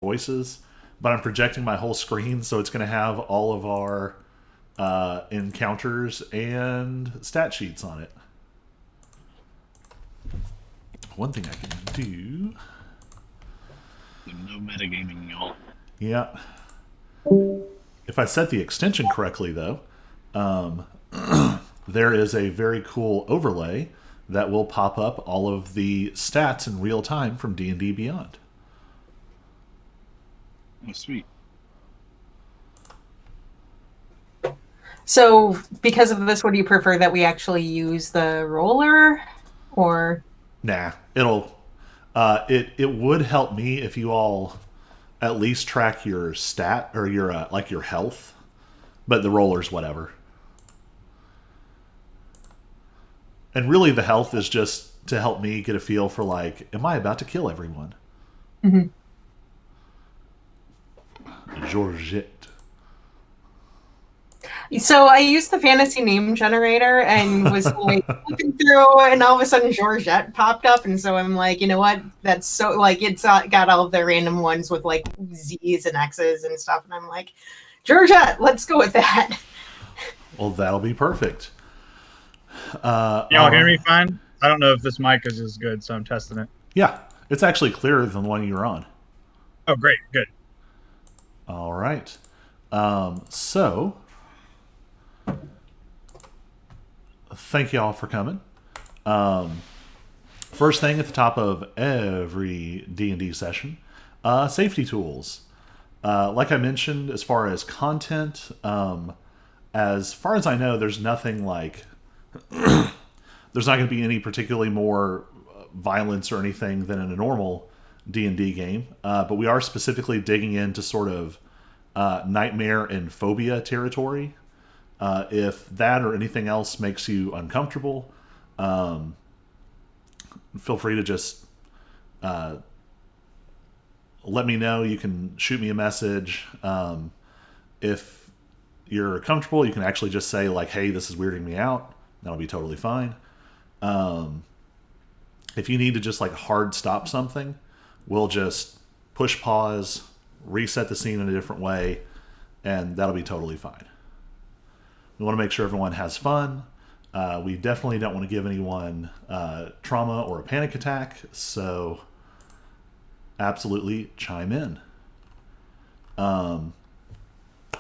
voices, but I'm projecting my whole screen, so it's going to have all of our encounters and stat sheets on it. One thing I can do. No metagaming, y'all. Yeah. If I set the extension correctly, though, there is a very cool overlay that will pop up all of the stats in real time from D&D Beyond. Oh, sweet. So, because of this, would you prefer that we actually use the roller, or? Nah, it would help me if you all at least track your stat or your like your health, but the rollers whatever. And really, the health is just to help me get a feel for like, am I about to kill everyone? Mm-hmm. Georgette. So I used the fantasy name generator and was like looking through, and all of a sudden Georgette popped up, and so I'm like, you know what? That's so like it's got all of the random ones with like Z's and X's and stuff, and I'm like, Georgette, let's go with that. Well, that'll be perfect. Y'all hear me fine? I don't know if this mic is as good, so I'm testing it. Yeah, it's actually clearer than the one you were on. Oh, great, good. All right. So, thank you all for coming. First thing at the top of every D&D session, safety tools. Like I mentioned, as far as content, as far as I know, there's nothing like... there's not going to be any particularly more violence or anything than in a normal D&D game. But we are specifically digging into sort of nightmare and phobia territory. If that or anything else makes you uncomfortable, feel free to just let me know. You can shoot me a message. If you're comfortable, you can actually just say like, hey, this is weirding me out. That'll be totally fine. If you need to just like hard stop something, we'll just push pause, reset the scene in a different way, and that'll be totally fine. We want to make sure everyone has fun. We definitely don't want to give anyone trauma or a panic attack, so absolutely chime in.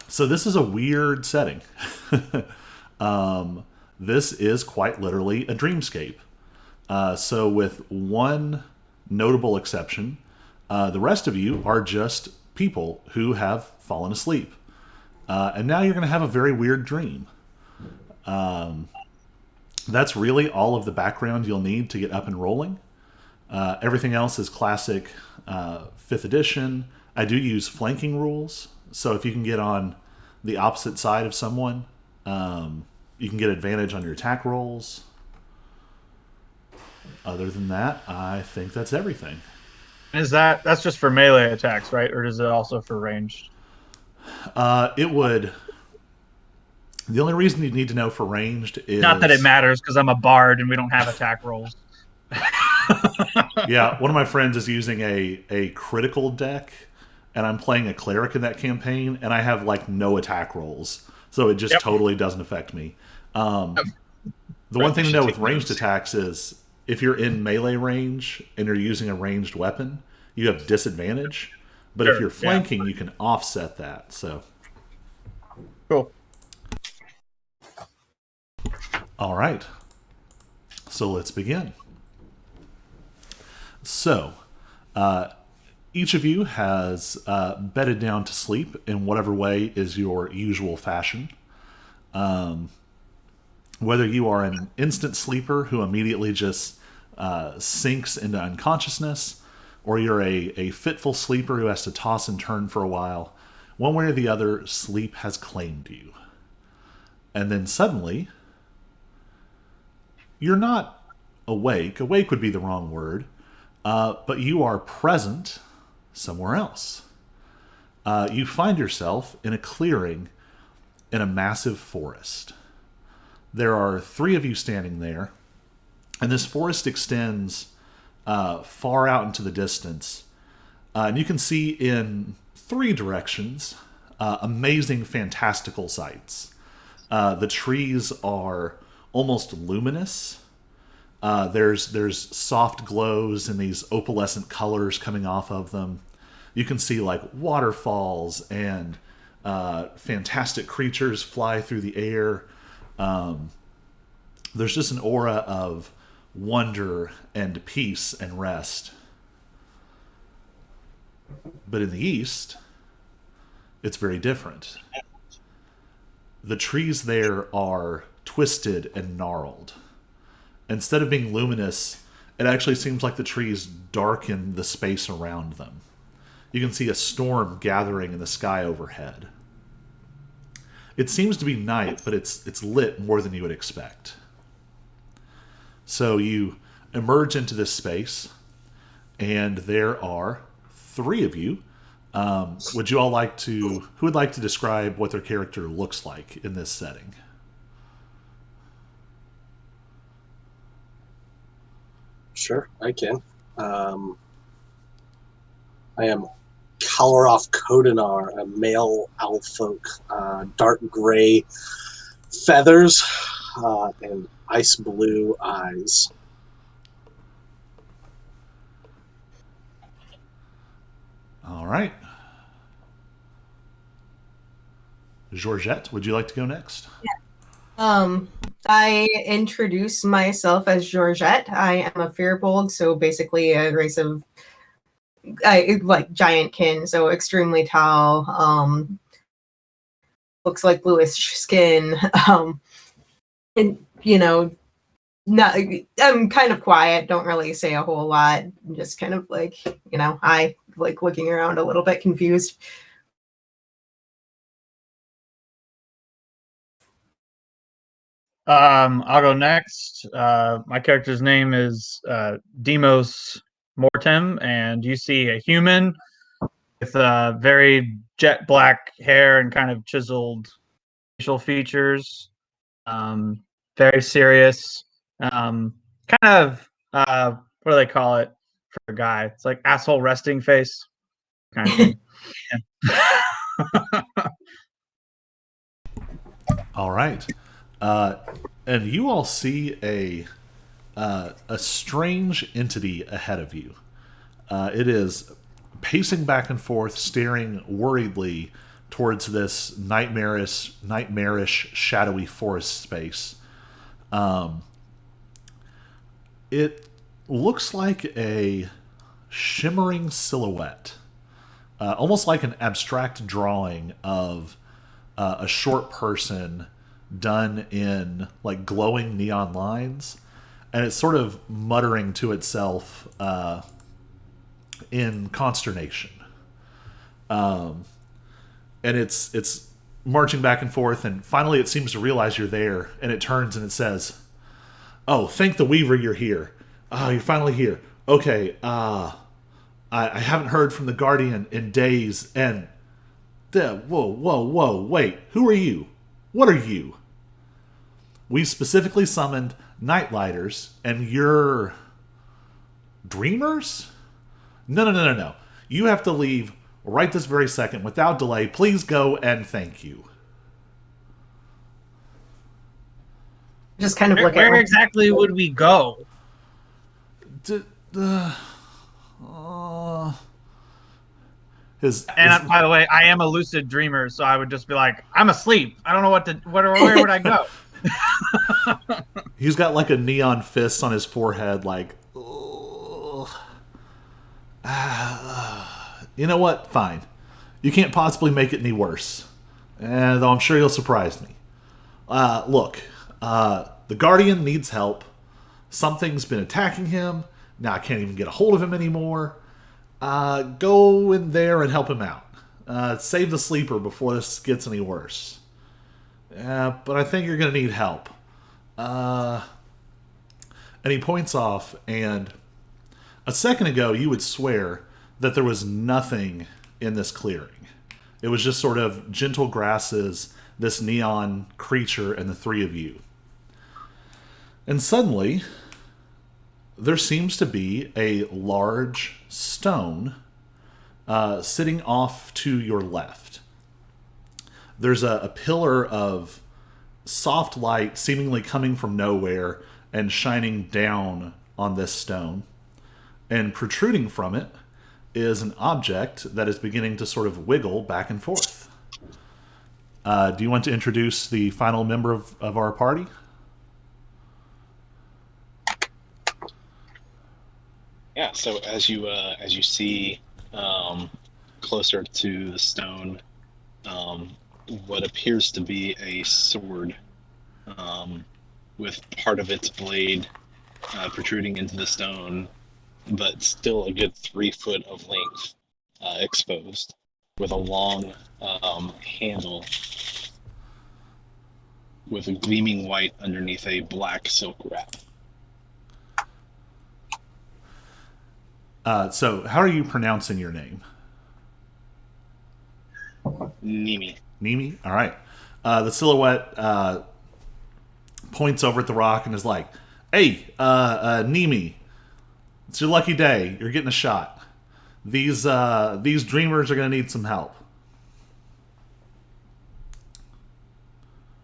So this is a weird setting. This is quite literally a dreamscape. So with one notable exception, the rest of you are just people who have fallen asleep. And now you're going to have a very weird dream. That's really all of the background you'll need to get up and rolling. Everything else is classic 5th edition. I do use flanking rules, so if you can get on the opposite side of someone, you can get advantage on your attack rolls. Other than that, I think that's everything. That's just for melee attacks, right? Or is it also for ranged? It would. The only reason you need to know for ranged is not that it matters because I'm a bard and we don't have attack rolls. Yeah, one of my friends is using a critical deck, and I'm playing a cleric in that campaign, and I have like no attack rolls, so it just totally doesn't affect me. The one thing to know with ranged attacks is if you're in melee range and you're using a ranged weapon, you have disadvantage. But if you're flanking, you can offset that. So cool. All right. So let's begin. So, each of you has bedded down to sleep in whatever way is your usual fashion. Whether you are an instant sleeper who immediately just sinks into unconsciousness, or you're a fitful sleeper who has to toss and turn for a while, one way or the other, sleep has claimed you. And then suddenly, you're not awake. Awake would be the wrong word. But you are present somewhere else. You find yourself in a clearing in a massive forest. There are 3 of you standing there, and this forest extends far out into the distance. And you can see in 3 directions amazing, fantastical sights. The trees are almost luminous. There's soft glows and these opalescent colors coming off of them. You can see like waterfalls and fantastic creatures fly through the air. There's just an aura of wonder and peace and rest. But in the east, it's very different. The trees there are twisted and gnarled. Instead of being luminous, it actually seems like the trees darken the space around them. You can see a storm gathering in the sky overhead. It seems to be night, but it's lit more than you would expect. So you emerge into this space, and there are 3 of you. Would you all like to... Who would like to describe what their character looks like in this setting? Sure, I can. I am Kaloroth Kodinar, a male elffolk, dark gray feathers and ice blue eyes. All right. Georgette, would you like to go next? I introduce myself as Georgette. I am a Firbolg, so basically a race of like giant kin, so extremely tall. Looks like bluish skin. And not. I'm kind of quiet. Don't really say a whole lot. I'm just kind of like, I like looking around a little bit confused. I'll go next. My character's name is Demos Mortem, and you see a human with very jet black hair and kind of chiseled facial features. Very serious. Kind of what do they call it for a guy? It's like asshole resting face kind of thing. All right. And you all see a strange entity ahead of you. It is pacing back and forth, staring worriedly towards this nightmarish, shadowy forest space. It looks like a shimmering silhouette, almost like an abstract drawing of a short person done in like glowing neon lines, and it's sort of muttering to itself in consternation. And it's marching back and forth, and finally it seems to realize you're there, and it turns and it says, "Oh, thank the Weaver you're here. Oh, you're finally here. Okay, I haven't heard from the Guardian in days, and... Whoa, wait, who are you? What are you? We specifically summoned Nightlighters, and you're... Dreamers? No. You have to leave right this very second, without delay. Please go, and thank you." Just kind of look Where at exactly would we go? By the way, I am a lucid dreamer, so I would just be like, I'm asleep. I don't know where would I go? He's got like a neon fist on his forehead, like, "Ugh. You know what? Fine. You can't possibly make it any worse. Though I'm sure you'll surprise me. Look, the Guardian needs help. Something's been attacking him. Now I can't even get a hold of him anymore. Go in there and help him out. Save the sleeper before this gets any worse. But I think you're going to need help." And he points off, and a second ago you would swear that there was nothing in this clearing. It was just sort of gentle grasses, this neon creature, and the 3 of you. And suddenly, there seems to be a large stone sitting off to your left, there's a pillar of soft light seemingly coming from nowhere and shining down on this stone. And protruding from it is an object that is beginning to sort of wiggle back and forth. Do you want to introduce the final member of our party? Yeah. So as you see closer to the stone, what appears to be a sword, with part of its blade protruding into the stone, but still a good 3 foot of length exposed, with a long handle with a gleaming white underneath a black silk wrap. So, how are you pronouncing your name? Nimi. Nimi? All right. The silhouette points over at the rock and is like, "Hey, Nimi, it's your lucky day. You're getting a shot. These dreamers are going to need some help."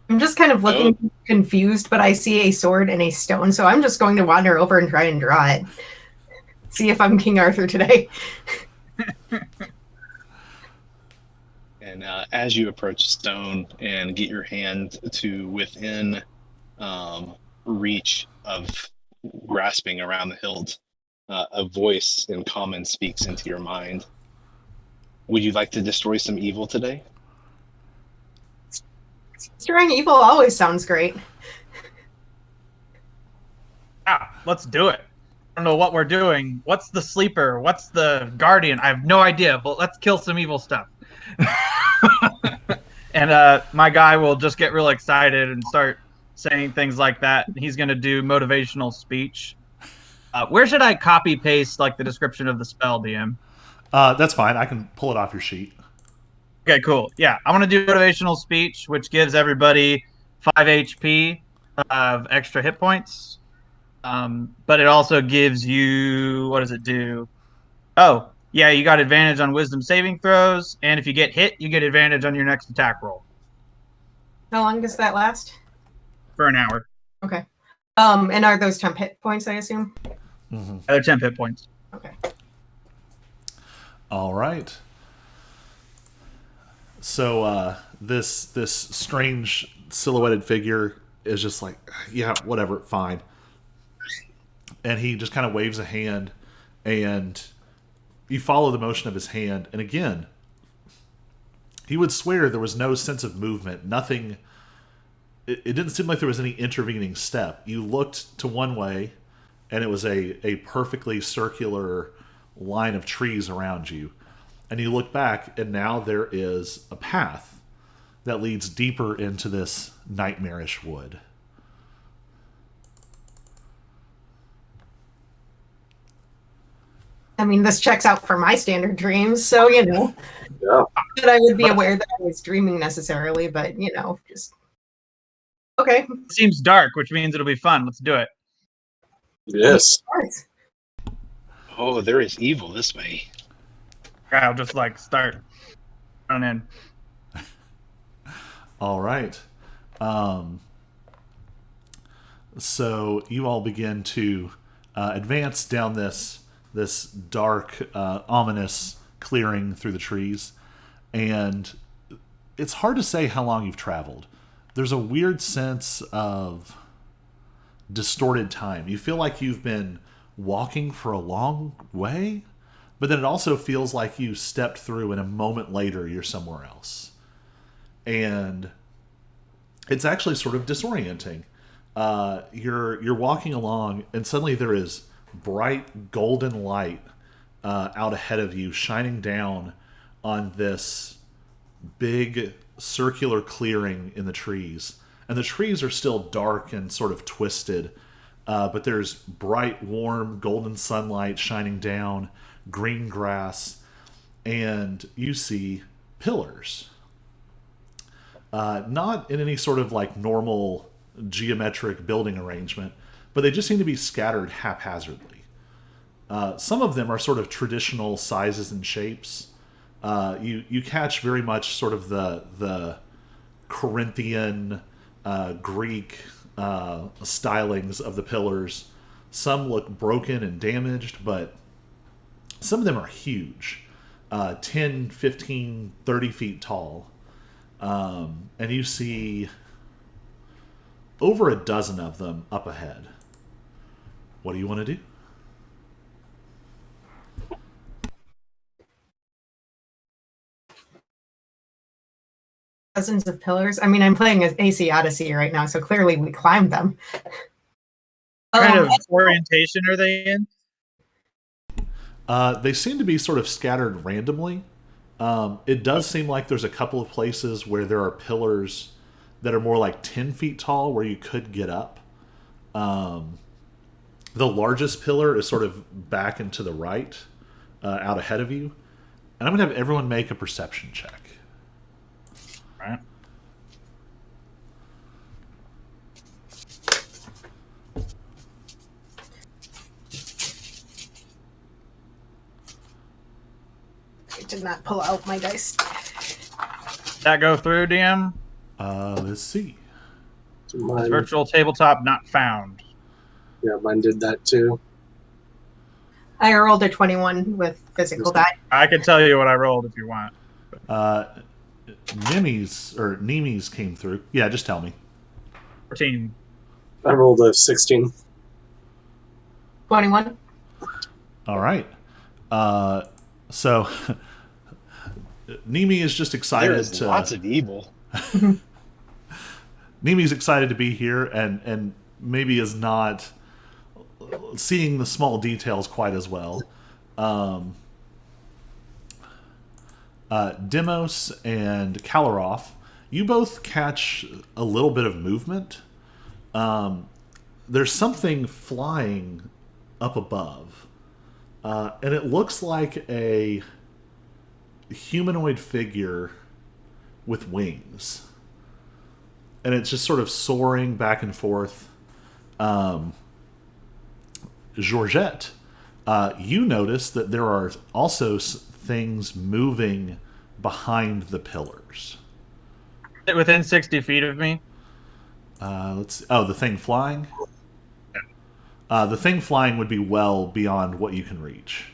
I'm just kind of looking confused, but I see a sword and a stone, so I'm just going to wander over and try and draw it. See if I'm King Arthur today. And as you approach stone and get your hand to within reach of grasping around the hilt, a voice in common speaks into your mind. Would you like to destroy some evil today? Destroying evil always sounds great. Let's do it. I don't know what we're doing. What's the sleeper? What's the guardian? I have no idea, but let's kill some evil stuff. And my guy will just get real excited and start saying things like that. He's going to do motivational speech. Where should I copy paste like the description of the spell, DM? That's fine. I can pull it off your sheet. Okay, cool. Yeah, I want to do motivational speech, which gives everybody 5 HP of extra hit points. But it also gives you, what does it do? Oh, yeah, you got advantage on wisdom saving throws, and if you get hit, you get advantage on your next attack roll. How long does that last? For an hour. Okay. And are those temp hit points, I assume? Mm-hmm. They're 10 hit points. Okay. All right. So this strange silhouetted figure is just like, yeah, whatever, fine. And he just kind of waves a hand, and you follow the motion of his hand. And again, he would swear there was no sense of movement, nothing. It didn't seem like there was any intervening step. You looked to one way, and it was a perfectly circular line of trees around you. And you look back, and now there is a path that leads deeper into this nightmarish wood. I mean, this checks out for my standard dreams, so, you know. Yeah. That I would be aware that I was dreaming necessarily, but, you know, just... Okay. It seems dark, which means it'll be fun. Let's do it. Yes. Oh, there is evil this way. I'll just like start running in. All right. So you all begin to advance down this dark, ominous clearing through the trees, and it's hard to say how long you've traveled. There's a weird sense of distorted time. You feel like you've been walking for a long way, but then it also feels like you stepped through and a moment later you're somewhere else. And it's actually sort of disorienting. You're walking along, and suddenly there is bright golden light out ahead of you, shining down on this big circular clearing in the trees. And the trees are still dark and sort of twisted, but there's bright, warm, golden sunlight shining down, green grass, and you see pillars. Not in any sort of like normal geometric building arrangement, but they just seem to be scattered haphazardly. Some of them are sort of traditional sizes and shapes. You catch very much sort of the Corinthian, Greek stylings of the pillars. Some look broken and damaged, but some of them are huge, 10, 15, 30 feet tall. And you see over a dozen of them up ahead. What do you want to do? Dozens of pillars. I mean, I'm playing as AC Odyssey right now, so clearly we climbed them. What kind of orientation are they in? They seem to be sort of scattered randomly. It does seem like there's a couple of places where there are pillars that are more like 10 feet tall where you could get up. The largest pillar is sort of back and to the right, out ahead of you. And I'm going to have everyone make a perception check. Right. I did not pull out my dice. That go through, DM? Let's see. Mine, Virtual tabletop not found. yeah, mine did that too. I rolled a 21 with physical die. I can tell you what I rolled if you want. Nemi's came through. Yeah, just tell me. 14. I rolled a 16. 21. All right. So Nemi is just excited There is to. lots of evil. Nemi's excited to be here, and maybe is not seeing the small details quite as well. Demos and Kalaroff, you both catch a little bit of movement. There's something flying up above, and it looks like a humanoid figure with wings. And it's just sort of soaring back and forth. Georgette, you notice that there are also things moving behind the pillars. Within 60 feet of me? Let's. Oh, the thing flying. The thing flying would be well beyond what you can reach.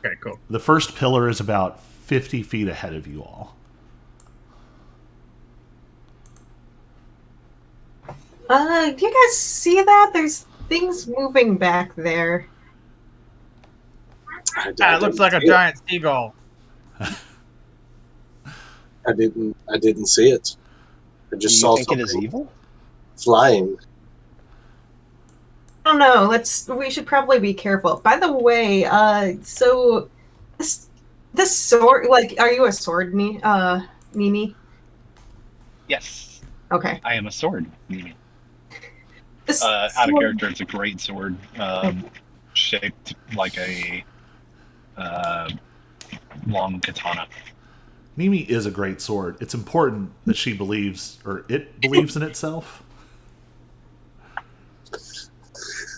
Okay, cool. The first pillar is about 50 feet ahead of you all. Do you guys see that? There's things moving back there. It looks like a giant seagull. I didn't see it. I Do just you saw think it is something evil? flying. I don't know. We should probably be careful. By the way, so this sword, like, are you a sword, Mimi? Yes, Okay. I am a sword. This Out of sword- character, it's a great sword, shaped like a long katana. Mimi is a great sword. It's important that she believes, or it believes in itself.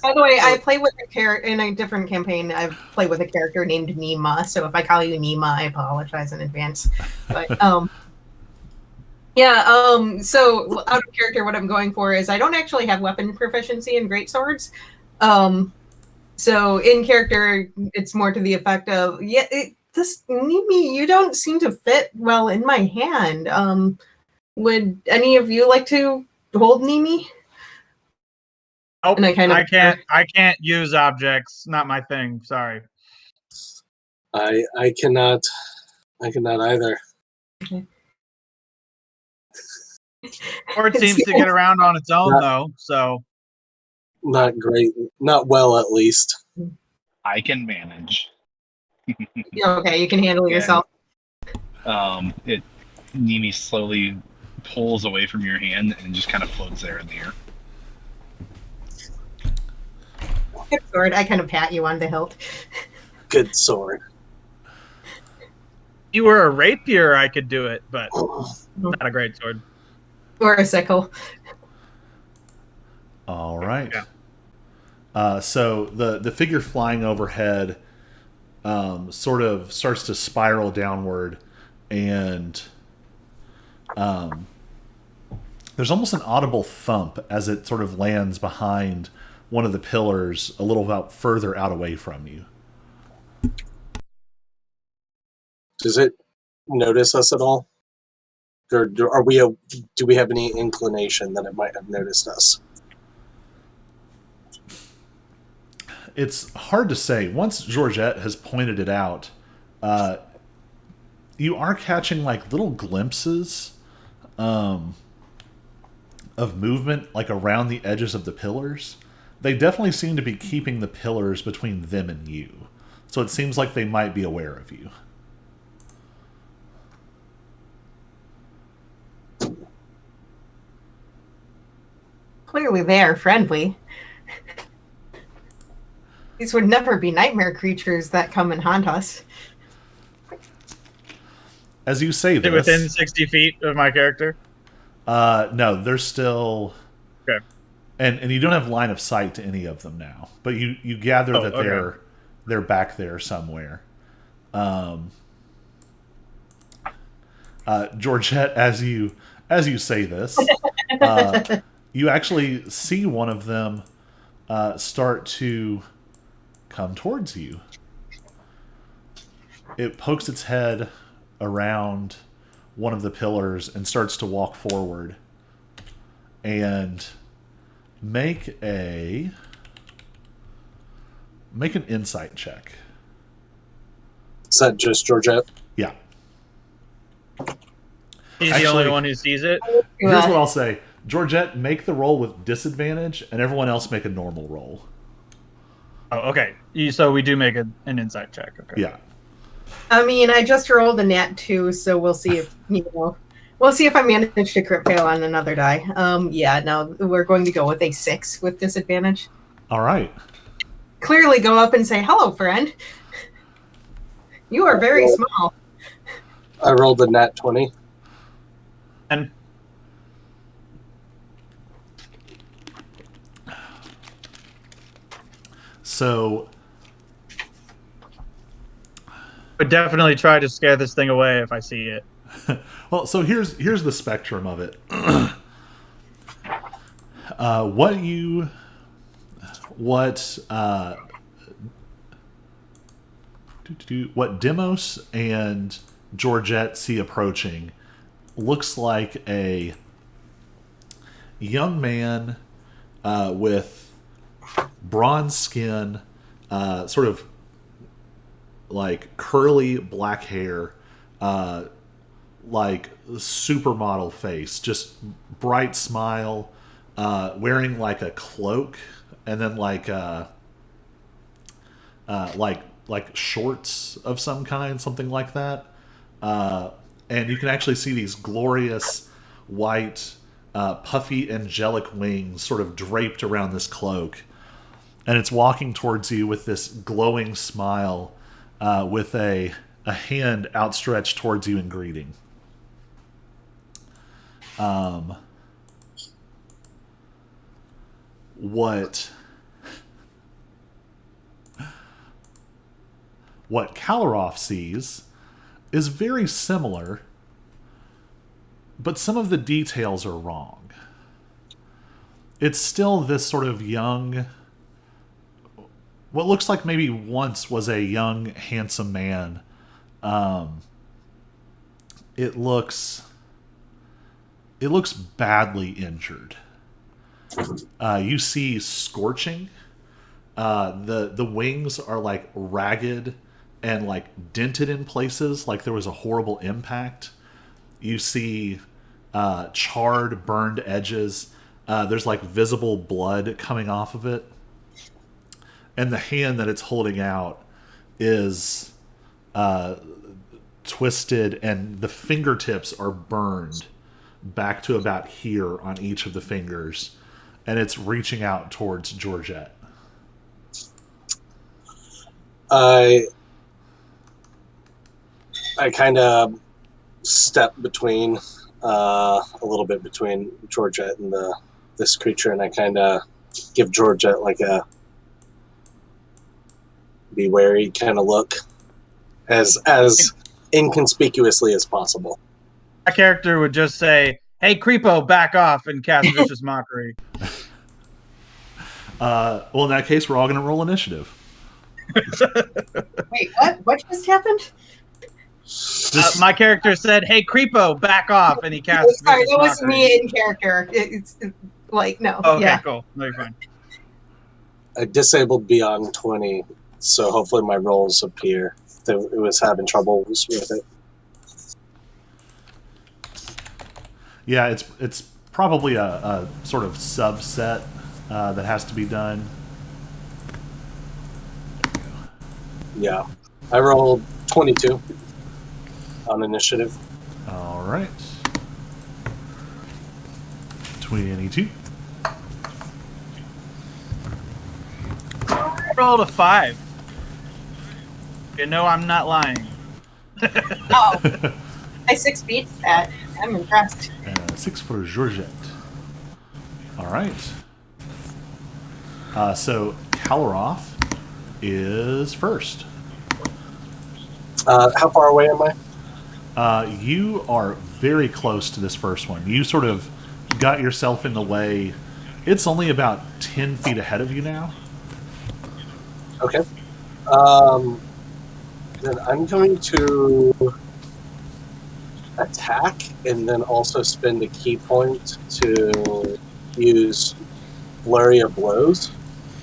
By the way, I play with a character in a different campaign. I've played with a character named Nima. So if I call you Nima, I apologize in advance. But yeah. So out of character, what I'm going for is I don't actually have weapon proficiency in great swords. So in character, it's more to the effect of this Nimi, you don't seem to fit well in my hand. Would any of you like to hold Nimi? Oh, And I I can't use objects. Not my thing. Sorry. I cannot either. Or it seems to get around on its own, though. So Not great. Not well, at least. I can manage. Okay, you can handle Yeah. yourself. Nimi slowly pulls away from your hand and just kind of floats there in the air. Good sword. I kind of pat you on the hilt. Good sword. if you were a rapier, I could do it, but not a great sword. Or a sickle. All right. So the figure flying overhead sort of starts to spiral downward, and there's almost an audible thump as it sort of lands behind one of the pillars a little out further out away from you. Does it notice us at all? Or do we have any inclination that it might have noticed us? It's hard to say. Once Georgette has pointed it out, you are catching like little glimpses of movement like around the edges of the pillars. They definitely seem to be keeping the pillars between them and you. So it seems like they might be aware of you. Clearly they are friendly. These would never be nightmare creatures that come and haunt us. As you say this, Within 60 feet of my character? no, they're still... Okay. And you don't have line of sight to any of them now. But you gather that okay. they're back there somewhere. Georgette, as you say this, you actually see one of them start to come towards you. It pokes its head around one of the pillars and starts to walk forward. And make an insight check. Is that just Georgette? Yeah. He's the only one who sees it? Here's what I'll say. Georgette, make the roll with disadvantage, and everyone else make a normal roll. Oh, okay. So we do make an insight check. Okay. Yeah. I mean, I just rolled a nat 2, so we'll see if we'll see if I manage to crit fail on another die. Yeah, no, we're going to go with a 6 with disadvantage. All right. Clearly, go up and say, "Hello, friend. You are very small." I rolled a nat 20. And so would definitely try to scare this thing away if I see it. well, so here's the spectrum of it. What Demos and Georgette see approaching looks like a young man with bronze skin, sort of like curly black hair, like supermodel face, just bright smile, wearing like a cloak, and then like shorts of some kind, something like that. And you can actually see these glorious white, puffy, angelic wings sort of draped around this cloak. And it's walking towards you with this glowing smile, with a hand outstretched towards you in greeting. What Kalaroff sees is very similar, but some of the details are wrong. It's still this sort of young, what looks like maybe once was a young, handsome man. It looks badly injured. You see scorching. The wings are like ragged and like dented in places, like there was a horrible impact. You see charred, burned edges. There's like visible blood coming off of it. And the hand that it's holding out is twisted, and the fingertips are burned back to about here on each of the fingers. And it's reaching out towards Georgette. I kind of step between, a little bit between Georgette and this creature, and I kind of give Georgette like a be wary, kind of look as inconspicuously as possible. My character would just say, "Hey, creepo, back off," and cast vicious mockery. Well, in that case, we're all going to roll initiative. Wait, what? What just happened? My character said, "Hey, creepo, back off," and he cast Sorry, vicious that was mockery. me in character. It's like, no. Oh, okay, yeah. cool. No, you're fine. I disabled beyond 20, so hopefully my rolls appear. It was having troubles with it. Yeah, it's probably a sort of subset that has to be done. Yeah. I rolled 22 on initiative. All right. 22. I rolled a 5. You know I'm not lying. Oh, I 6 beats that. I'm impressed. 6 for Georgette. All right. So Kalaroth is first. How far away am I? You are very close to this first one. You sort of got yourself in the way. It's only about 10 feet ahead of you now. Okay. Then I'm going to attack and then also spend a key point to use Flurry of Blows.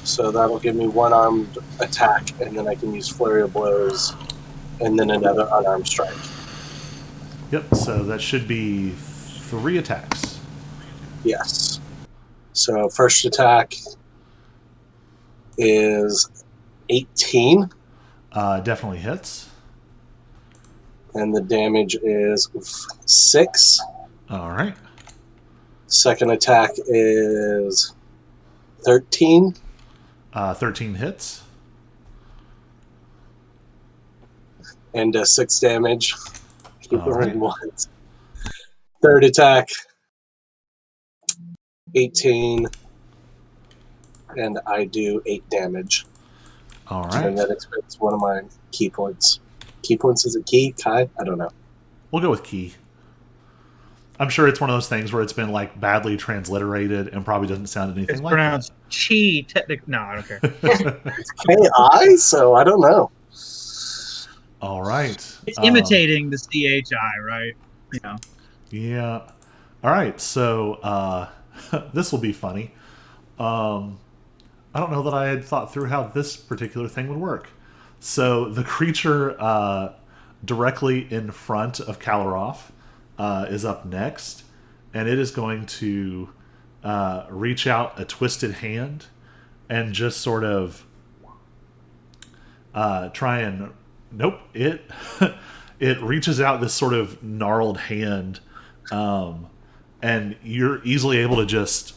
So that'll give me one armed attack, and then I can use Flurry of Blows and then another unarmed strike. Yep, so that should be 3 attacks. Yes. So first attack is 18, Definitely hits. and the damage is 6. All right. Second attack is 13. 13 hits. And 6 damage. Keep All right. rolling once. Third attack, 18, and I do 8 damage. All And right. that expends one of my key points. Key points is a key? Kai? I don't know. We'll go with key. I'm sure it's one of those things where it's been like badly transliterated and probably doesn't sound anything It's like pronounced chi. No, I don't care. It's KI, so I don't know. that. All right. It's imitating the CHI, right? You know. Yeah. All right. So this will be funny. I don't know that I had thought through how this particular thing would work. So the creature directly in front of Kalaroth is up next, and it is going to reach out a twisted hand and just sort of try and nope it it reaches out this sort of gnarled hand, and you're easily able to just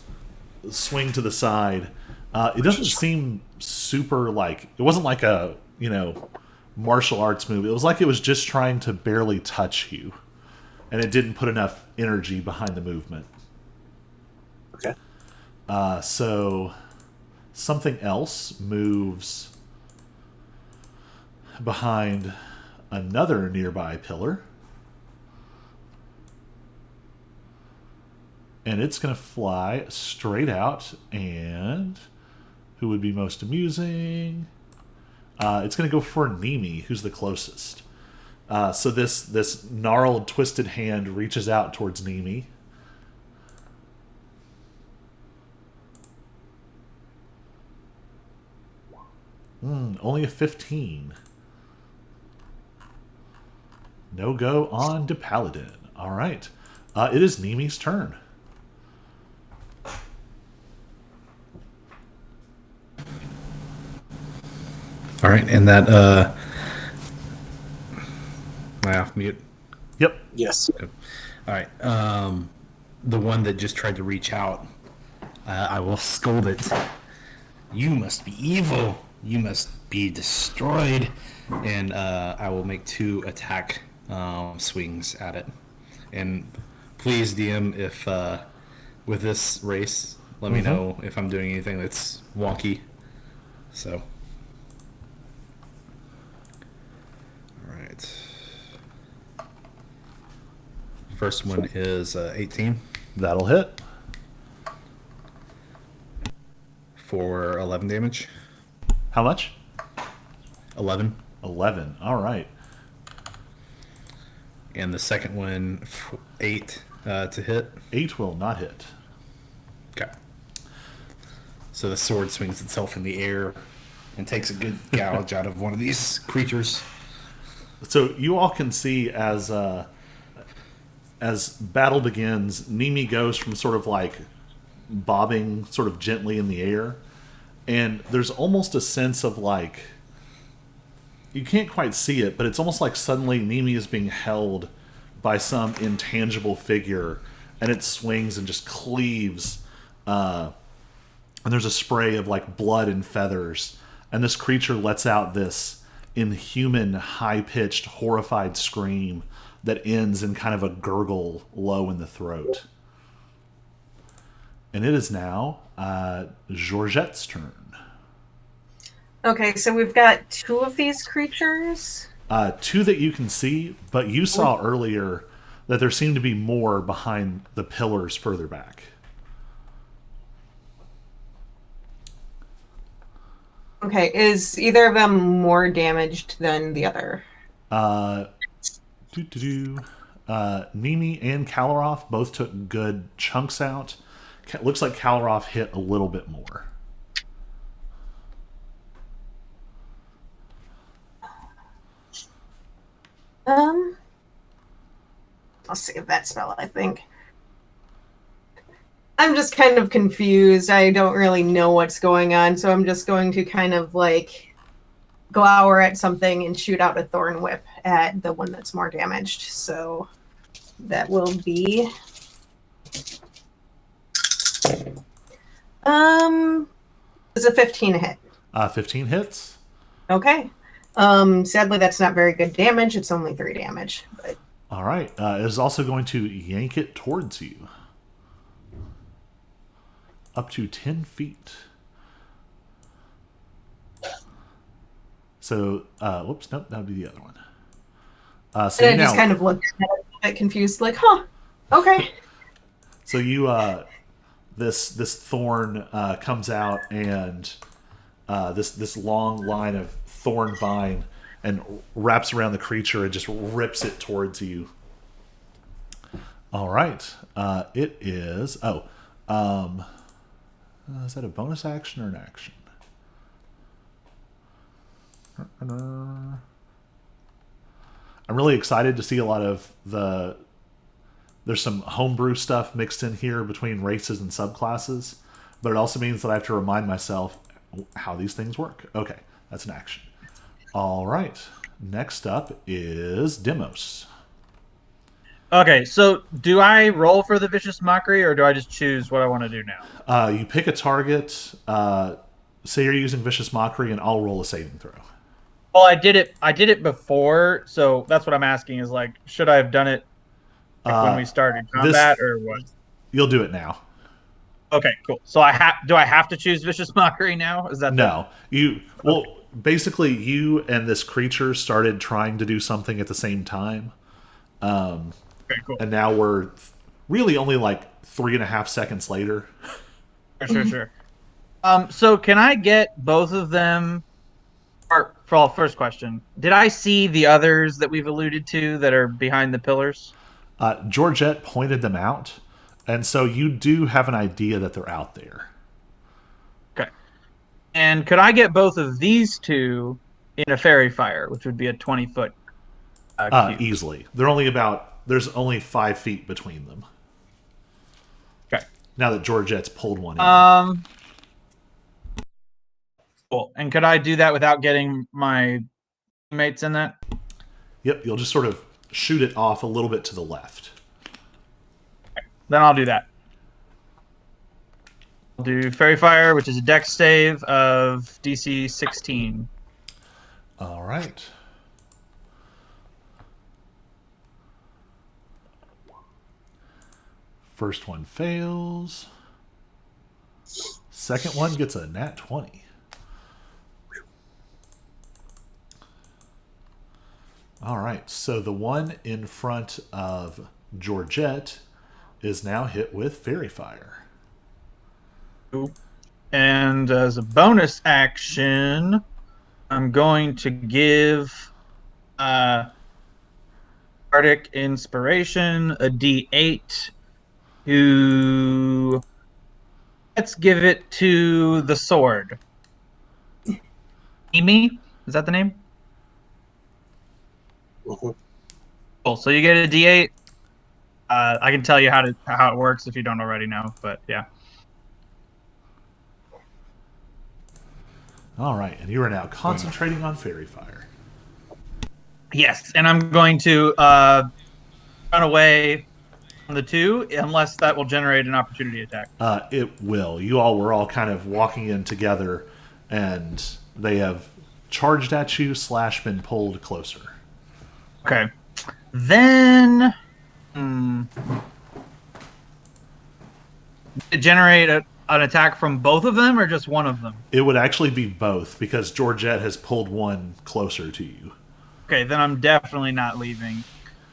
swing to the side. It doesn't seem super like it wasn't like a martial arts move. It was like it was just trying to barely touch you, and it didn't put enough energy behind the movement. Okay. So something else moves behind another nearby pillar, and it's going to fly straight out. And who would be most amusing? It's going to go for Nimi, who's the closest. So this gnarled, twisted hand reaches out towards Nimi. Only a 15. No go on to Paladin. All right. It is Nimi's turn. All right, and that am I off mute? Yep. Yes. All right, the one that just tried to reach out, I will scold it. You must be evil. You must be destroyed, and I will make 2 attack swings at it. And please, DM, if with this race, let me know if I'm doing anything that's wonky. So. right. First one is 18 That'll hit. for 11 damage. How much? 11. 11. All right. And the second one, 8 to hit. 8 will not hit. Okay. So the sword swings itself in the air and takes a good gouge out of one of these creatures. So you all can see as battle begins, Nimi goes from sort of like bobbing sort of gently in the air, and there's almost a sense of like, you can't quite see it, but it's almost like suddenly Nimi is being held by some intangible figure, and it swings and just cleaves, and there's a spray of like blood and feathers, and this creature lets out this inhuman, high-pitched, horrified scream that ends in kind of a gurgle low in the throat. And it is now Georgette's turn. Okay, so we've got 2 of these creatures. 2 that you can see, but you saw earlier that there seemed to be more behind the pillars further back. Okay, is either of them more damaged than the other? Nimi and Kalaroff both took good chunks out. Looks like Kalaroff hit a little bit more. I'll save that spell, I think. I'm just kind of confused. I don't really know what's going on, so I'm just going to kind of like glower at something and shoot out a thorn whip at the one that's more damaged. So that will be is a 15 hit. 15 hits. Okay. Sadly that's not very good damage. It's only 3 damage. But All right. It is also going to yank it towards you. Up to 10 feet. So, whoops, nope, that would be the other one. So and I just kind of looked at it a bit confused, like, huh, okay. So you, this thorn comes out, and this long line of thorn vine and wraps around the creature and just rips it towards you. All right. It is. Is that a bonus action or an action? I'm really excited to see a lot of there's some homebrew stuff mixed in here between races and subclasses, but it also means that I have to remind myself how these things work. Okay, that's an action. All right. Next up is Demos. Okay, so do I roll for the Vicious Mockery, or do I just choose what I want to do now? You pick a target. Say you're using Vicious Mockery, and I'll roll a saving throw. Well, I did it before, so that's what I'm asking. Is like, should I have done it when we started combat, or what? You'll do it now. Okay, cool. So do I have to choose Vicious Mockery now? Is that no? Basically, you and this creature started trying to do something at the same time. Okay, cool. And now we're really only like 3.5 seconds later. Sure. So can I get both of them? Or first question, did I see the others that we've alluded to that are behind the pillars? Georgette pointed them out, and so you do have an idea that they're out there. Okay. And could I get both of these two in a fairy fire, which would be a 20-foot cube? Easily. There's only 5 feet between them. Okay. Now that Georgette's pulled one in. Cool. And could I do that without getting my teammates in that? Yep, you'll just sort of shoot it off a little bit to the left. Okay. Then I'll do that. I'll do Fairy Fire, which is a dex save of DC 16. All right. First one fails. Second one gets a nat 20. All right, so the one in front of Georgette is now hit with Fairy Fire. And as a bonus action, I'm going to give Bardic Inspiration a D8 to. Let's give it to the sword. Amy? Is that the name? Mhm. Cool. So you get a D8. I can tell you how it works if you don't already know, but yeah. All right, and you are now concentrating on Fairy Fire. Yes, and I'm going to run away from the two unless that will generate an opportunity attack. It will. You all were all kind of walking in together, and they have charged at you / been pulled closer. Okay. Then generate an attack from both of them or just one of them? It would actually be both because Georgette has pulled one closer to you. Okay, then I'm definitely not leaving.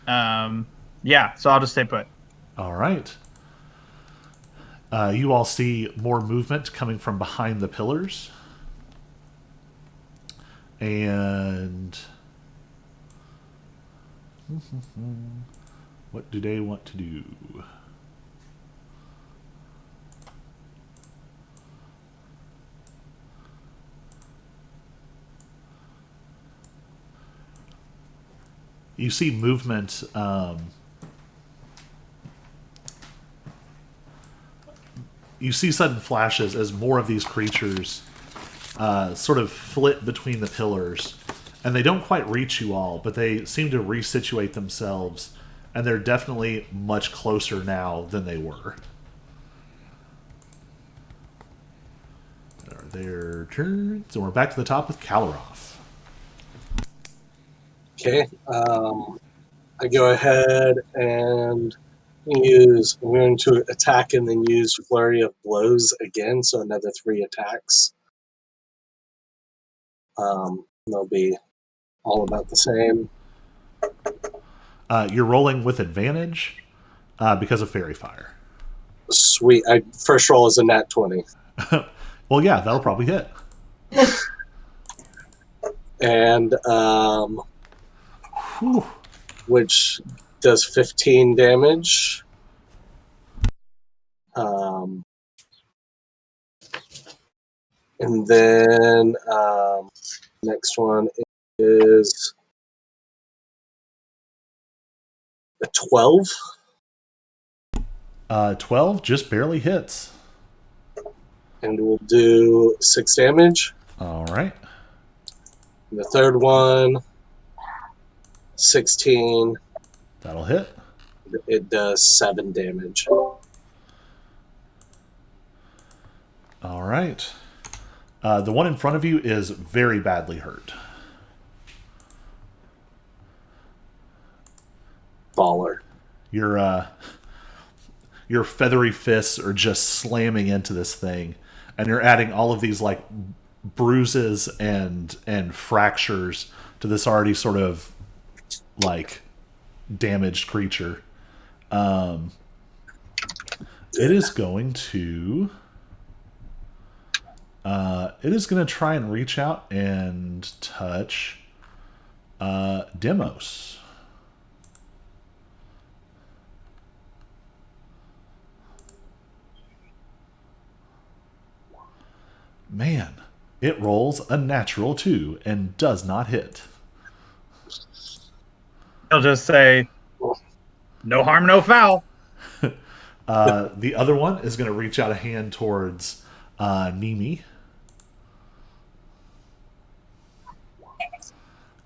Yeah, so I'll just stay put. All right. You all see more movement coming from behind the pillars. And what do they want to do? You see movement. You see sudden flashes as more of these creatures sort of flit between the pillars, and they don't quite reach you all, but they seem to resituate themselves, and they're definitely much closer now than they were. Their turns, and we're back to the top with Kalaroff. Okay. I go ahead and I'm going to attack and then use Flurry of Blows again, so another 3 attacks. They'll be all about the same. You're rolling with advantage because of Fairy Fire. Sweet. First roll is a nat 20. Well, yeah, that'll probably hit. And Whew. which does 15 damage. And then next one is a 12. 12 just barely hits. And we'll do 6 damage. All right. And the third one, 16. That'll hit. It does 7 damage. All right. The one in front of you is very badly hurt. Baller. Your feathery fists are just slamming into this thing, and you're adding all of these like bruises and fractures to this already sort of like damaged creature. It is going to try and reach out and touch Demos. Man, it rolls a natural 2 and does not hit. He'll just say, "No harm, no foul." The other one is going to reach out a hand towards Nimi.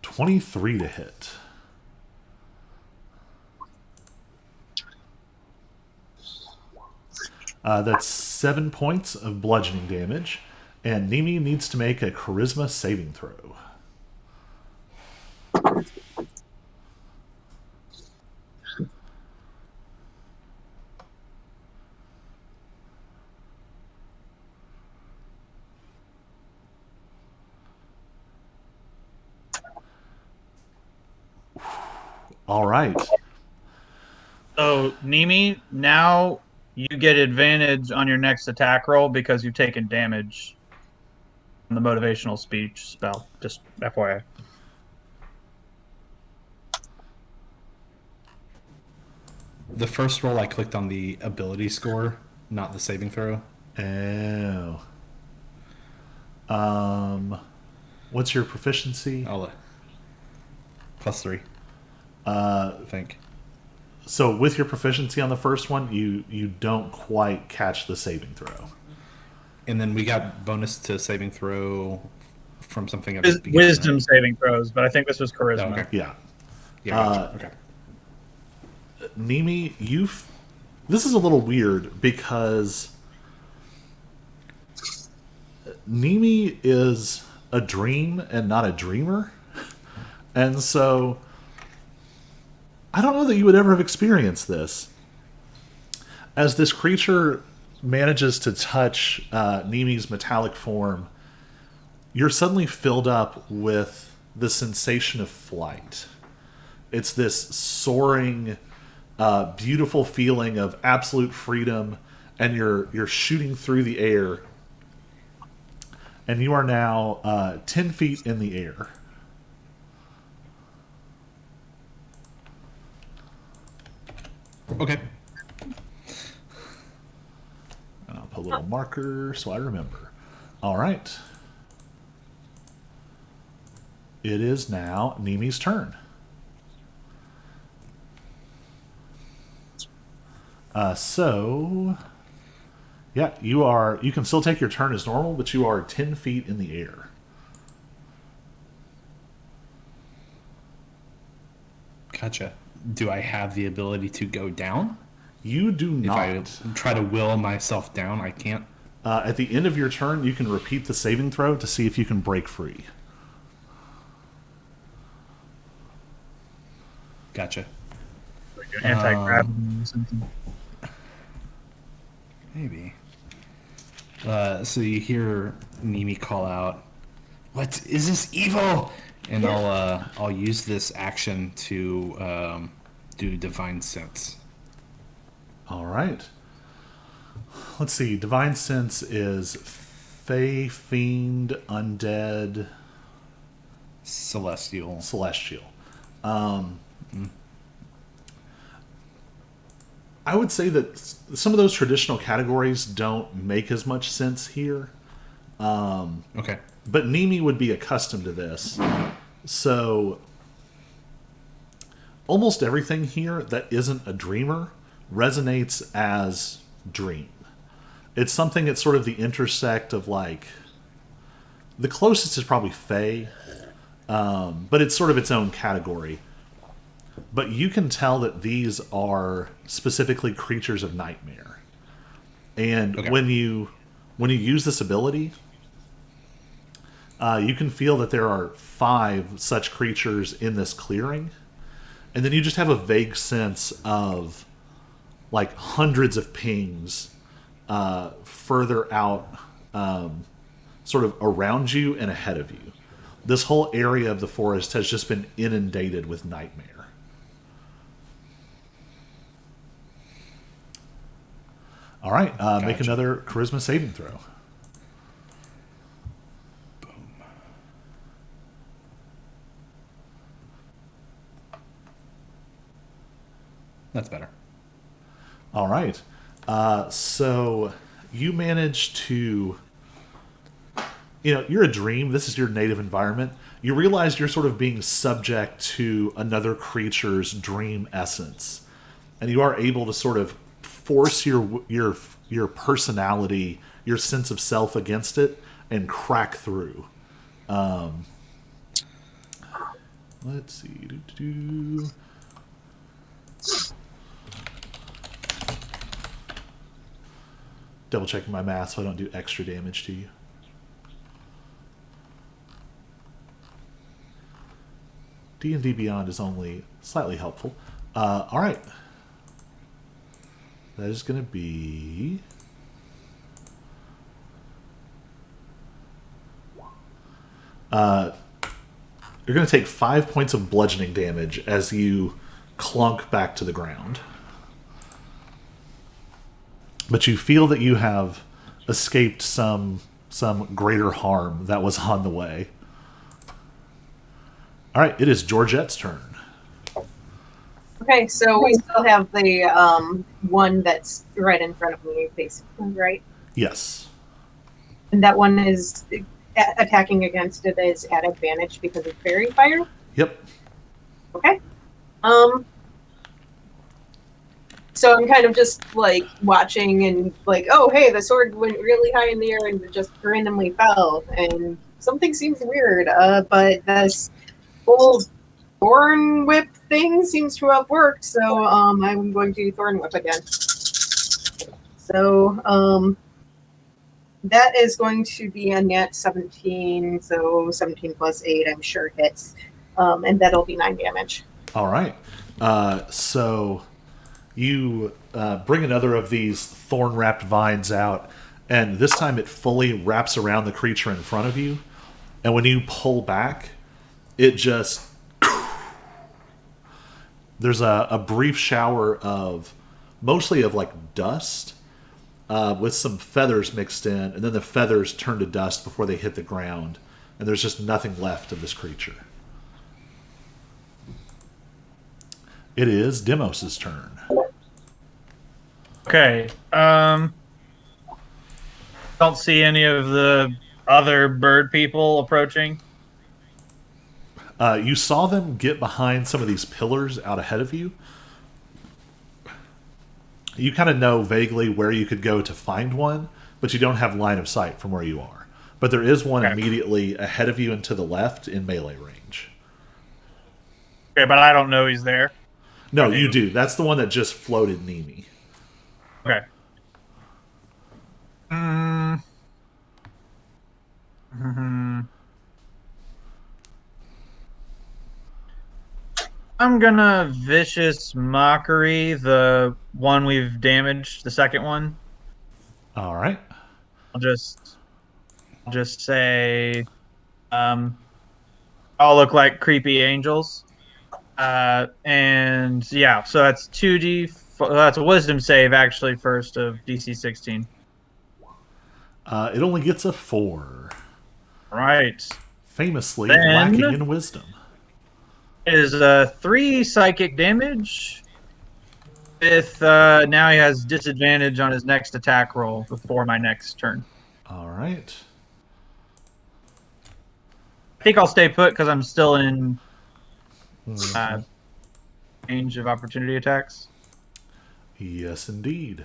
23 to hit. That's 7 points of bludgeoning damage, and Nimi needs to make a charisma saving throw. All right. So, Nimi, now you get advantage on your next attack roll because you've taken damage from the motivational speech spell. Just FYI. The first roll, I clicked on the ability score, not the saving throw. Oh. What's your proficiency? I'll +3. Uh, I think. so with your proficiency on the first one, you don't quite catch the saving throw. And then we got bonus to saving throw from something at the beginning. Wisdom saving throws, but I think this was charisma. Oh, okay. Yeah. Yeah. Gotcha. Okay. Nimi, this is a little weird because Nimi is a dream and not a dreamer. And so I don't know that you would ever have experienced this. As this creature manages to touch Nimi's metallic form, you're suddenly filled up with the sensation of flight. It's this soaring, beautiful feeling of absolute freedom, and you're shooting through the air. And you are now 10 feet in the air. Okay. And I'll put a little marker so I remember. All right. It is now Nimi's turn. Yeah, you can still take your turn as normal, but you are 10 feet in the air. Gotcha. Do I have the ability to go down? You do If not. I try to will myself down, I can't. At the end of your turn, you can repeat the saving throw to see if you can break free. Gotcha. Like an anti-gravity or something. Maybe. So you hear Nimi call out, "What is this evil?" And I'll use this action to do divine sense. All right. Let's see. Divine Sense is Fey, Fiend, Undead, Celestial. Celestial. I would say that some of those traditional categories don't make as much sense here. Okay. But Nimi would be accustomed to this. So almost everything here that isn't a dreamer resonates as dream. It's something that's sort of the intersect of like the closest is probably Fey, but it's sort of its own category. But you can tell that these are specifically creatures of nightmare. And Okay. when you use this ability, you can feel that there are 5 such creatures in this clearing. And then you just have a vague sense of like hundreds of pings further out, sort of around you and ahead of you. This whole area of the forest has just been inundated with nightmare. All right, make Gotcha. another charisma saving throw. That's better. All right. So you manage to, you're a dream. This is your native environment. You realize you're sort of being subject to another creature's dream essence, and you are able to sort of force your personality, your sense of self against it, and crack through. Let's see. Double checking my math so I don't do extra damage to you. D&D Beyond is only slightly helpful. All right. That is going to be... you're going to take 5 points of bludgeoning damage as you clunk back to the ground. But you feel that you have escaped some greater harm that was on the way. All right, it is Georgette's turn. Okay, so we still have the one that's right in front of me, basically, right? Yes. And that one is attacking against it is at advantage because of fairy fire. Yep. Okay. So I'm kind of just like watching and like, oh hey, the sword went really high in the air and just randomly fell, and something seems weird. But this whole thorn whip thing seems to have worked, so I'm going to thorn whip again. So that is going to be a net 17, so 17 plus 8 I'm sure hits, and that'll be 9 damage. All right. So you bring another of these thorn-wrapped vines out, and this time it fully wraps around the creature in front of you. And when you pull back, it just... There's a brief shower of... mostly of, like, dust, with some feathers mixed in, and then the feathers turn to dust before they hit the ground. And there's just nothing left of this creature. It is Demos's turn. Okay. Don't see any of the other bird people approaching. You saw them get behind some of these pillars out ahead of you. You kind of know vaguely where you could go to find one, but you don't have line of sight from where you are. But there is one immediately ahead of you and to the left in melee range. Okay, but I don't know he's there. No, you do. That's the one that just floated near me. Okay. I'm gonna vicious mockery the one we've damaged, the second one. All right. I'll just say, all look like creepy angels. And yeah, so that's 2d. That's a wisdom save actually first of DC 16. It only gets a 4. Right. Famously Then lacking in wisdom. Is 3 psychic damage. With now he has disadvantage on his next attack roll before my next turn. All right. I think I'll stay put because I'm still in range of opportunity attacks. Yes, indeed.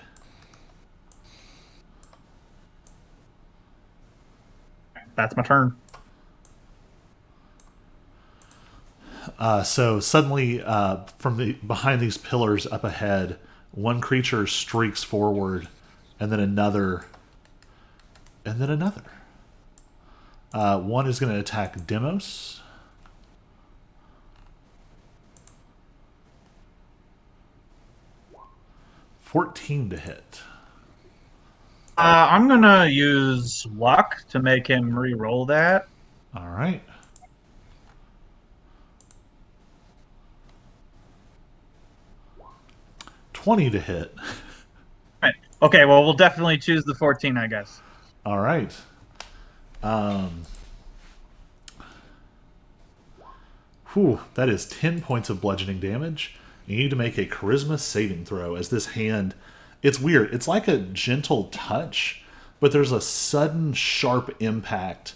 That's my turn. So suddenly, from behind these pillars up ahead, one creature streaks forward, and then another, and then another. One is going to attack Demos. $14 to hit. I'm gonna use luck to make him re-roll that. All right. $20 to hit. Right. Okay, well, we'll definitely choose the 14, I guess. All right. That is 10 points of bludgeoning damage. You need to make a charisma saving throw as this hand... It's weird. It's like a gentle touch, but there's a sudden sharp impact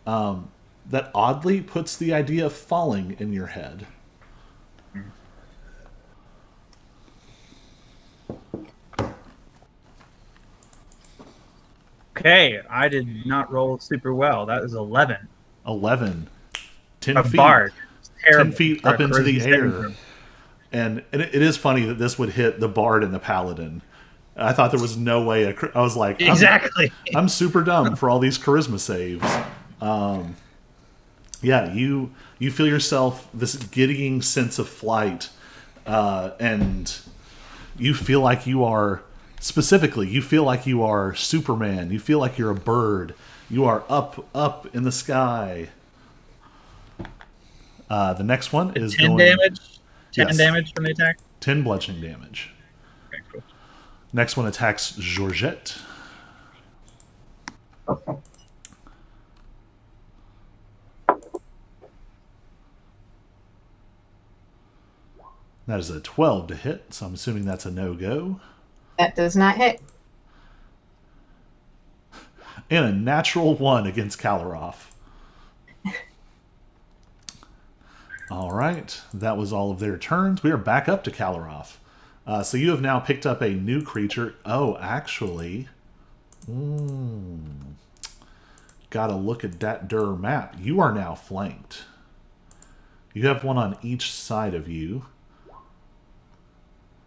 that oddly puts the idea of falling in your head. Okay, I did not roll super well. That is 11. 11. 10 A feet. bard. 10 feet up into the charisma saving air. throw. And it is funny that this would hit the bard and the paladin. I thought there was no way. I was like, Exactly. I'm super dumb for all these charisma saves. Yeah, you feel yourself this giddying sense of flight, and you feel like you are specifically. You feel like you are Superman. You feel like you're a bird. You are up in the sky. The next one is 10 going. damage. 10 Yes. damage from the attack? 10 bludgeoning damage. Okay, cool. Next one attacks Georgette. That is a 12 to hit, so I'm assuming that's a no-go. That does not hit. And a natural 1 against Kalaroff. All right, that was all of their turns. We are back up to Kalaroff. So you have now picked up a new creature. Oh, actually, gotta look at that map. You are now flanked. You have one on each side of you.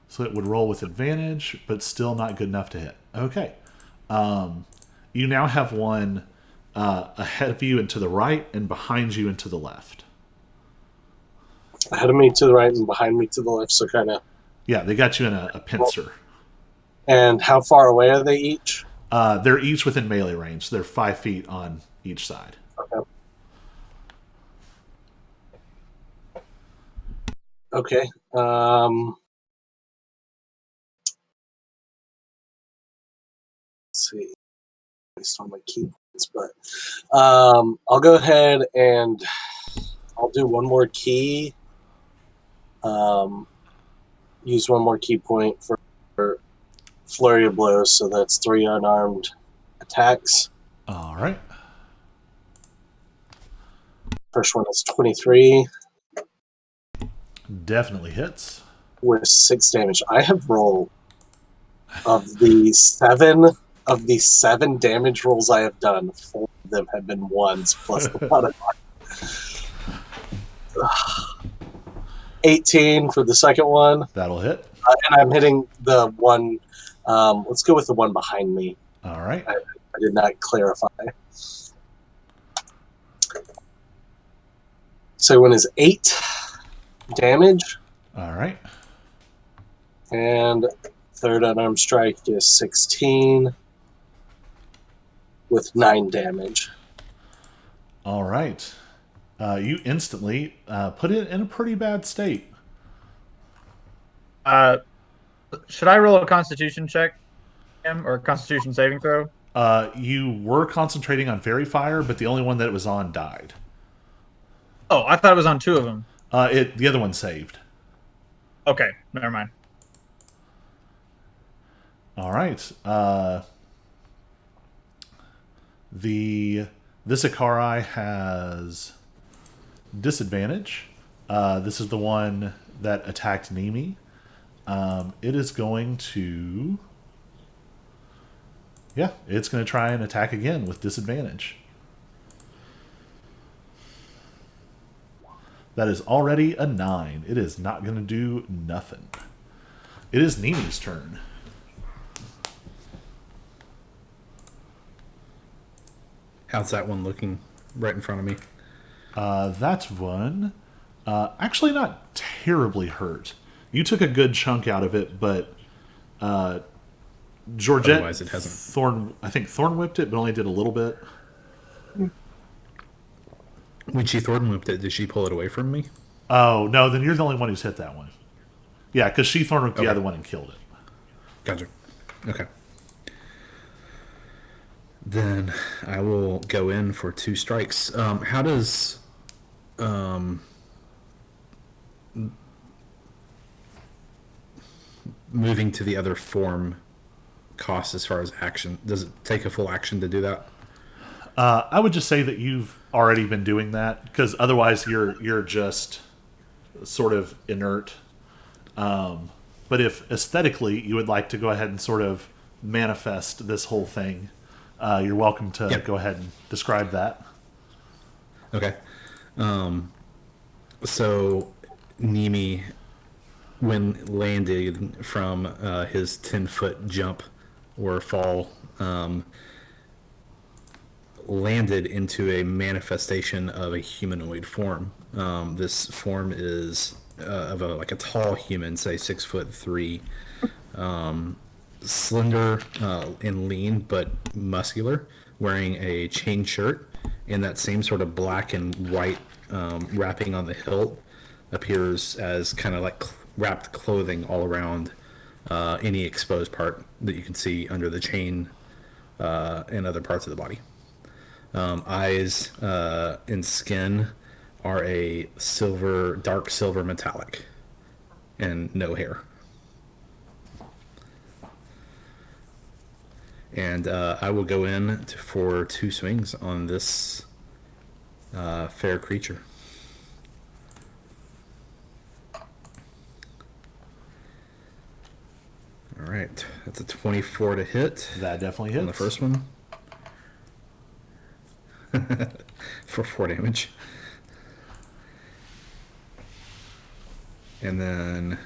So it would roll with advantage, but still not good enough to hit. Okay. You now have one ahead of you and to the right, and behind you and to the left. Ahead of me to the right and behind me to the left, so kind of. Yeah, they got you in a pincer. And how far away are they each? They're each within melee range. They're 5 feet on each side. Okay. Let's see. Based on my key points, but I'll go ahead and I'll do one more key. Use one more key point for flurry of blows, so that's 3 unarmed attacks. All right. First one is 23 Definitely hits. with 6 damage. I have rolled of the 7 damage rolls I have done, 4 of them have been 1s plus the modifier. 18 for the second one. That'll hit. And I'm hitting the one. Let's go with the one behind me. All right. I did not clarify. So one is 8 damage. All right. And third unarmed strike is 16 with 9 damage. All right. You instantly put it in a pretty bad state. Should I roll a Constitution check, or a Constitution saving throw? You were concentrating on Fairy Fire, but the only one that it was on died. Oh, I thought it was on 2 of them. The other one saved. Okay, never mind. All right. This Akari has disadvantage. This is the one that attacked Nimi. It is going to... Yeah, it's going to try and attack again with disadvantage. That is already a 9. It is not going to do nothing. It is Nimi's turn. How's that one looking right in front of me? That one, actually not terribly hurt. You took a good chunk out of it, but Georgette, Otherwise it hasn't. Thorn whipped it, but only did a little bit. When she thorn whipped it, did she pull it away from me? Oh, no, then you're the only one who's hit that one. Yeah, because she thorn whipped the other one and killed it. Gotcha. Okay. Then I will go in for 2 strikes. How does moving to the other form cost as far as action? Does it take a full action to do that? I would just say that you've already been doing that, because otherwise you're just sort of inert. But if aesthetically you would like to go ahead and sort of manifest this whole thing, you're welcome to go ahead and describe that. Okay. So Nimi, when landing from his 10-foot jump or fall, landed into a manifestation of a humanoid form. This form is of a tall human, say 6'3", slender and lean but muscular, wearing a chain shirt and that same sort of black and white wrapping on the hilt appears as kind of like wrapped clothing all around any exposed part that you can see under the chain and other parts of the body. Eyes and skin are a dark silver metallic, and no hair. And I will go in for 2 swings on this fair creature. All right, that's a 24 to hit. That definitely hits. On the first one. For 4 damage. And then,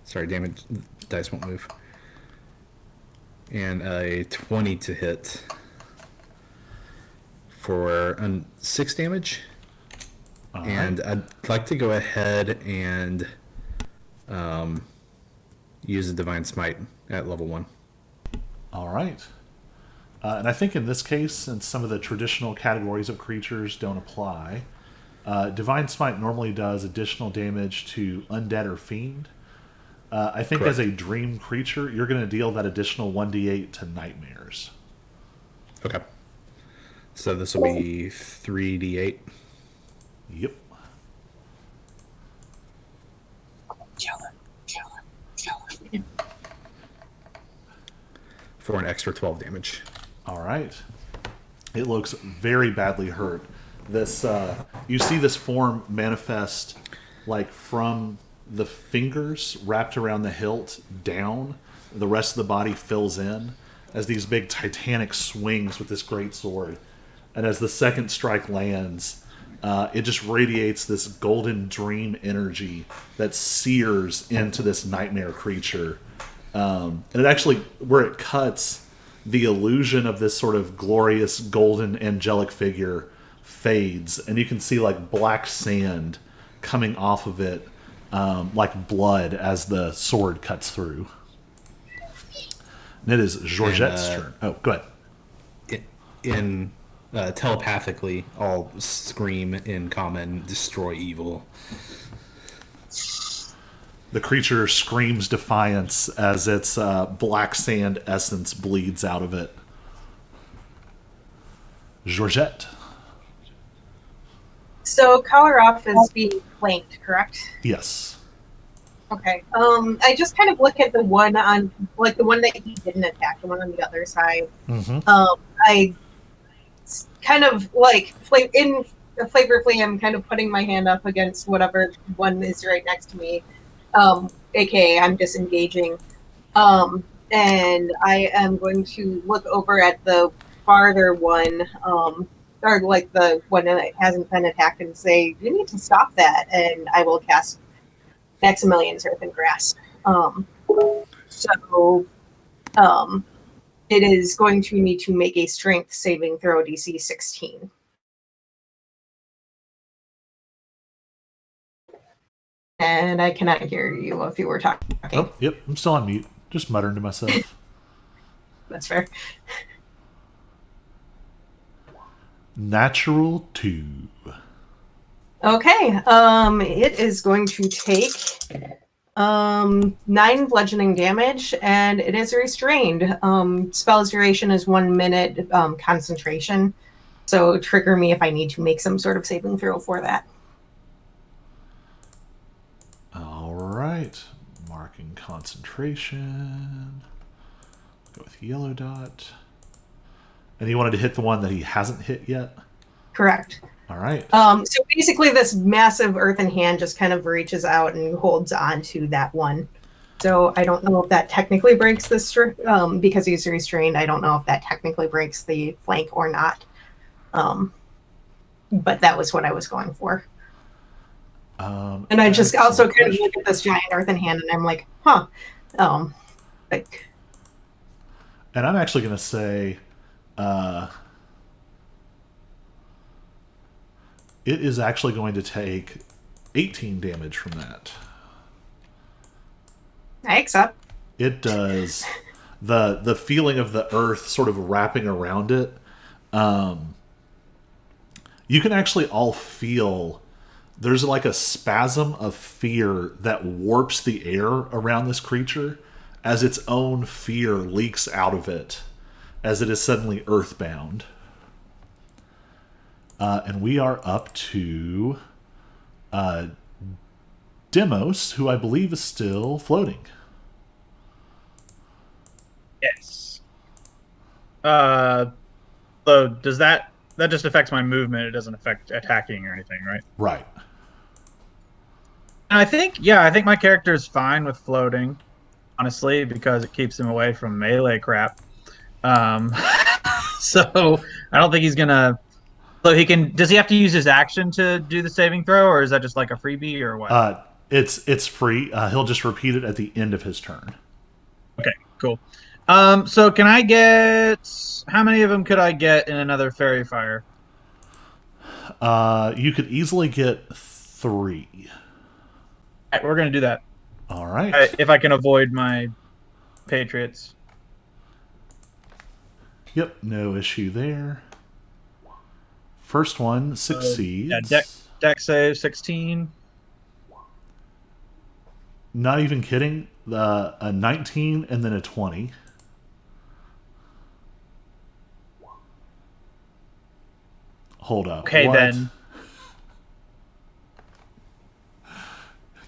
sorry, damage dice won't move. And a 20 to hit for 6 damage. And I'd like to go ahead and use a Divine Smite at level 1. All right. And I think in this case, since some of the traditional categories of creatures don't apply, Divine Smite normally does additional damage to undead or fiend. I think Correct. as a dream creature, you're going to deal that additional 1d8 to nightmares. Okay. So this will be 3d8. Yep. Kill him. For an extra 12 damage. All right. It looks very badly hurt. This you see this form manifest like from the fingers wrapped around the hilt down. The rest of the body fills in as these big titanic swings with this great sword. And as the second strike lands, it just radiates this golden dream energy that sears into this nightmare creature. And it actually, where it cuts, the illusion of this sort of glorious golden angelic figure fades, and you can see like black sand coming off of it, like blood as the sword cuts through. And it is Georgette's turn. Oh, go ahead. Telepathically, I'll scream in common, "Destroy evil." The creature screams defiance as its black sand essence bleeds out of it. Georgette. So Kalarov is being flanked, correct? Yes. Okay. I just kind of look at the one on, like the one that he didn't attack, the one on the other side. Mm-hmm. I kind of like in the Flavorfully, I'm kind of putting my hand up against whatever one is right next to me. AKA I'm disengaging. And I am going to look over at the farther one, or like the one that hasn't been attacked, and say, "You need to stop that." And I will cast Maximilian's Earth and Grass. It is going to need to make a Strength saving throw, DC 16. And I cannot hear you if you were talking. Oh, yep. I'm still on mute. Just muttering to myself. That's fair. Natural 2. Okay. It is going to take 9 bludgeoning damage, and it is restrained. Spell's duration is 1 minute concentration. So trigger me if I need to make some sort of saving throw for that. All right. Marking concentration. Go with yellow dot. And he wanted to hit the one that he hasn't hit yet? Correct. All right. So basically this massive earthen hand just kind of reaches out and holds on to that one. So I don't know if that technically breaks the because he's restrained. I don't know if that technically breaks the flank or not. But that was what I was going for. And I just also kind of look at this giant earthen hand and I'm like, huh. Like. And I'm actually going to say, it is actually going to take 18 damage from that. I accept. It does. The feeling of the earth sort of wrapping around it. You can actually all feel there's like a spasm of fear that warps the air around this creature as its own fear leaks out of it as it is suddenly earthbound. And we are up to Demos, who I believe is still floating. Yes. So does that just affects my movement? It doesn't affect attacking or anything, right? Right. And I think my character is fine with floating, honestly, because it keeps him away from melee crap. So I don't think he's gonna. So he can. Does he have to use his action to do the saving throw, or is that just like a freebie, or what? It's free. He'll just repeat it at the end of his turn. Okay, cool. So can I get how many of them could I get in another fairy fire? You could easily get 3. All right, we're gonna do that. All right. If I can avoid my Patriots. Yep, no issue there. First one succeeds. Yeah, deck save 16. Not even kidding. A 19 and then a 20. Hold up. Okay, what? then.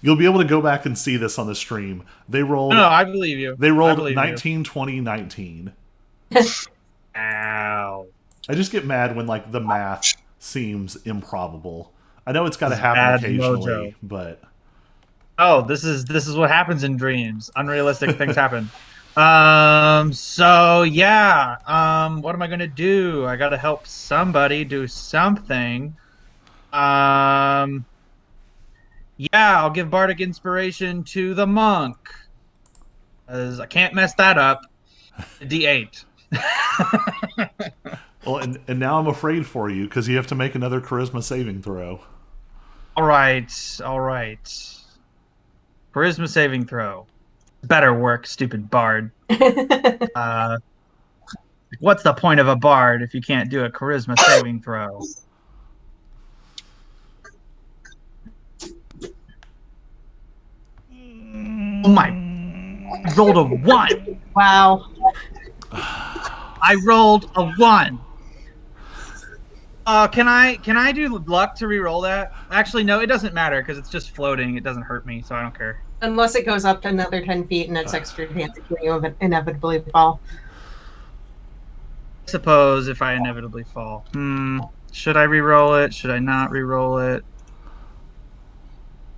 You'll be able to go back and see this on the stream. They rolled. No, I believe you. They rolled I 19, 20, 19. Ow. I just get mad when like the math seems improbable. I know it's got to This is happen bad occasionally, mojo. but Oh, this is what happens in dreams. Unrealistic things happen. So yeah. What am I gonna do? I gotta help somebody do something. Yeah, I'll give Bardic Inspiration to the monk. As I can't mess that up. D8. well, and now I'm afraid for you because you have to make another charisma saving throw. All right. Charisma saving throw. Better work, stupid bard. What's the point of a bard if you can't do a charisma saving throw? Oh my! I rolled a 1. Wow. I rolled a 1. Can I do luck to re-roll that? Actually, no, it doesn't matter because it's just floating. It doesn't hurt me, so I don't care. Unless it goes up to another 10 feet and it's extra chance of you inevitably fall. I suppose if I inevitably fall. Should I re-roll it? Should I not re-roll it?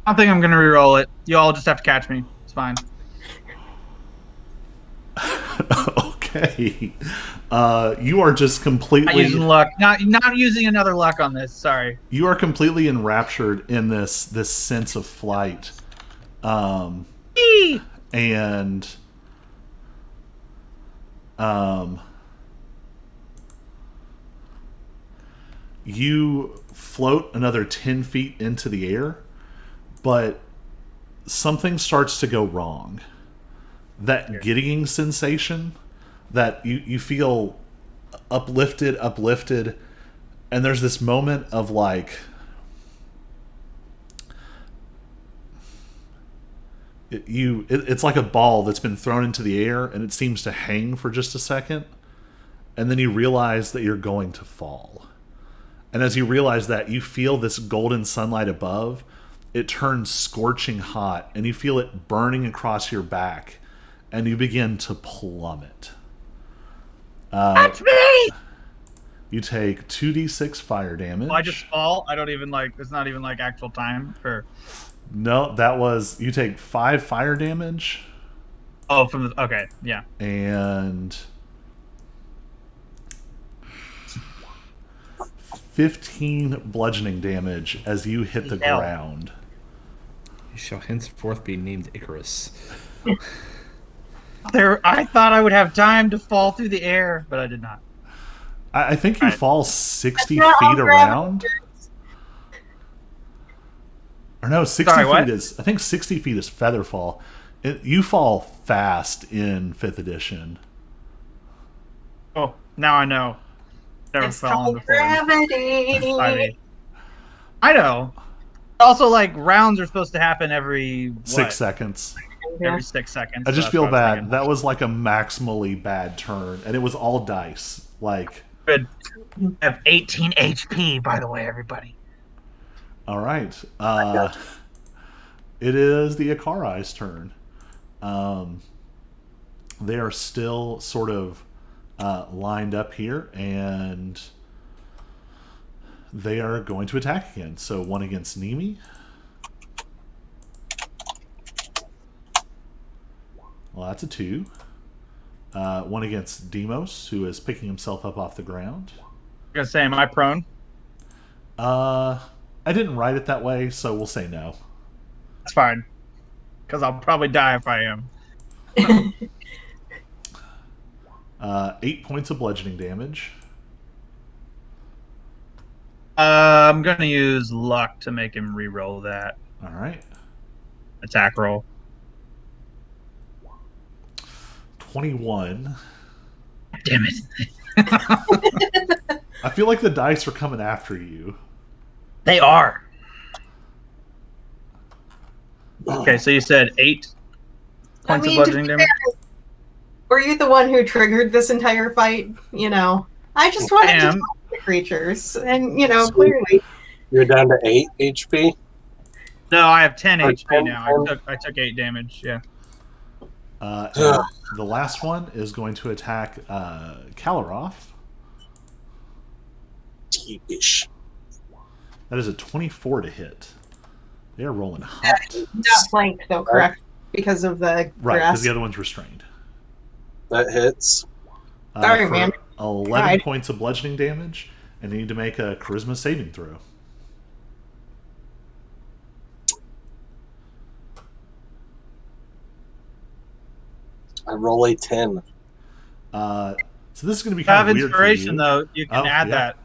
I don't think I'm gonna re-roll it. You all just have to catch me. It's fine. Okay. You are just completely Not using luck. Not using another luck on this. Sorry. You are completely enraptured in this sense of flight. And you float another 10 feet into the air, but something starts to go wrong. That giddying sensation that you feel uplifted, and there's this moment of like it's like a ball that's been thrown into the air and it seems to hang for just a second, and then you realize that you're going to fall. And as you realize that, you feel this golden sunlight above. It turns scorching hot, and you feel it burning across your back, and you begin to plummet. That's me! You take 2d6 fire damage. Well, I just fall. I don't even like. It's not even like actual time for. No, that was you take 5 fire damage. Oh, from the okay, yeah. And 15 bludgeoning damage as you hit the ground. You shall henceforth be named Icarus. I thought I would have time to fall through the air, but I did not. I think you fall 60 feet all around. Or no, 60 Sorry, feet what? is. I think 60 feet is feather fall. You fall fast in 5th edition. Oh, now I know. Never It's fallen called before. gravity. I know. Also, like rounds are supposed to happen every 6 seconds. Every 6 seconds. I just so feel that's what I was bad. thinking. That was like a maximally bad turn, and it was all dice. Like, Good. I have 18 HP, by the way, everybody. all right. It is the Akarai's turn. They are still sort of lined up here, and they are going to attack again. So one against Nimi. Well, that's a 2. One against Demos, who is picking himself up off the ground. I'm gonna say, am I prone? I didn't write it that way, so we'll say no. That's fine, because I'll probably die if I am. 8 points of bludgeoning damage. I'm gonna use luck to make him re-roll that All right. attack roll. 21. Damn it! I feel like the dice are coming after you. They are. Okay, so you said 8 points of bludgeoning to be damage. fair, were you the one who triggered this entire fight? I just wanted to talk to the creatures, and clearly. You're down to 8 HP. No, I have 10 Or HP 10, now. 10. I took 8 damage. Yeah. And the last one is going to attack Kalaroff. Teepish. That is a 24 to hit. They are rolling hot. Not flanked, though, correct? Because of the Right, because grass. the other one's restrained. That hits. Sorry, For man. 11 Tried. points of bludgeoning damage, and you need to make a charisma saving throw. I roll a 10. So this is going to be If you have kind of weird inspiration, for you. though, you can add yeah. that.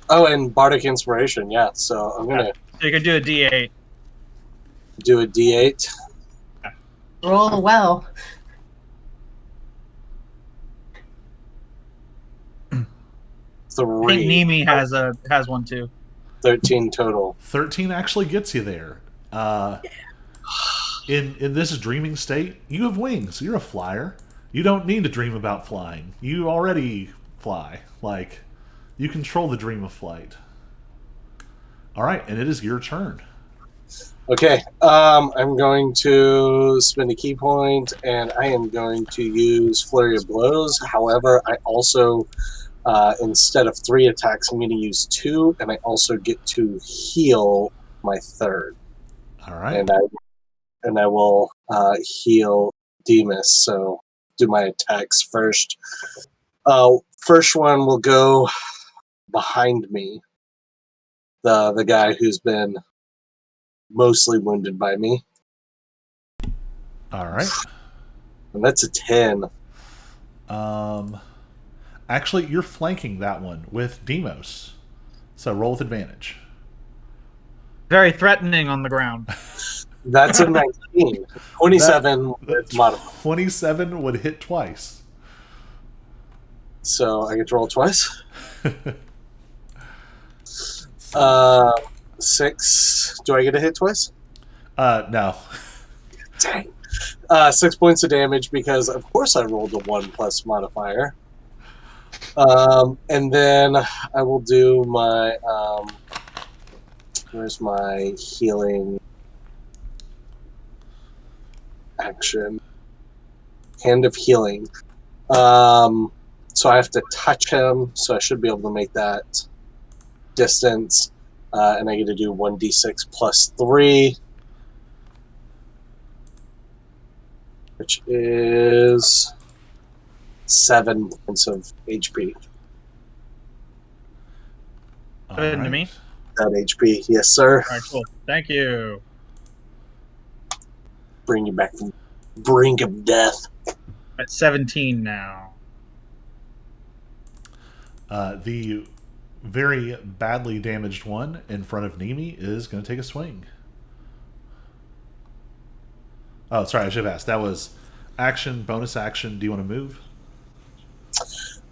Oh, and Bardic Inspiration, yeah. So I'm going to So you can do a D8. do a D8. Roll well. I 3. think Nimi has one too. 13 total. 13 actually gets you there. In this dreaming state, you have wings. You're a flyer. You don't need to dream about flying. You already fly. Like, you control the dream of flight. All right, and it is your turn. Okay, I'm going to spend a key point, and I am going to use Flurry of Blows. However, I also, instead of 3 attacks, I'm going to use 2, and I also get to heal my third. All right. And I will heal Demas. So do my attacks first. First one will go behind me. The guy who's been mostly wounded by me. All right. And that's a 10. Actually, you're flanking that one with Demos. So roll with advantage. Very threatening on the ground. That's a 19. 27 with modifier. 27 would hit twice. So I get to roll twice. 6. Do I get a hit twice? No. Dang. 6 points of damage because, of course, I rolled a 1 plus modifier. And then I will do my... where's my healing action? Hand of Healing. So I have to touch him, so I should be able to make that distance. And I get to do 1d6 plus 3. Which is 7 points of HP. All Good to right. me. That HP, yes, sir. All right, cool. Thank you. Bring you back from the brink of death. At 17 now. The very badly damaged one in front of Nimi is going to take a swing. Oh, sorry, I should have asked. That was action, bonus action. Do you want to move?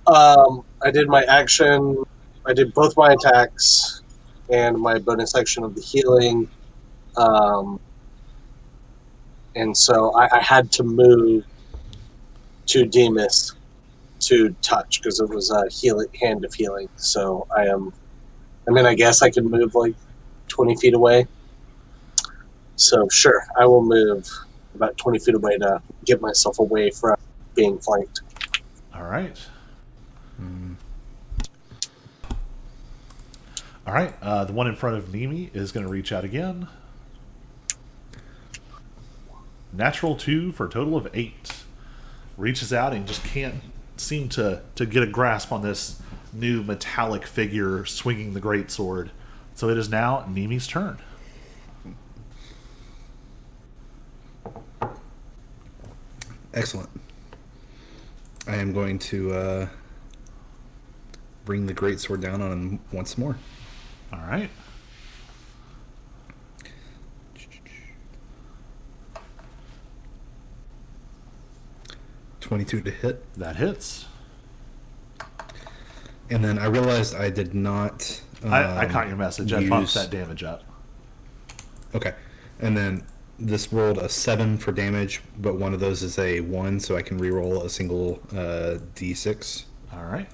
I did my action. I did both my attacks, and my bonus action of the healing. And so I had to move to Demas to touch because it was a hand of healing. So I guess I can move like 20 feet away. So sure, I will move about 20 feet away to get myself away from being flanked. All right. All right. The one in front of Nimi is going to reach out again. Natural 2 for a total of 8. Reaches out and just can't seem to get a grasp on this new metallic figure swinging the greatsword. So it is now Nimi's turn. Excellent. I am going to bring the greatsword down on him once more. All right. .22 to hit. That hits. And then I realized I did not... I caught your message. I bumped that damage up. Okay. And then this rolled a 7 for damage, but one of those is a 1, so I can reroll a single d6. All right.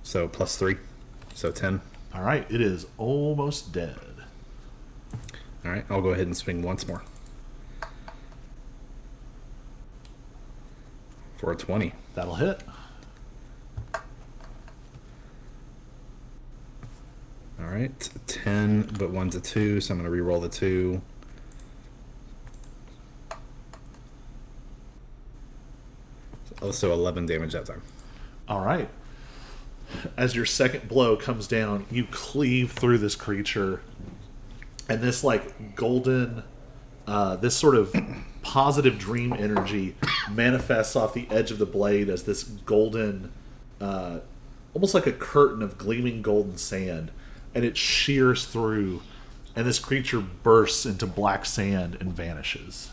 So +3. So 10. All right. It is almost dead. All right. I'll go ahead and swing once more. For a 20. That'll hit. All right. 10, but 1's a 2, so I'm going to reroll the 2. Also 11 damage that time. All right. As your second blow comes down, you cleave through this creature, and this like golden, this sort of positive dream energy manifests off the edge of the blade as this golden, almost like a curtain of gleaming golden sand, and it shears through, and this creature bursts into black sand and vanishes.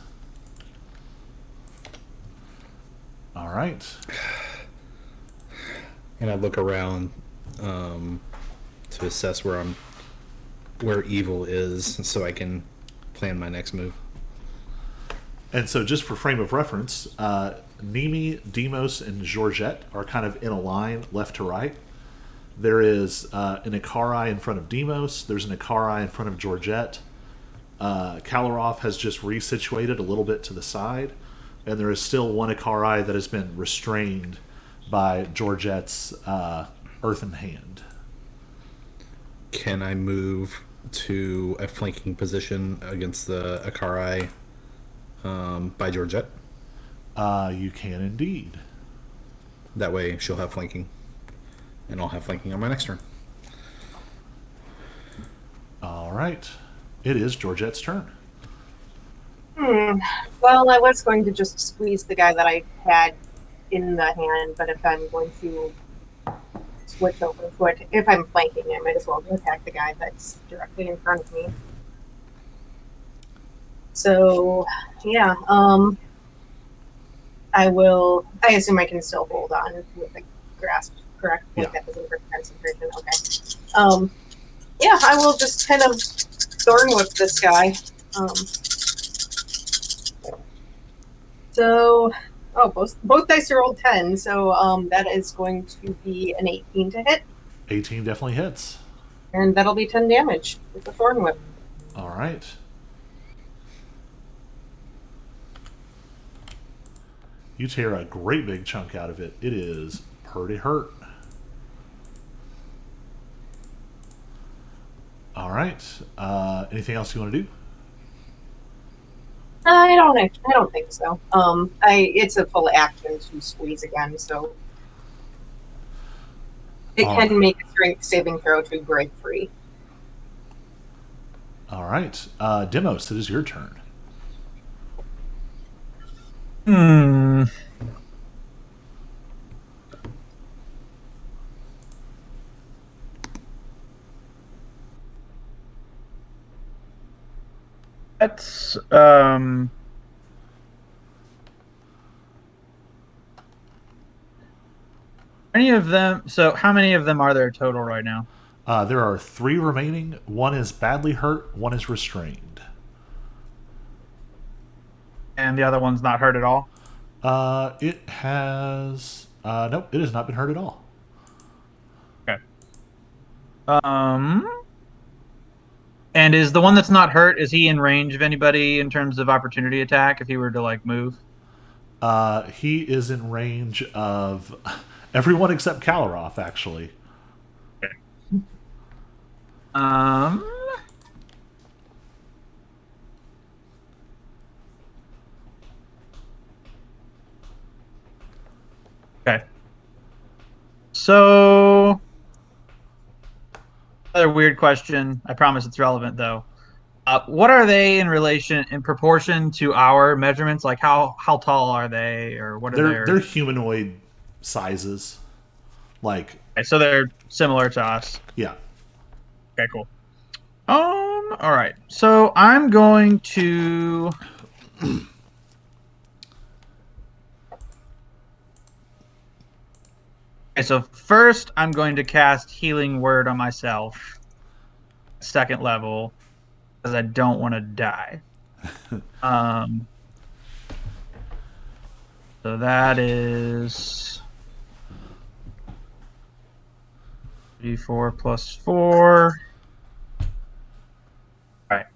All right. And I look around to assess where evil is, so I can plan my next move. And so, just for frame of reference, Nimi, Demos, and Georgette are kind of in a line, left to right. There is an Ikari in front of Demos. There's an Ikari in front of Georgette. Kalaroff has just resituated a little bit to the side, and there is still one Ikari that has been restrained by Georgette's earthen hand. Can I move to a flanking position against the Ikari by Georgette? You can indeed. That way she'll have flanking, and I'll have flanking on my next turn. All right. It is Georgette's turn. Well, I was going to just squeeze the guy that I had in the hand, but if I'm going to switch over to it, if I'm flanking, I might as well attack the guy that's directly in front of me. So, yeah, I assume I can still hold on with the grasp, correct? Yeah. Like that doesn't hurt concentration, okay. Yeah, I will just kind of thorn whip this guy. Both dice are rolled 10, so that is going to be an 18 to hit, 18 definitely hits. and that'll be 10 damage with the thorn whip. All right. You tear a great big chunk out of it. It is pretty hurt. All right. Anything else you want to do? I don't think so. It's a full action to squeeze again, so it can make a strength saving throw to break free. All right. Demos, it is your turn. That's Any of them? So how many of them are there total right now? There are 3 remaining. One is badly hurt. One is restrained. And the other one's not hurt at all? It has nope. It has not been hurt at all. Okay. And is the one that's not hurt, is he in range of anybody in terms of opportunity attack if he were to like move? He is in range of everyone except Kalaroth, actually. Um. Okay. So, another weird question. I promise it's relevant though. What are they in proportion to our measurements? Like how tall are they, or what are They're their? humanoid sizes. Like, Okay, so they're similar to us. yeah. Okay, cool. All right. So I'm going to. Okay, so first I'm going to cast Healing Word on myself, second level, because I don't want to die. Um, so that is d4 plus 4. All right.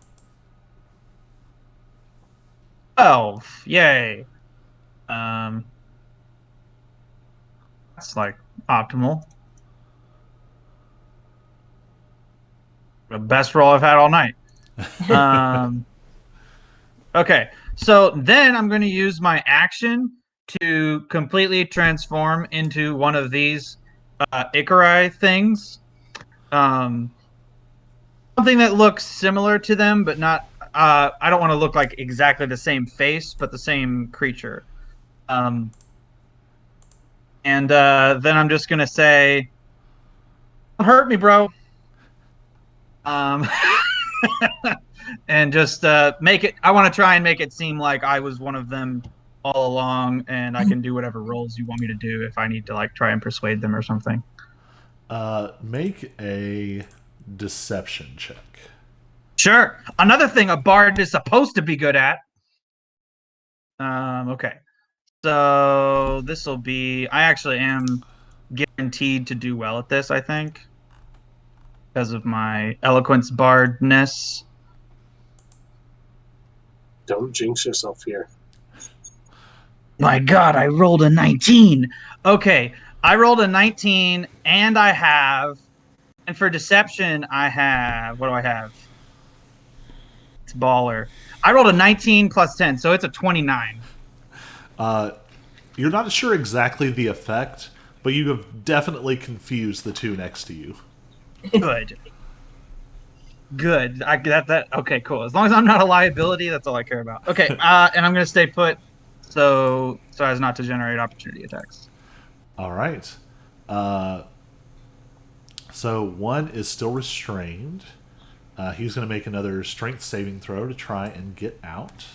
12. Yay. That's like optimal. The best roll I've had all night. Okay, so then I'm going to use my action to completely transform into one of these Ikari things. Something that looks similar to them, but not. I don't want to look like exactly the same face, but the same creature. And then I'm just going to say, "Don't hurt me, bro." Um, and just make it. I want to try and make it seem like I was one of them all along, and I can do whatever roles you want me to do if I need to like try and persuade them or something. Make a deception check. Sure. Another thing a bard is supposed to be good at. Okay. So this will be. I actually am guaranteed to do well at this. I think because of my eloquence bardness. Don't jinx yourself here. My God, I rolled a 19. Okay, I rolled a 19, and and for deception, I have, what do I have? It's baller. I rolled a 19 plus 10, so it's a 29. You're not sure exactly the effect, but you have definitely confused the two next to you. Good. Good. Okay, cool. As long as I'm not a liability, that's all I care about. Okay, and I'm going to stay put so as not to generate opportunity attacks. All right. So one is still restrained. He's going to make another strength saving throw to try and get out.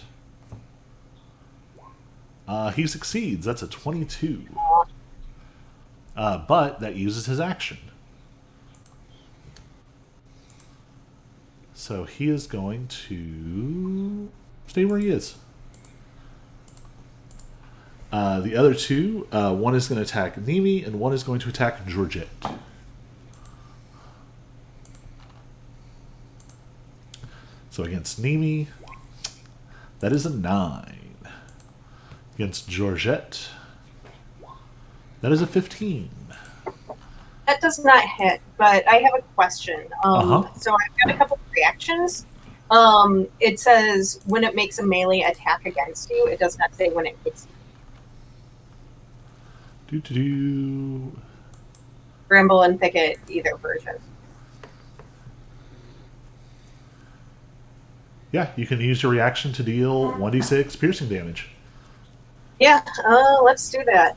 He succeeds. That's a 22. But that uses his action. So he is going to stay where he is. The other two, one is going to attack Nimi, and one is going to attack Georgette. So against Nimi, that is a 9. Against Georgette, that is a 15. That does not hit, but I have a question. Uh-huh. So I've got a couple of reactions. It says when it makes a melee attack against you. It does not say when it hits you. Bramble and Thicket, either version. Yeah, you can use your reaction to deal 1d6 piercing damage. Yeah, let's do that.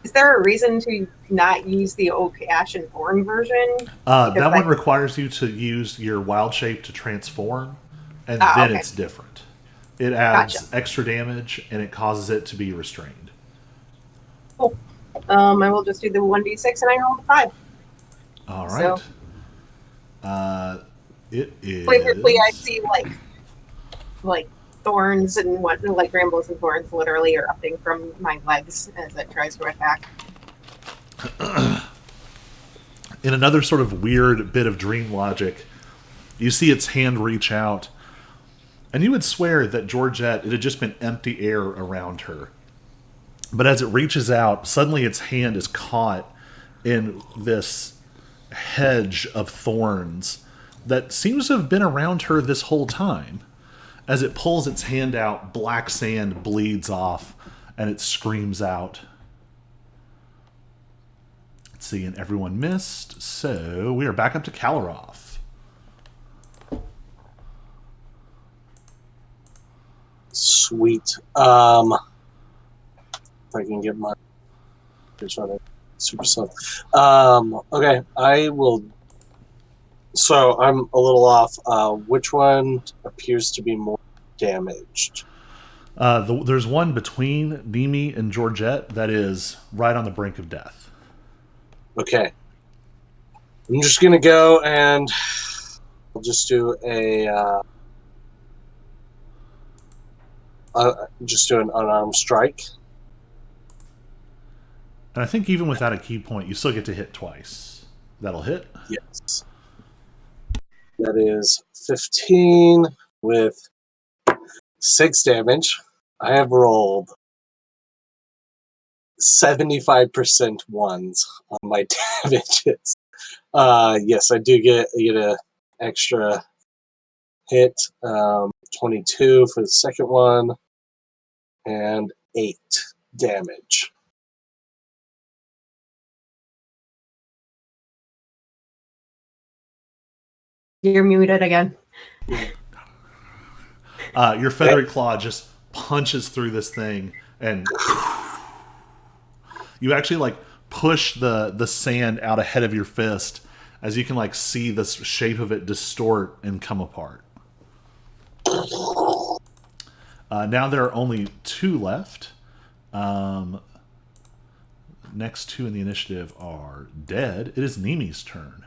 Is there a reason to not use the old Ash and Thorn version? That one requires you to use your wild shape to transform, and then okay. it's different. It adds Gotcha. extra damage, and it causes it to be restrained. Cool. I will just do the 1d6 and I roll a 5. All So- right. It Flavorfully, I is. see like thorns and like brambles and thorns literally erupting from my legs as it tries to attack. In another sort of weird bit of dream logic, you see its hand reach out, and you would swear that Georgette, it had just been empty air around her. But as it reaches out, suddenly its hand is caught in this hedge of thorns that seems to have been around her this whole time. As it pulls its hand out, black sand bleeds off, and it screams out. Let's see, and everyone missed, so we are back up to Kalaroth. Sweet. If I can get my super slow. Okay, I will. So I'm a little off. Which one appears to be more damaged? There's one between Nimi and Georgette that is right on the brink of death. Okay. I'm just gonna go and I'll just do just do an unarmed strike. And I think even without a key point, you still get to hit twice. That'll hit. Yes. That is 15 with 6 damage. I have rolled 75% ones on my damages. Yes, I do get a extra hit. 22 for the second one, and 8 damage. You're muted again. Your feathery claw just punches through this thing, and you actually like push the sand out ahead of your fist as you can like see the shape of it distort and come apart. Now there are only 2 left. Next 2 in the initiative are dead. It is Nimi's turn.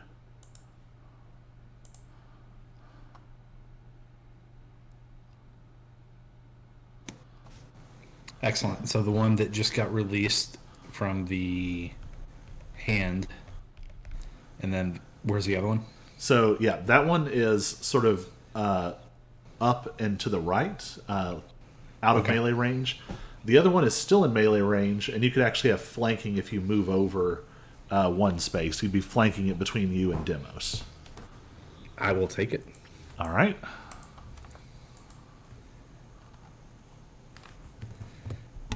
Excellent. So the one that just got released from the hand, and then where's the other one? So yeah, that one is sort of up and to the right, out of melee range. The other one is still in melee range, and you could actually have flanking if you move over 1 space. You'd be flanking it between you and Demos. I will take it. All right.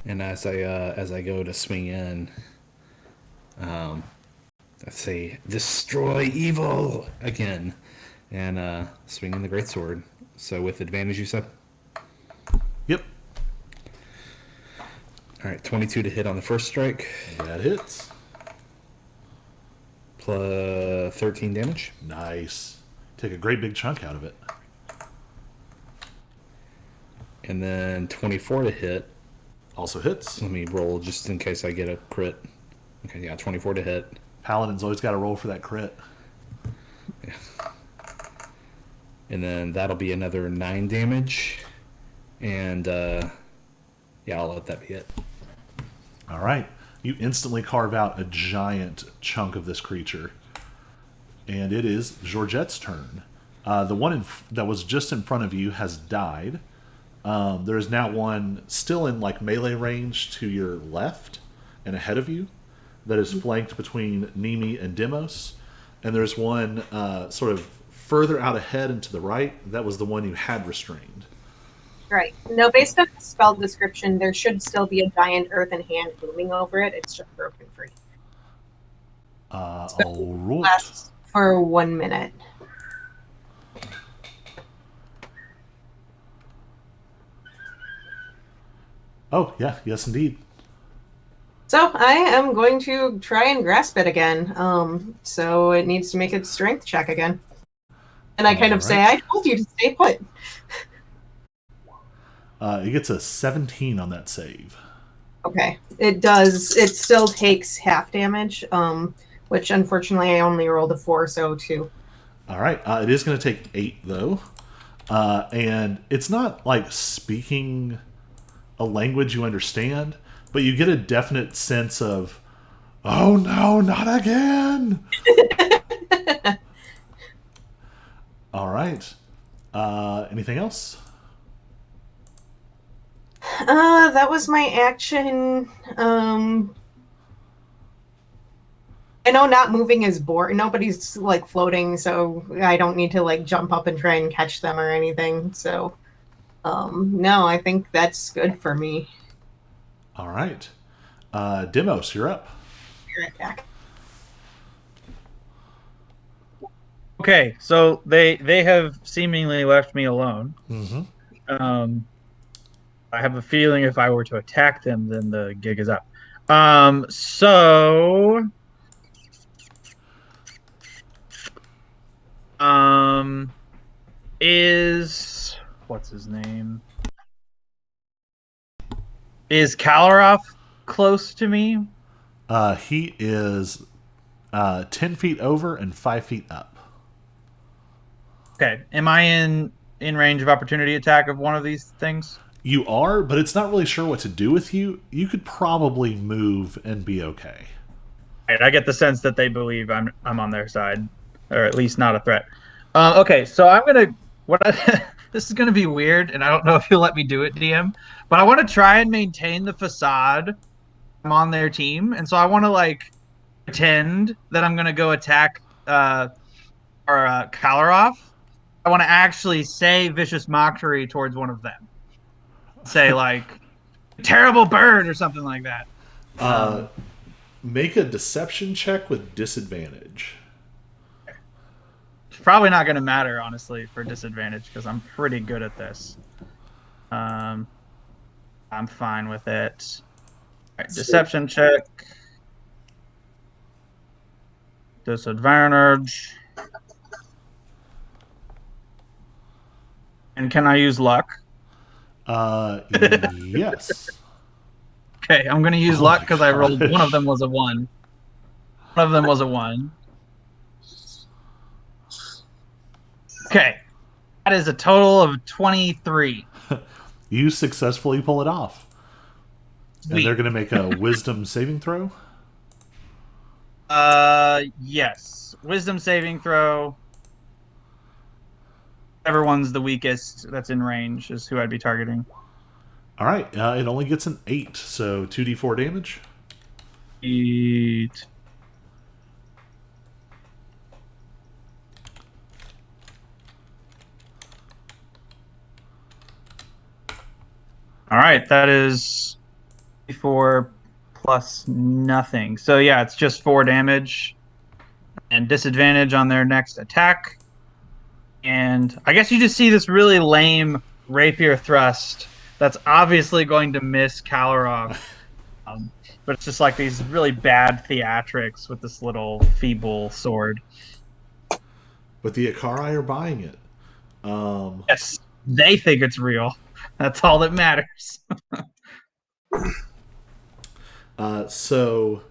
And as I go to swing in, I say destroy evil again, and swing in the greatsword. So with advantage, you said. Yep. All right, 22 to hit on the first strike. That hits. Plus 13 damage. Nice. Take a great big chunk out of it. And then 24 to hit. Also hits. Let me roll just in case I get a crit. Okay, yeah, 24 to hit. Paladin's always got to roll for that crit. Yeah. And then that'll be another 9 damage. And yeah, I'll let that be it. All right. You instantly carve out a giant chunk of this creature. And it is Georgette's turn. The one that was just in front of you has died. There is now one still in like melee range to your left and ahead of you that is flanked between Nimi and Demos. And there's one sort of further out ahead and to the right. That was the one you had restrained. Right. No, based on the spell description, there should still be a giant earthen hand looming over it. It's just broken free. All right. Lasts for 1 minute. Oh, yeah. Yes, indeed. So I am going to try and grasp it again. So it needs to make its strength check again. And I kind of say, I told you to stay put. It gets a 17 on that save. Okay. It does. It still takes half damage, which unfortunately I only rolled a 4, so 2. All right. It is going to take 8, though. And it's not like speaking a language you understand, but you get a definite sense of, oh no, not again! All right. Anything else? That was my action. I know not moving is boring. Nobody's like floating, so I don't need to like jump up and try and catch them or anything. So, no, I think that's good for me. All right. Demos, you're up. Your attack. Okay, so they have seemingly left me alone. Mm-hmm. I have a feeling if I were to attack them, then the gig is up. So is what's his name? Is Kalaroff close to me? He is 10 feet over and 5 feet up. Okay. Am I in range of opportunity attack of one of these things? You are, but it's not really sure what to do with you. You could probably move and be okay. Right, I get the sense that they believe I'm on their side, or at least not a threat. Okay, so I'm gonna this is gonna be weird, and I don't know if you'll let me do it, DM, but I want to try and maintain the facade. I'm on their team, and so I want to like pretend that I'm gonna go attack Kalaroff. I want to actually say vicious mockery towards one of them. Say like terrible bird or something like that. Make a deception check with disadvantage. It's probably not going to matter, honestly, for disadvantage because I'm pretty good at this. I'm fine with it. All right, deception check. Disadvantage. And can I use luck? Yes. Okay, I'm going to use Oh luck my because I rolled gosh. one of them was a 1. One of them was a 1. Okay. That is a total of 23. You successfully pull it off. Sweet. And they're going to make a wisdom saving throw. Yes. Wisdom saving throw. Whichever one's the weakest that's in range is who I'd be targeting. All right. It only gets an 8, so 2d4 damage. 8. All right, that is 4 plus nothing. So yeah, it's just 4 damage and disadvantage on their next attack. And I guess you just see this really lame rapier thrust that's obviously going to miss Kalaroff. But it's just like these really bad theatrics with this little feeble sword. But the Akari are buying it. Yes, they think it's real. That's all that matters. So,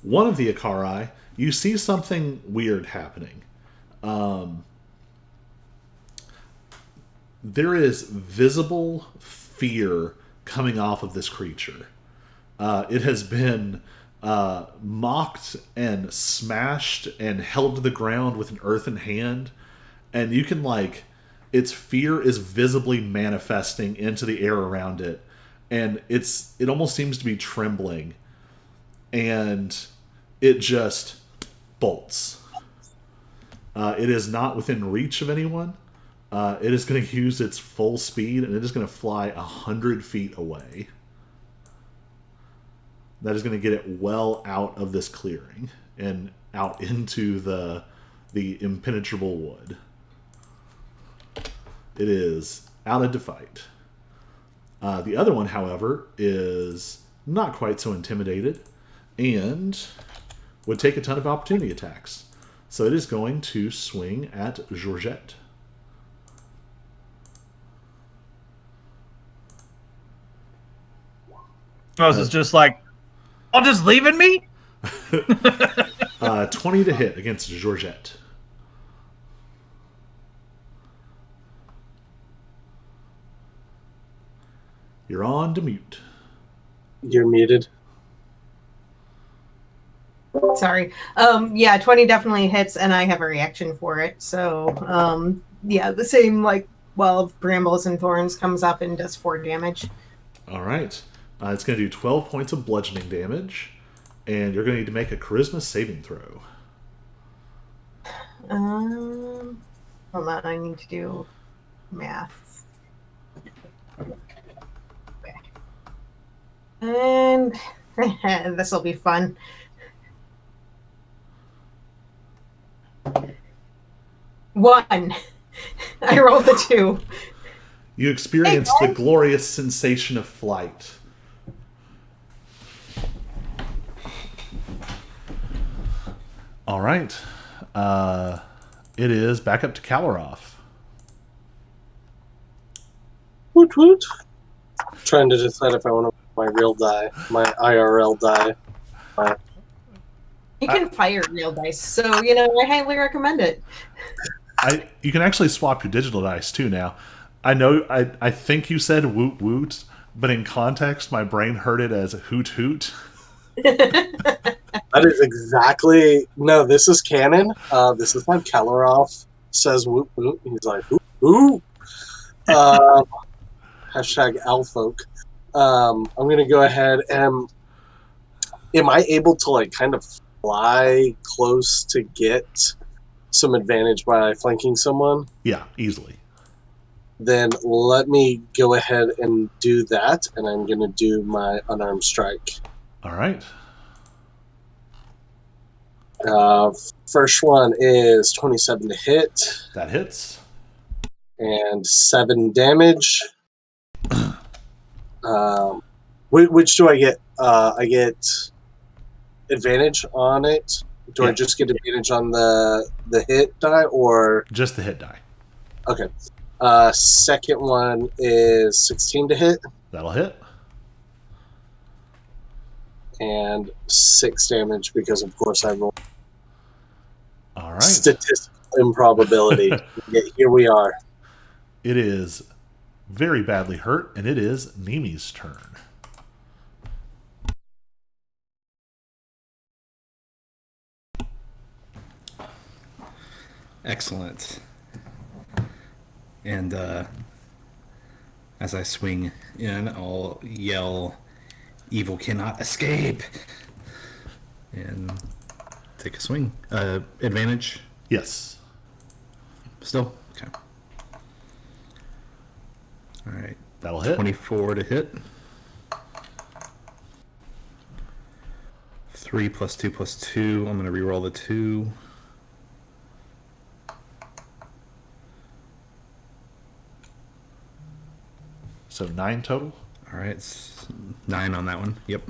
one of the Akari, you see something weird happening. There is visible fear coming off of this creature. It has been mocked and smashed and held to the ground with an earthen hand, and you can like its fear is visibly manifesting into the air around it, and it almost seems to be trembling, and it just bolts. It is not within reach of anyone. It is going to use its full speed, and it is going to fly 100 feet away. That is going to get it well out of this clearing and out into the impenetrable wood. It is out of fight. The other one, however, is not quite so intimidated and would take a ton of opportunity attacks. So it is going to swing at Georgette. Demos is just like, "I'll just leaving me." 20 to hit against Georgette. You're on to mute. You're muted. Sorry. Yeah, 20 definitely hits, and I have a reaction for it. So, yeah, the same, like, well, brambles and thorns comes up and does 4 damage. All right. It's going to do 12 points of bludgeoning damage, and you're going to need to make a charisma saving throw. Hold on, I need to do math. Okay. And this will be fun. One. I rolled a 2. You experience the glorious sensation of flight. All right. It is back up to Kalaroff. Woot woot. Trying to decide if I want to my real die, my IRL die. You can fire real dice, so you know I highly recommend it. You can actually swap your digital dice too now. I know. I think you said woot woot, but in context, my brain heard it as hoot hoot. That is exactly no. This is canon. This is how Kalaroff says woot woot. He's like hoot hoot. Hashtag Alfolk. I'm gonna go ahead and. Am I able to like kind of fly close to get some advantage by flanking someone? Yeah, easily. Then let me go ahead and do that, and I'm going to do my unarmed strike. All right. First one is 27 to hit. That hits. And 7 damage. Which do I get? I get advantage on it. Do I just get advantage on the hit die, or just the hit die? Okay. Second one is 16 to hit. That'll hit. And 6 damage because, of course, I rolled. All right. Statistical improbability. Yet here we are. It is very badly hurt, and it is Nimi's turn. Excellent. And as I swing in, I'll yell, "Evil cannot escape!" And take a swing. Advantage? Yes. Still? Okay. All right. That'll hit. 24 to hit. 3 plus 2 plus 2. I'm going to reroll the 2. So 9 total? All right. It's 9 on that one. Yep.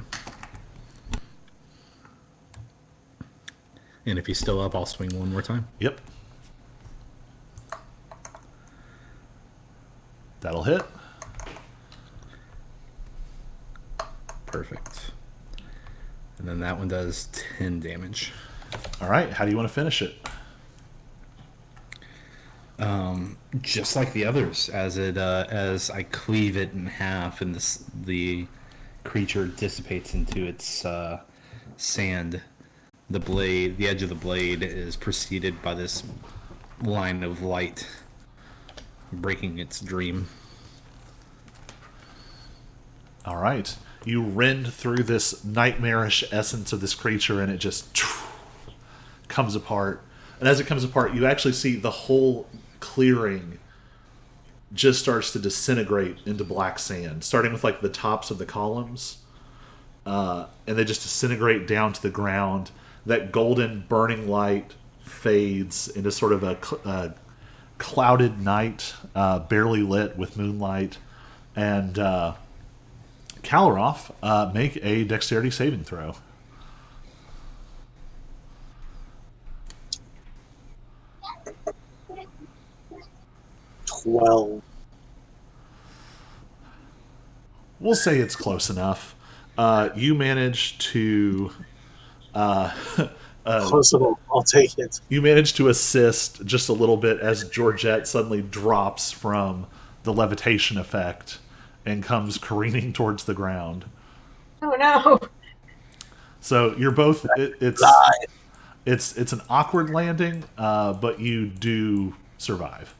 And if he's still up, I'll swing one more time. Yep. That'll hit. Perfect. And then that one does 10 damage. All right. How do you want to finish it? Just like the others, as I cleave it in half, and the creature dissipates into its sand. The edge of the blade is preceded by this line of light, breaking its dream. All right. You rend through this nightmarish essence of this creature, and it just comes apart. And as it comes apart, you actually see the whole clearing just starts to disintegrate into black sand, starting with like the tops of the columns, and they just disintegrate down to the ground. That golden burning light fades into sort of a clouded night, barely lit with moonlight. And Kalaroff, make a dexterity saving throw. Well, We'll say it's close enough. You manage to Close enough. I'll take it. you manage to assist just a little bit as Georgette suddenly drops from the levitation effect and comes careening towards the ground. Oh no. So you're both. It's an awkward landing, but you do survive.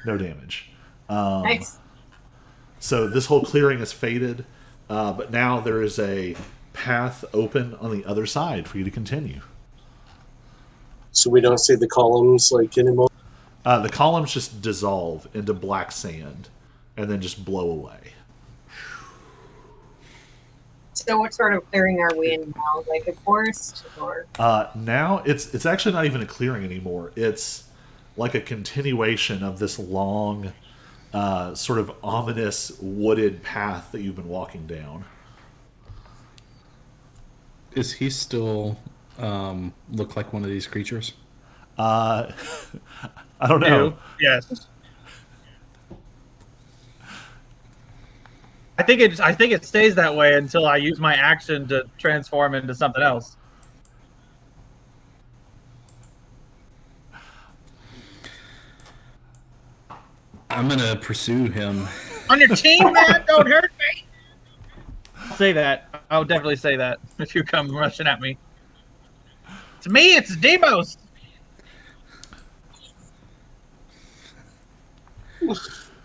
No damage. Nice. So this whole clearing is faded, but now there is a path open on the other side for you to continue. So we don't see the columns like anymore. The columns just dissolve into black sand and then just blow away. So what sort of clearing are we in now? Like a forest or? Now it's actually not even a clearing anymore. It's like a continuation of this long, sort of ominous wooded path that you've been walking down. Is he still look like one of these creatures? I don't know. Yes. I think it stays that way until I use my action to transform into something else. I'm gonna pursue him. On your team, man, don't hurt me. I'll say that. I'll definitely say that if you come rushing at me. It's me. It's Demos.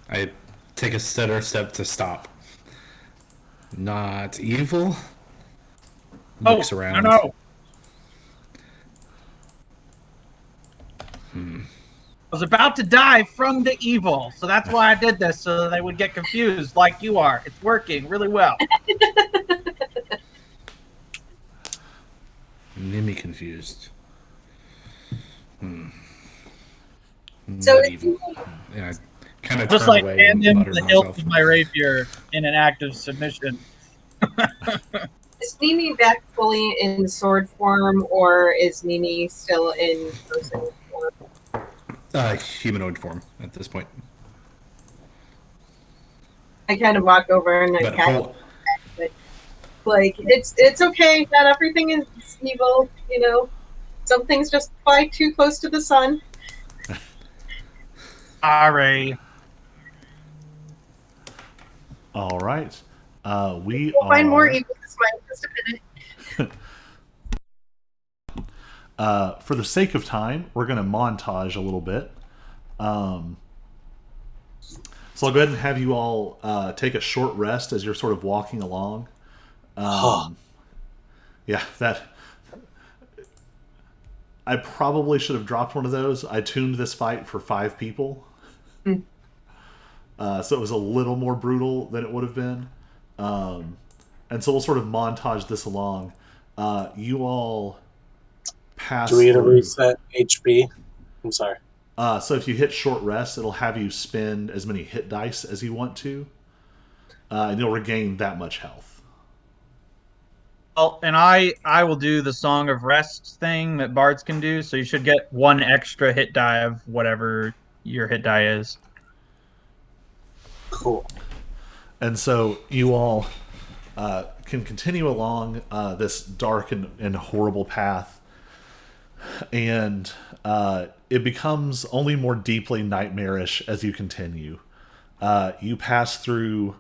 I take a stutter step to stop. Not evil. Looks around. No. I was about to die from the evil, so that's why I did this, so they would get confused like you are. It's working really well. Made confused. So Not it's- evil. Yeah, I kind of Just turn like away hand and him mutter the to hilt myself. of my rapier in an act of submission. Is Mimi back fully in sword form, or is Mimi still in person form? Humanoid form at this point. I kind of walk over and I But kind of like it's okay. Not everything is evil, you know. Some things just fly too close to the sun. Sorry. All right. We We'll find more are evil this way in just a minute. for the sake of time, we're going to montage a little bit. So I'll go ahead and have you all take a short rest as you're sort of walking along. Yeah, that. I probably should have dropped one of those. I tuned this fight for 5 people. So it was a little more brutal than it would have been. And so we'll sort of montage this along. You all pass Do we get a through. reset HP? I'm sorry. So if you hit short rest, it'll have you spend as many hit dice as you want to. And you'll regain that much health. Well, and I will do the Song of Rest thing that bards can do, so you should get 1 extra hit die of whatever your hit die is. Cool. And so you all can continue along this dark and horrible path. And it becomes only more deeply nightmarish as you continue. You pass through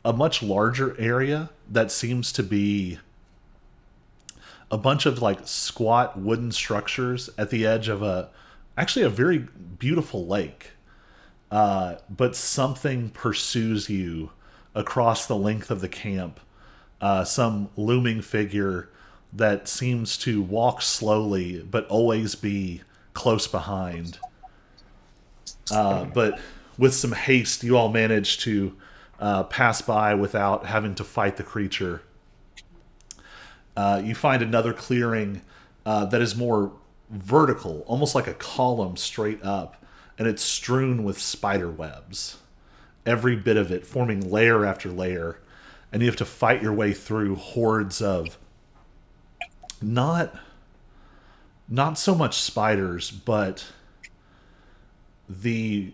a much larger area that seems to be a bunch of like squat wooden structures at the edge of actually a very beautiful lake. But something pursues you across the length of the camp. Some looming figure that seems to walk slowly but always be close behind. But with some haste, you all manage to pass by without having to fight the creature. You find another clearing that is more vertical, almost like a column straight up, and it's strewn with spider webs. Every bit of it forming layer after layer, and you have to fight your way through hordes of not so much spiders, but the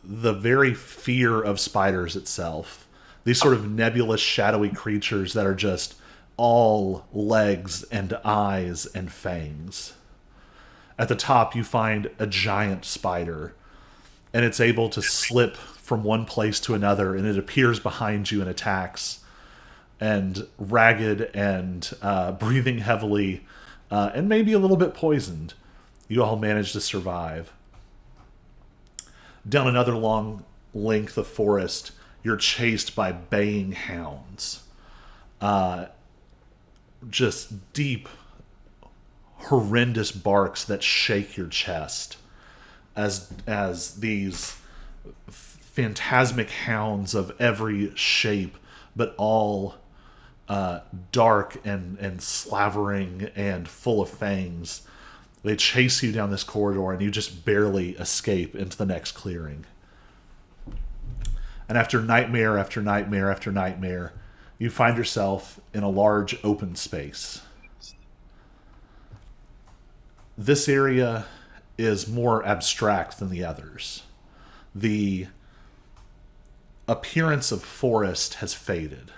very fear of spiders itself. These sort of nebulous, shadowy creatures that are just all legs and eyes and fangs. At the top, you find a giant spider, and it's able to slip from one place to another, and it appears behind you and attacks. And ragged and breathing heavily, and maybe a little bit poisoned, you all manage to survive. Down another long length of forest, you're chased by baying hounds. Just deep, horrendous barks that shake your chest as these phantasmic hounds of every shape, but all dark and slavering and full of fangs. They chase you down this corridor, and you just barely escape into the next clearing. And after nightmare after nightmare after nightmare, you find yourself in a large open space. This area is more abstract than the others. The appearance of forest has faded.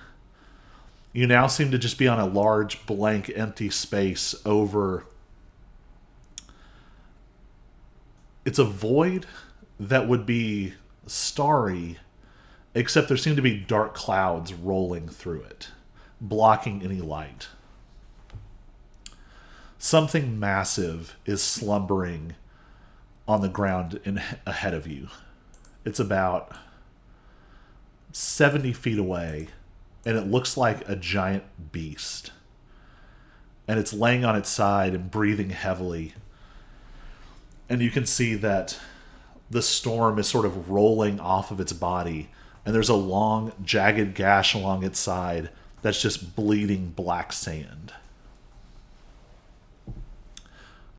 You now seem to just be on a large, blank, empty space over... It's a void that would be starry, except there seem to be dark clouds rolling through it, blocking any light. Something massive is slumbering on the ground ahead of you. It's about 70 feet away, and it looks like a giant beast. And it's laying on its side and breathing heavily. And you can see that the storm is sort of rolling off of its body, and there's a long, jagged gash along its side that's just bleeding black sand.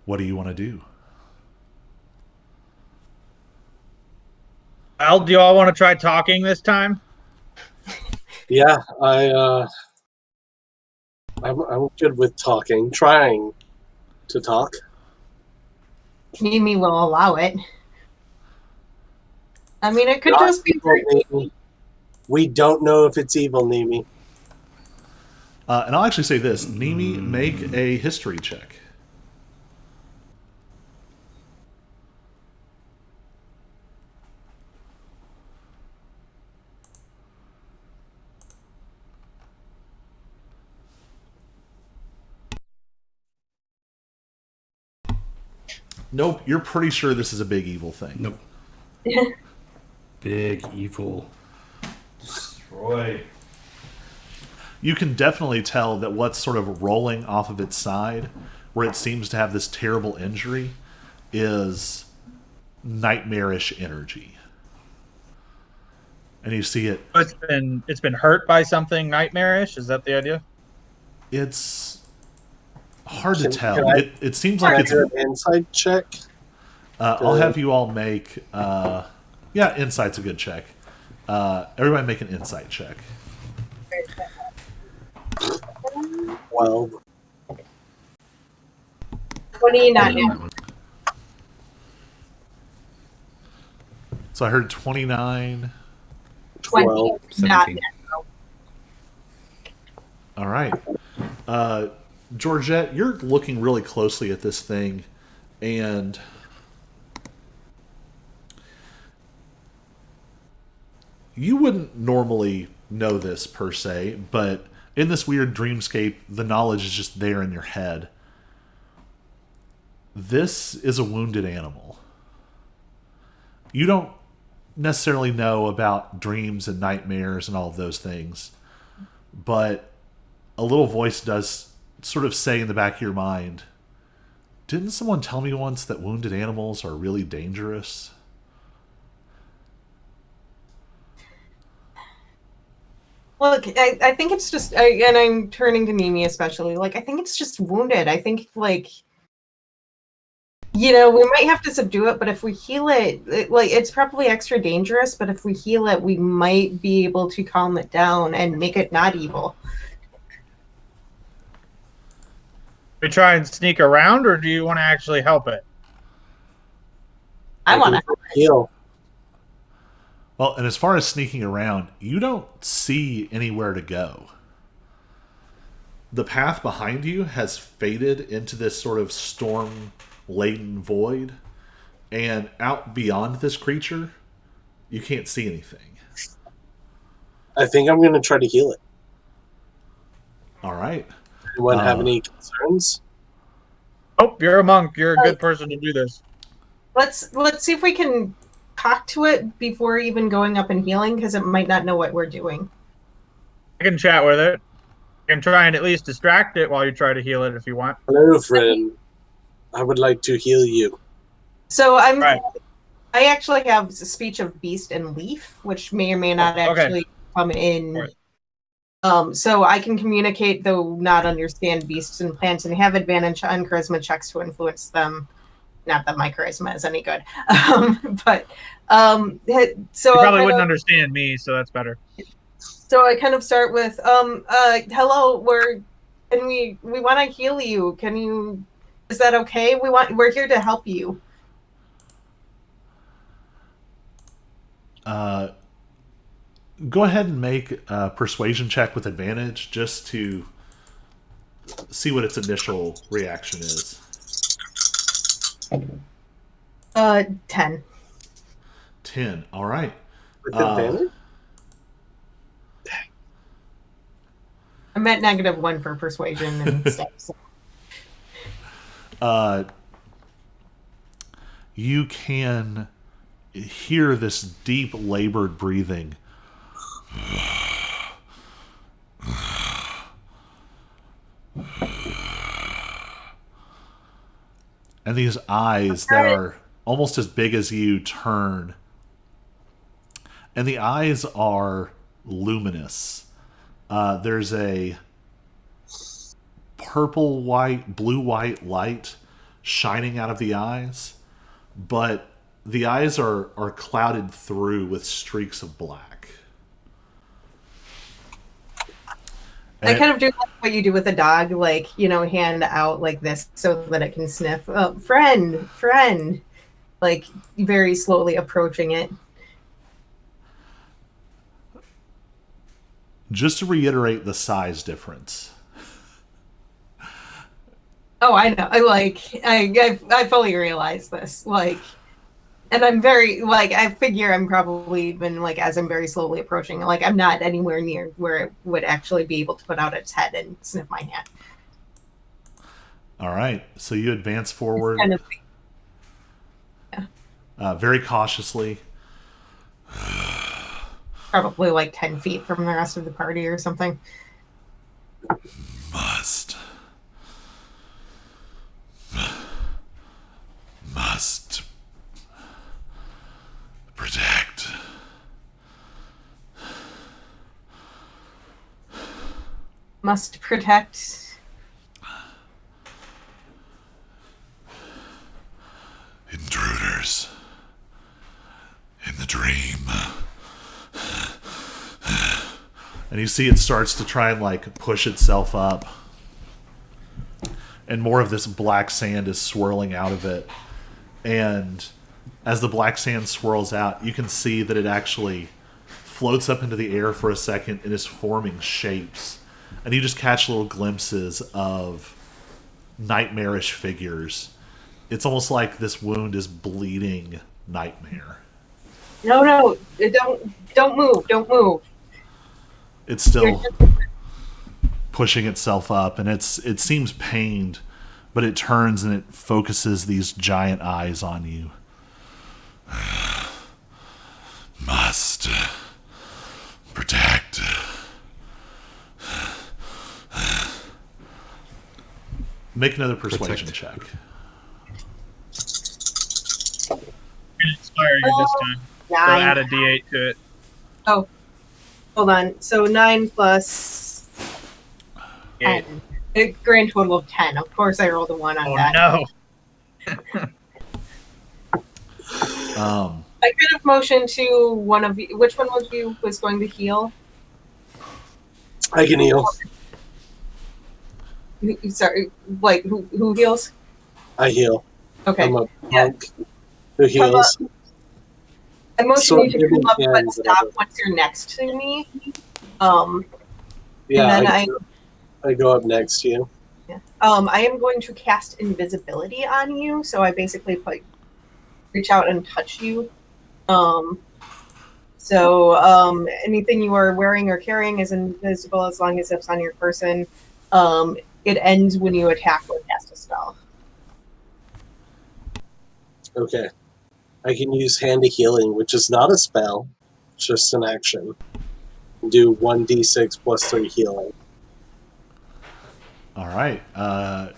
What do you want to do? Well, do you all want to try talking this time? Yeah, I'm good with talking, trying to talk. Mimi will allow it. I mean, it could Not just be. evil, Nimi. We don't know if it's evil, Nimi. And I'll actually say this. Nimi, make a history check. Nope, you're pretty sure this is a big evil thing. Nope. Big evil. Destroy. You can definitely tell that what's sort of rolling off of its side, where it seems to have this terrible injury, is nightmarish energy. And you see it. It's been hurt by something nightmarish. Is that the idea? It's hard to Can tell. I- It seems Can like I it's. do an insight check? I'll have you all make. Yeah, insight's a good check. Everybody make an insight check. 12. 29. So I heard 29. 20. 12. Not 17. All right. Georgette, you're looking really closely at this thing, and you wouldn't normally know this per se, but in this weird dreamscape, the knowledge is just there in your head. This is a wounded animal. You don't necessarily know about dreams and nightmares and all of those things, but a little voice does sort of say in the back of your mind, didn't someone tell me once that wounded animals are really dangerous? Look, I think it's just, and I'm turning to Mimi especially, like, I think it's just wounded. I think, like, you know, we might have to subdue it, but if we heal it, like, it's probably extra dangerous, but if we heal it, we might be able to calm it down and make it not evil. We try and sneak around, or do you want to actually help it? I want to. Heal. Well, and as far as sneaking around, you don't see anywhere to go. The path behind you has faded into this sort of storm-laden void, and out beyond this creature, you can't see anything. I think I'm going to try to heal it. All right. Anyone have any concerns? Oh, you're a monk. You're a good person to do this. Let's see if we can talk to it before even going up and healing, because it might not know what we're doing. I can chat with it. You can try and at least distract it while you try to heal it if you want. Hello, friend. I would like to heal you. So Right. I actually have speech of beast and leaf, which may or may not actually come in. Right. So I can communicate, though not understand beasts and plants, and have advantage on charisma checks to influence them. Not that my charisma is any good, but so You probably wouldn't understand me, so that's better. So I kind of start with, hello, we want to heal you. Is that okay? We're here to help you. Go ahead and make a persuasion check with advantage just to see what its initial reaction is. 10. 10. All right. With advantage? I'm at -1 for persuasion and stuff. So. You can hear this deep, labored breathing. And these eyes that are almost as big as you turn. And the eyes are luminous. There's a purple-white, blue-white light shining out of the eyes, but the eyes are clouded through with streaks of black. I kind of do like what you do with a dog, like, hand out like this so that it can sniff. Oh, friend, like very slowly approaching it. Just to reiterate the size difference. Oh, I know. I fully realize this. And I'm very, I figure I'm probably even, as I'm very slowly approaching, I'm not anywhere near where it would actually be able to put out its head and sniff my hand. All right. So you advance forward. Kind of, yeah. Very cautiously. Probably 10 feet from the rest of the party or something. Must protect. Must protect. Intruders. In the dream. And you see it starts to try and push itself up. And more of this black sand is swirling out of it. And as the black sand swirls out, you can see that it actually floats up into the air for a second and is forming shapes. And you just catch little glimpses of nightmarish figures. It's almost like this wound is bleeding nightmare. No, don't move. It's still pushing itself up, and it seems pained, but it turns and it focuses these giant eyes on you. Must protect. Make another persuasion check. Can inspire you this time. So add a D8 to it. Oh, hold on. So 9 plus 10. A grand total of 10. Of course, I rolled a 1 on that. Oh, I kind of motioned to one of you. Which one of you was going to heal? I can heal. Sorry, who heals? I heal. Okay. I'm a monk who heals. I'm motioning to come up, yeah, but stop once you're next to me. Yeah, and then I go up next to you. I am going to cast invisibility on you, so I basically reach out and touch you. Anything you are wearing or carrying is invisible as long as it's on your person. It ends when you attack or cast a spell. Okay. I can use Hand of Healing, which is not a spell, just an action. Do 1d6 plus 3 healing. All right. I'm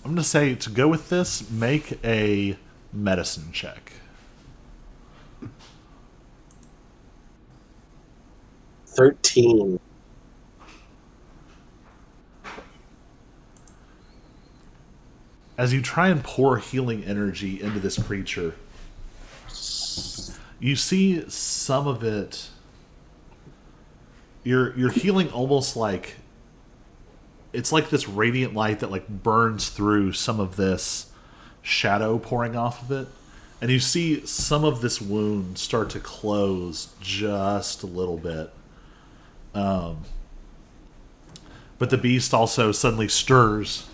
going to say, to go with this, make a medicine check. 13. As you try and pour healing energy into this creature, you see some of it. You're healing almost like it's like this radiant light that like burns through some of this shadow pouring off of it, and you see some of this wound start to close just a little bit. But the beast also suddenly stirs.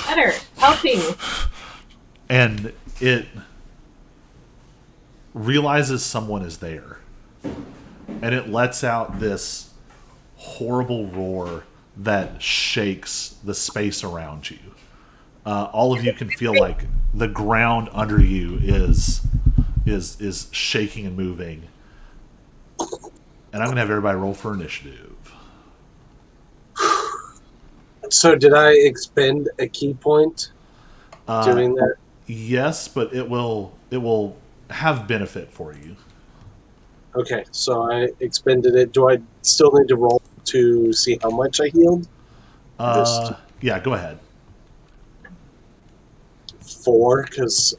Better, helping. And it realizes someone is there. And it lets out this horrible roar that shakes the space around you. All of you can feel like the ground under you is shaking and moving. And I'm going to have everybody roll for initiative. So did I expend a key point doing that? Yes, but it will have benefit for you. Okay, so I expended it. Do I still need to roll to see how much I healed? Yeah, go ahead. 4, because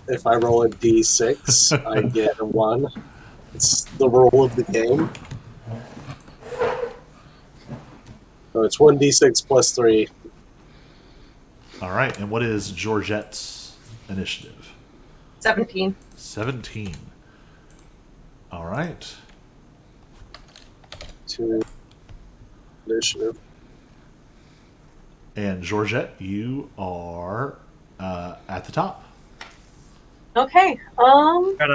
if I roll a d6, I get a 1. It's the roll of the game. So it's 1d6 plus 3. All right, and what is Georgette's initiative? 17. 17. All right. 2 initiative. And Georgette, you are at the top. Okay. I got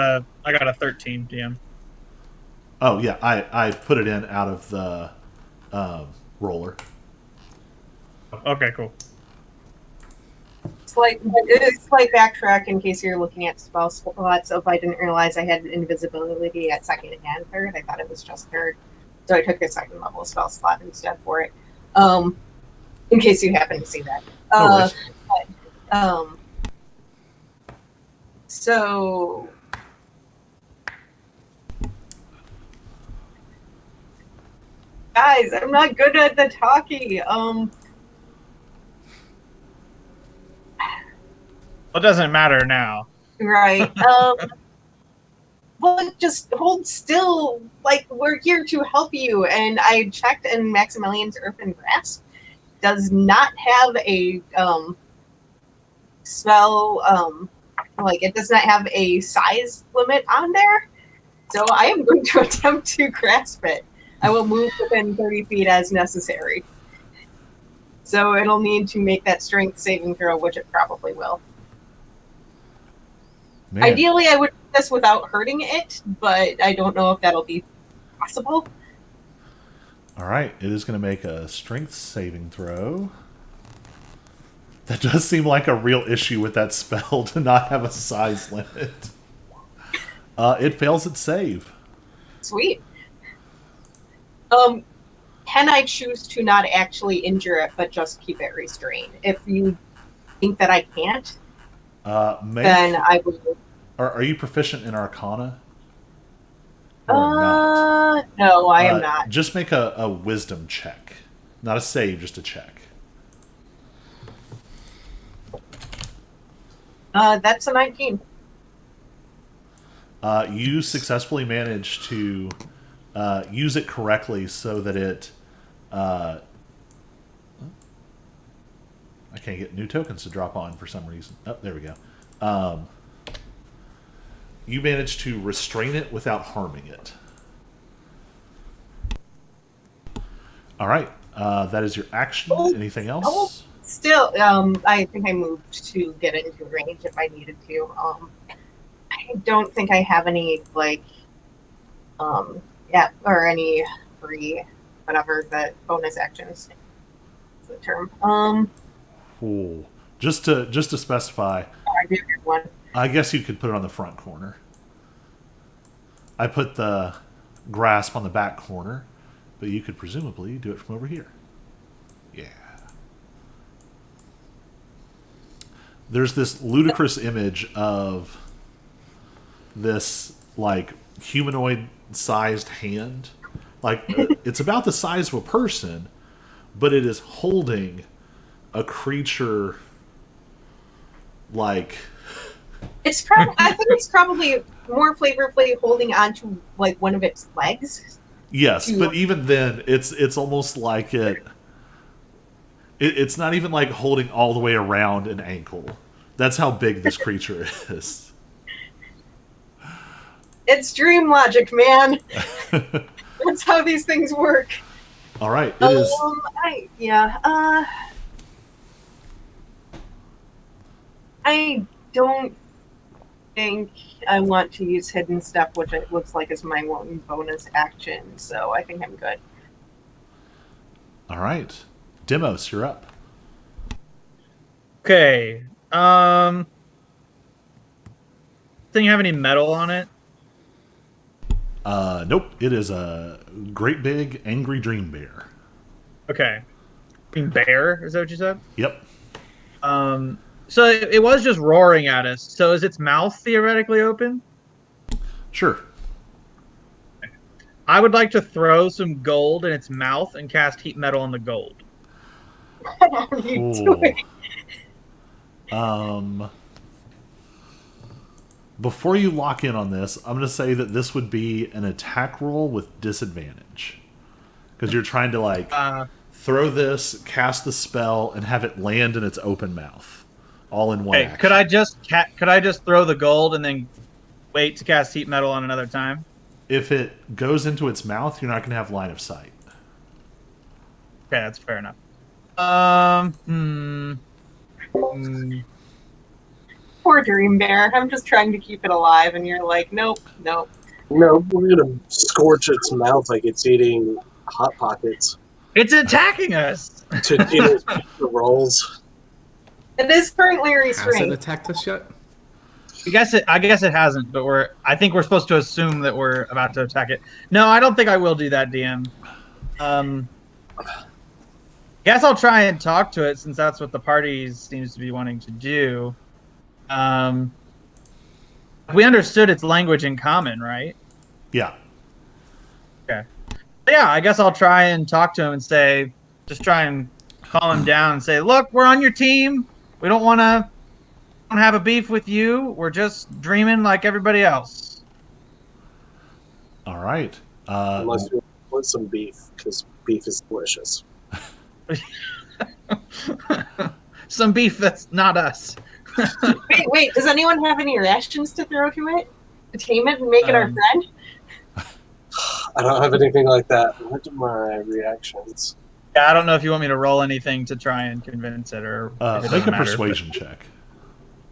a 13, DM. Oh yeah, I put it in out of the roller. Okay, cool. Slight backtrack in case you're looking at spell slots. If I didn't realize I had invisibility at second and third, I thought it was just third, so I took a second level spell slot instead for it. In case you happen to see that. So guys, I'm not good at the talkie. It doesn't matter now. Right. Well, just hold still. Like, we're here to help you. And I checked, and Maximilian's Earthen Grasp does not have a spell. Like, it does not have a size limit on there. So I am going to attempt to grasp it. I will move within 30 feet as necessary. So it'll need to make that strength saving throw, which it probably will. Man. Ideally, I would do this without hurting it, but I don't know if that'll be possible. All right, it is going to make a strength saving throw. That does seem like a real issue with that spell to not have a size limit. It fails its save. Sweet. Can I choose to not actually injure it, but just keep it restrained? If you think that I can't, then I will. Are you proficient in Arcana? Or not? No, I am not. Just make a wisdom check. Not a save, just a check. That's a 19. You successfully managed to use it correctly so that it... I can't get new tokens to drop on for some reason. Oh, there we go. You manage to restrain it without harming it. All right. That is your action. Anything else? Still, I think I moved to get into range if I needed to. I don't think I have any or any free, whatever the bonus actions. Is the term. Ooh. Just to specify, I do have one. I guess you could put it on the front corner. I put the grasp on the back corner, but you could presumably do it from over here. Yeah. There's this ludicrous image of this like humanoid-sized hand. Like it's about the size of a person, but it is holding a creature like It's probably. I think it's probably more flavorfully holding on to like one of its legs. yes, but even then, it's almost like it's not even like holding all the way around an ankle. That's how big this creature is. It's dream logic, man. That's how these things work. All right, it is. I don't think I want to use hidden step, which it looks like is my one bonus action. So I think I'm good. All right, Demos, you're up. Okay. Thing have any metal on it? Nope. It is a great big angry dream bear. Okay. Bear, is that what you said? Yep. So it was just roaring at us. So is its mouth theoretically open? Sure. I would like to throw some gold in its mouth and cast heat metal on the gold. What are you doing? Before you lock in on this, I'm going to say that this would be an attack roll with disadvantage. Because you're trying to, throw this, cast the spell, and have it land in its open mouth. All in one action. Could I just throw the gold and then wait to cast heat metal on another time? If it goes into its mouth, you're not going to have line of sight. Okay, that's fair enough. Poor dream bear. I'm just trying to keep it alive, and you're like, nope. No, we're gonna scorch its mouth like it's eating Hot Pockets. It's attacking us! Tito's pizza rolls. It is currently Has it restrained. attacked us yet? I guess it hasn't, but I think we're supposed to assume that we're about to attack it. No, I don't think I will do that, DM. Guess I'll try and talk to it since that's what the party seems to be wanting to do. We understood its language in common, right? Yeah. Okay. Yeah, I guess I'll try and talk to him and say, just try and calm him down and say, look, we're on your team. We don't want to have a beef with you. We're just dreaming like everybody else. All right. Unless you want some beef, because beef is delicious. Some beef that's not us. Wait. Does anyone have any rations to throw to it? To tame it and make it our friend? I don't have anything like that. What are my reactions? Yeah, I don't know if you want me to roll anything to try and convince it or if it make a doesn't matter, persuasion check.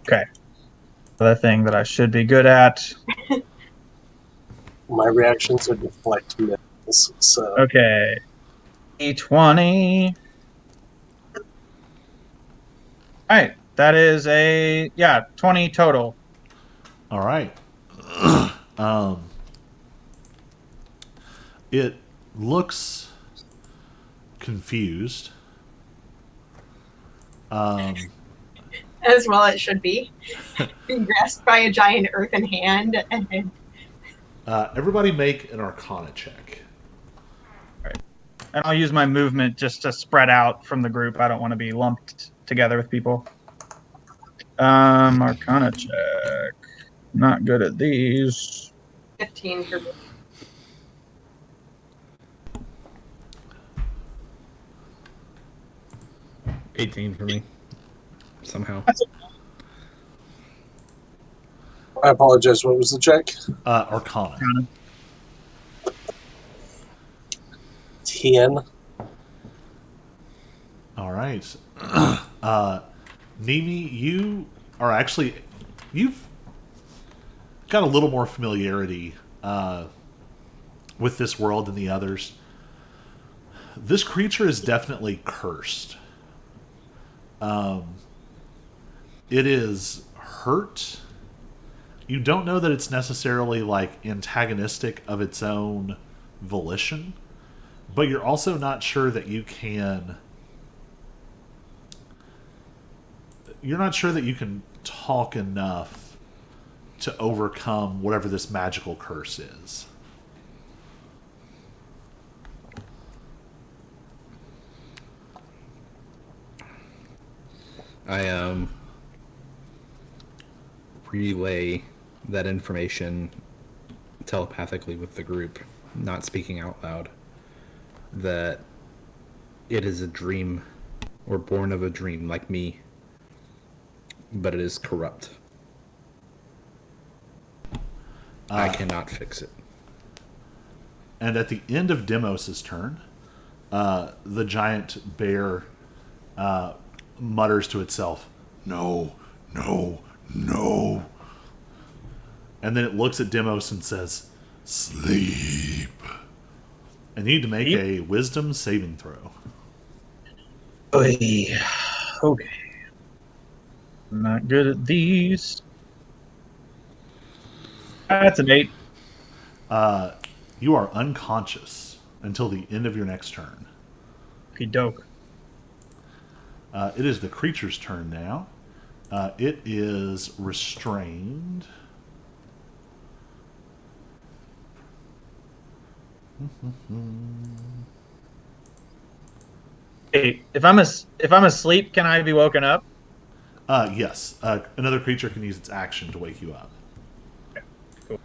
Okay. The thing that I should be good at. My reactions are deflect missiles, so... Okay. E20. Alright. That is 20 total. All right. It looks confused. As well it should be. Being grasped by a giant earthen hand. And Everybody make an Arcana check. Alright. And I'll use my movement just to spread out from the group. I don't want to be lumped together with people. Arcana check. Not good at these. 15 for me. $18 for me. Somehow. I apologize. What was the check? Arcana. 10. All right. Nimi, you've got a little more familiarity with this world than the others. This creature is definitely cursed. It is hurt. You don't know that it's necessarily like antagonistic of its own volition, but you're also not sure that you can. You're not sure that you can talk enough to overcome whatever this magical curse is. I relay that information telepathically with the group, not speaking out loud, that it is a dream, or born of a dream, like me, but it is corrupt. I cannot fix it. And at the end of Demos's turn, the giant bear mutters to itself, "No, no, no." And then it looks at Demos and says, "Sleep." And you need to make a wisdom saving throw. Okay. I'm not good at these. That's an 8. You are unconscious until the end of your next turn. Okey doke. It is the creature's turn now. It is restrained. Hey, if I'm asleep, can I be woken up? Yes. Another creature can use its action to wake you up. Okay, cool.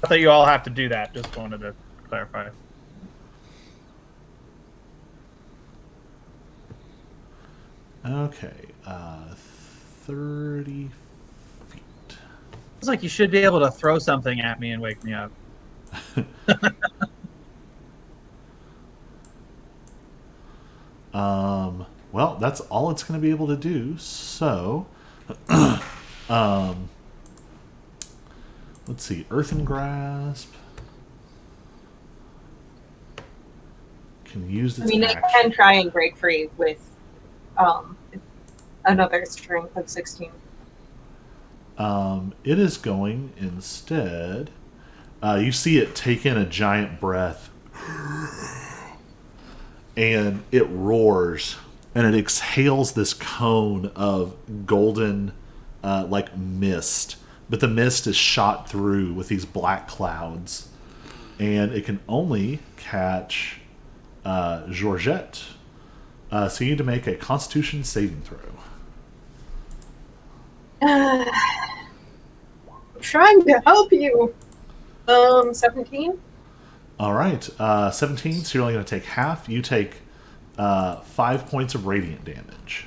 I thought you all have to do that. Just wanted to clarify. Okay. 30 feet. It's like you should be able to throw something at me and wake me up. Well, that's all it's going to be able to do. So, let's see. Earthen Grasp can use its I action. can try and break free with another strength of 16. It is going instead. You see it take in a giant breath, and it roars, and it exhales this cone of golden, like mist. But the mist is shot through with these black clouds, and it can only catch Georgette. So you need to make a Constitution saving throw. Trying to help you. 17. All right, 17. So you're only going to take half. You take 5 points of radiant damage.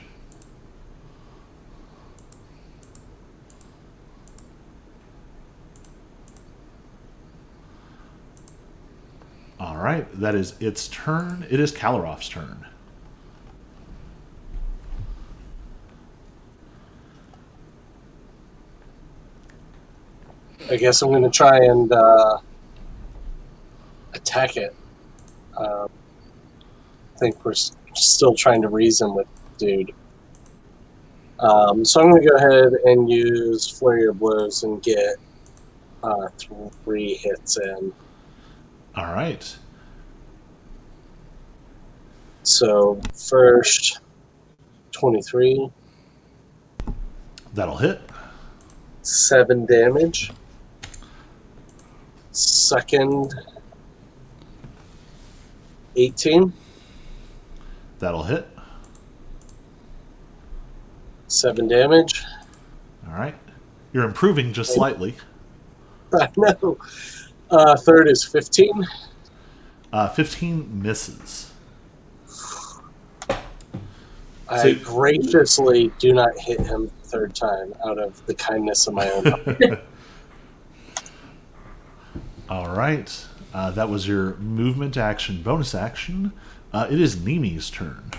All right, that is its turn. It is Kalarov's turn. I guess I'm going to try and attack it. I think we're still trying to reason with the dude. So I'm going to go ahead and use Flurry of Blows and get 3 hits in. All right. So first, 23. That'll hit. 7 damage. Second, 18. That'll hit. 7 damage. All right. You're improving just slightly. I know. Third is 15. 15 misses. I graciously do not hit him third time out of the kindness of my own heart. All right. That was your movement action, bonus action. It is Nimi's turn.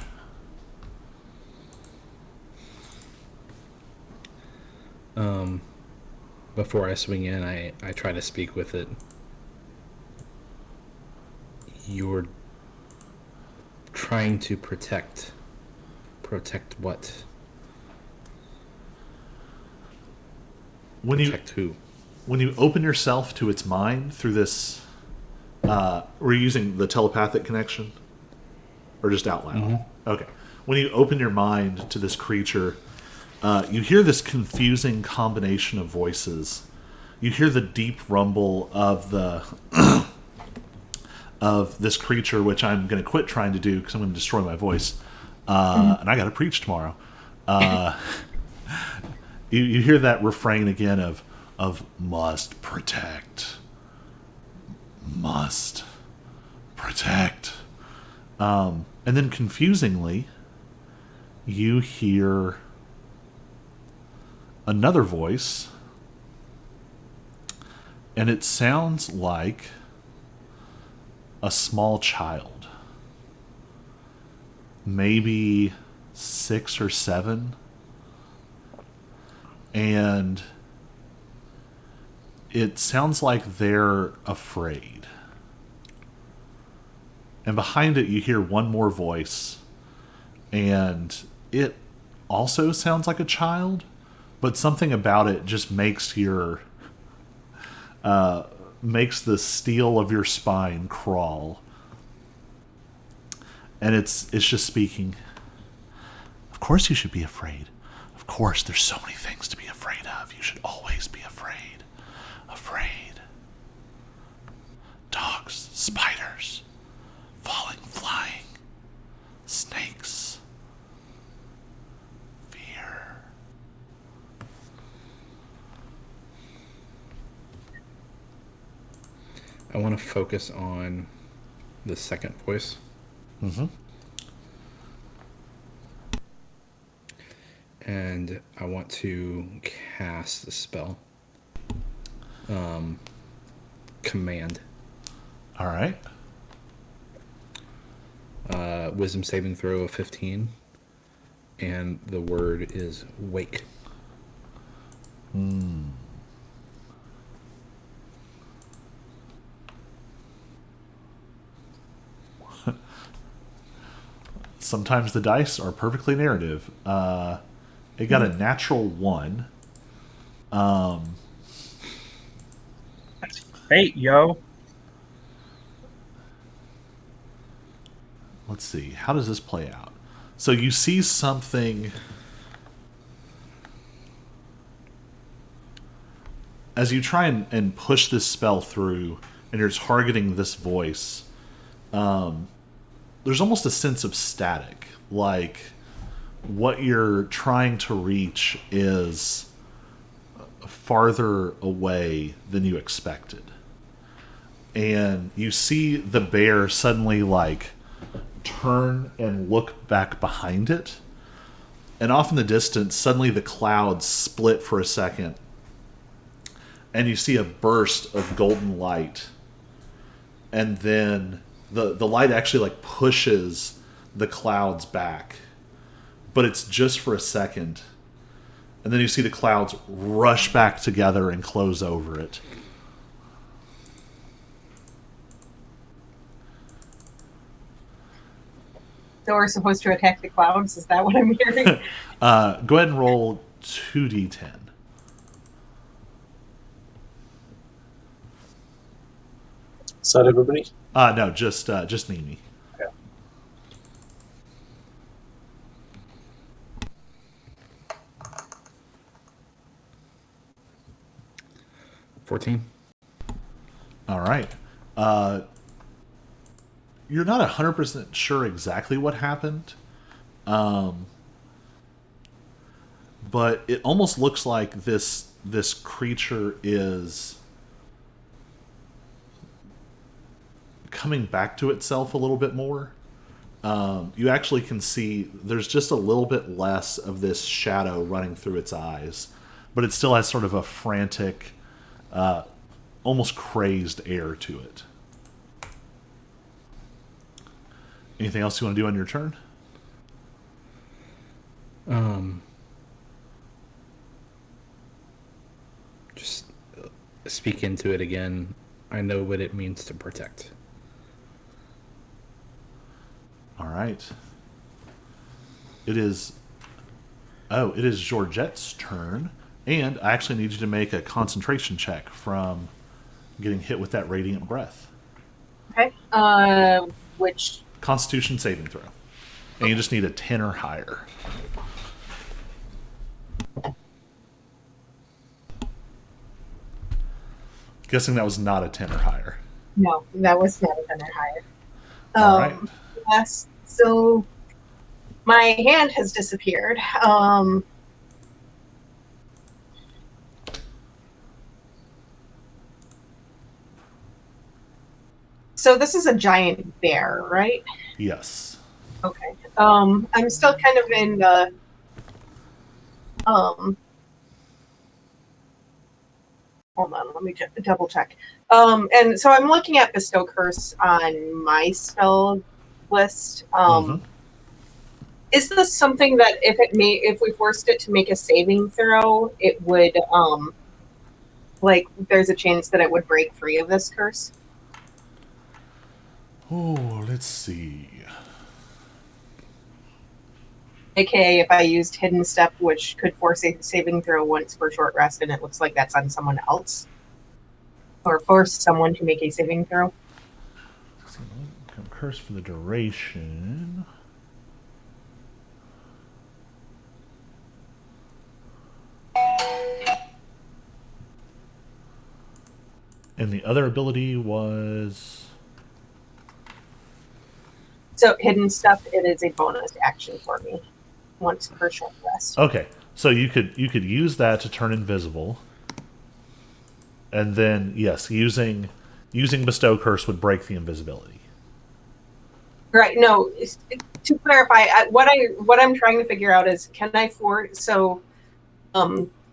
Before I swing in, I try to speak with it. You're trying to protect what? Protect who? When you open yourself to its mind through this, we're using the telepathic connection, or just out loud. Mm-hmm. Okay. When you open your mind to this creature, you hear this confusing combination of voices. You hear the deep rumble of the of this creature, which I'm going to quit trying to do because I'm going to destroy my voice, and I got to preach tomorrow. You hear that refrain again of must protect, and then confusingly, you hear another voice, and it sounds like a small child, maybe 6 or 7, and it sounds like they're afraid. And behind it, you hear one more voice, and it also sounds like a child, but something about it just makes makes the steel of your spine crawl. And it's just speaking. Of course you should be afraid. Of course, there's so many things to be afraid of. You should always be afraid. Afraid. Dogs, spiders, falling, flying, snakes, fear. I want to focus on the second voice. Mm-hmm. And I want to cast the spell. Command. All right. Wisdom saving throw of 15. And the word is wake. Sometimes the dice are perfectly narrative. It got a natural 1. Hey, yo. Let's see. How does this play out? So you see something. As you try and push this spell through, and you're targeting this voice, there's almost a sense of static. Like, what you're trying to reach is farther away than you expected. And you see the bear suddenly, like, turn and look back behind it. And off in the distance, suddenly the clouds split for a second. And you see a burst of golden light. And then the light actually, like, pushes the clouds back. But it's just for a second. And then you see the clouds rush back together and close over it. So we're supposed to attack the clouds? Is that what I'm hearing? Go ahead and roll 2d10. Is that everybody? No, just Nimi. Okay. $14. All right. You're not 100% sure exactly what happened. But it almost looks like this creature is coming back to itself a little bit more. you actually can see there's just a little bit less of this shadow running through its eyes, but it still has sort of a frantic, almost crazed air to it. Anything else you want to do on your turn? Just speak into it again. I know what it means to protect. All right. It is. Oh, it is Georgette's turn, and I actually need you to make a concentration check from getting hit with that radiant breath. Okay. Which? Constitution saving throw, and you just need a 10 or higher. Guessing that was not a 10 or higher. No, that was not a 10 or higher. All right. Yes. So my hand has disappeared. So this is a giant bear, right? Yes. Okay. I'm still kind of in the hold on, let me double check. And so I'm looking at Bestow Curse on my spell list. Is this something that if we forced it to make a saving throw, it would like there's a chance that it would break free of this curse? Oh, let's see. AKA if I used Hidden Step, which could force a saving throw once per short rest, and it looks like that's on someone else. Or force someone to make a saving throw. So, curse for the duration. And the other ability was... So Hidden Step, it is a bonus action for me. Once per short rest. Okay, so you could use that to turn invisible, and then yes, using Bestow Curse would break the invisibility. Right. No. To clarify, what I'm trying to figure out is can I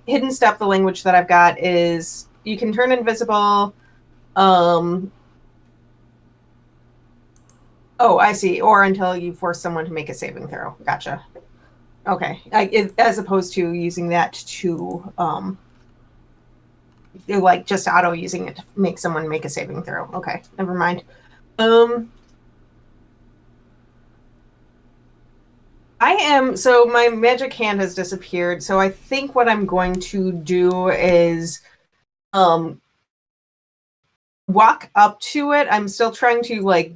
Hidden Step. The language that I've got is you can turn invisible. Oh, I see. Or until you force someone to make a saving throw. Gotcha. Okay, as opposed to using that to like just auto using it to make someone make a saving throw. Okay, never mind. So my magic hand has disappeared. So I think what I'm going to do is walk up to it. I'm still trying to like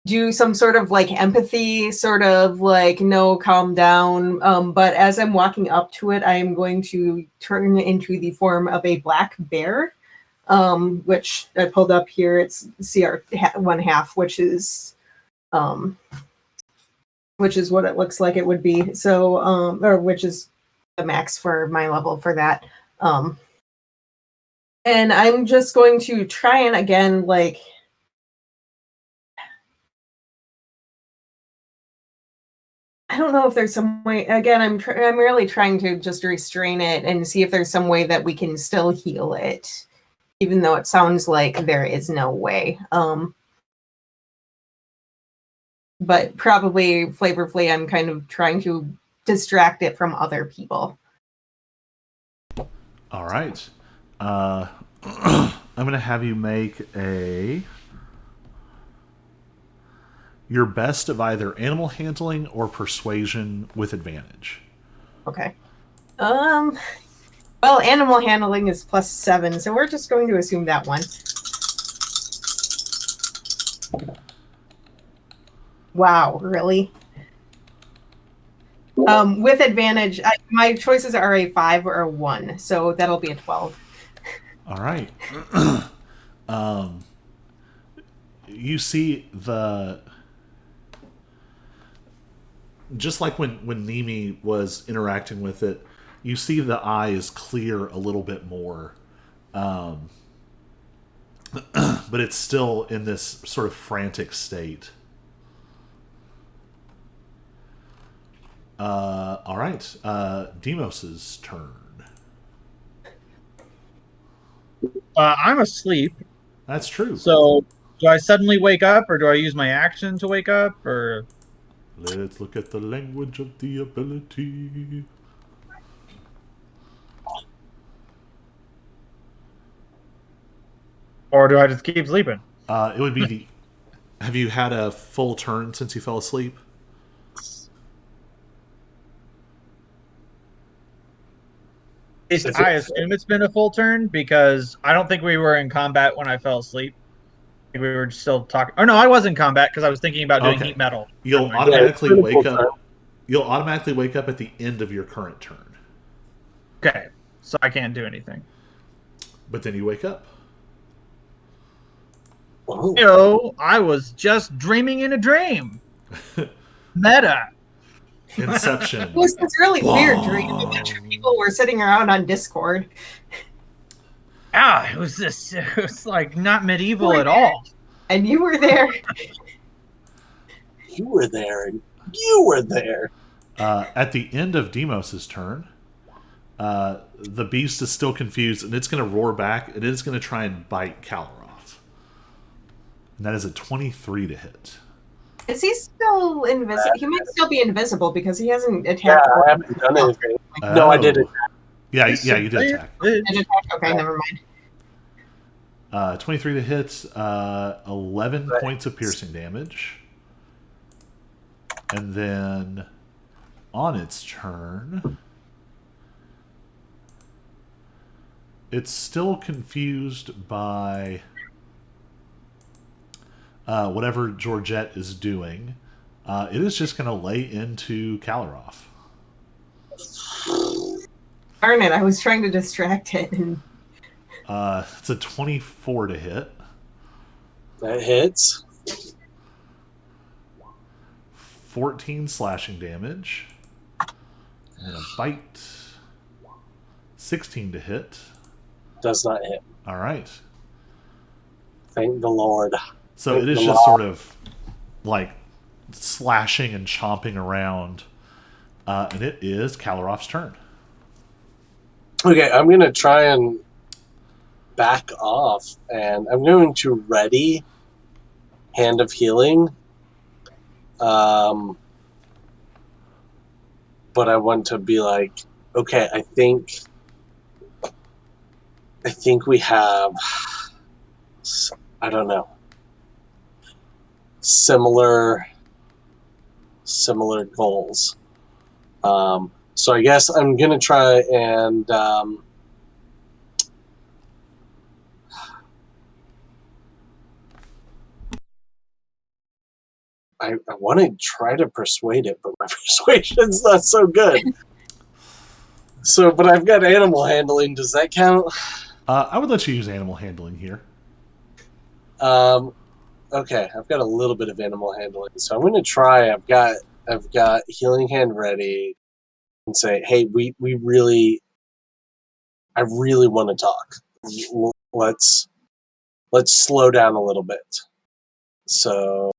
do some sort of like empathy, sort of like, no, calm down. But as I'm walking up to it, I am going to turn into the form of a black bear, which I pulled up here. It's CR 1/2, which is what it looks like it would be. So, or which is the max for my level for that. And I'm just going to try and again, like, I don't know if there's some way. Again, I'm really trying to just restrain it and see if there's some way that we can still heal it, even though it sounds like there is no way. But probably flavorfully, I'm kind of trying to distract it from other people. All right. I'm going to have you make your best of either animal handling or persuasion with advantage. Okay. Well, animal handling is +7, so we're just going to assume that one. Wow, really? With advantage, my choices are a 5 or a 1, so that'll be a 12. All right. You see just like when Nimi was interacting with it, you see the eyes clear a little bit more. But it's still in this sort of frantic state. All right. Demos's turn. I'm asleep. That's true. So do I suddenly wake up, or do I use my action to wake up, or Let's look at the language of the ability. do I just keep sleeping? It would be the. Have you had a full turn since you fell asleep? I assume it's been a full turn because I don't think we were in combat when I fell asleep. I think we were still talking. Oh no, I was in combat because I was thinking about doing Okay. heat metal. You'll Never mind. automatically it's been a wake full up. turn. You'll automatically wake up at the end of your current turn, Okay, so I can't do anything. but then you wake up. Oh, Yo, I was just dreaming in a dream. Meta. Inception. It was this really weird dream. A bunch of people were sitting around on Discord. Ah, it was like not medieval at all. And you were there. you were there, and you were there. At the end of Demos's turn, the beast is still confused, and it's going to roar back, and it's going to try and bite Calaroff. And that is a 23 to hit. Is he still invisible? He might still be invisible because he hasn't Yeah, attacked. I haven't done anything. No, I did it. Yeah, you did attack. Did attack? Okay, never mind. 23 to hit, 11 points of piercing damage. And then on its turn, it's still confused by whatever Georgette is doing. It is just going to lay into Calaroff. Darn it, I was trying to distract it. And It's a 24 to hit. That hits. 14 slashing damage. And a bite. 16 to hit. Does not hit. All right. Thank the Lord. So it is just sort of like slashing and chomping around. And it is Calaroff's turn. Okay, I'm going to try and back off, and I'm going to ready Hand of Healing. But I want to be like, okay, I think we have, I don't know, similar goals. So I guess I'm gonna try and I want to try to persuade it, but my persuasion's not so good. So, but I've got animal handling. Does that count? I would let you use animal handling here. Okay, I've got a little bit of animal handling, so I'm going to try. I've got healing hand ready, and say, hey, I really want to talk. Let's slow down a little bit. So,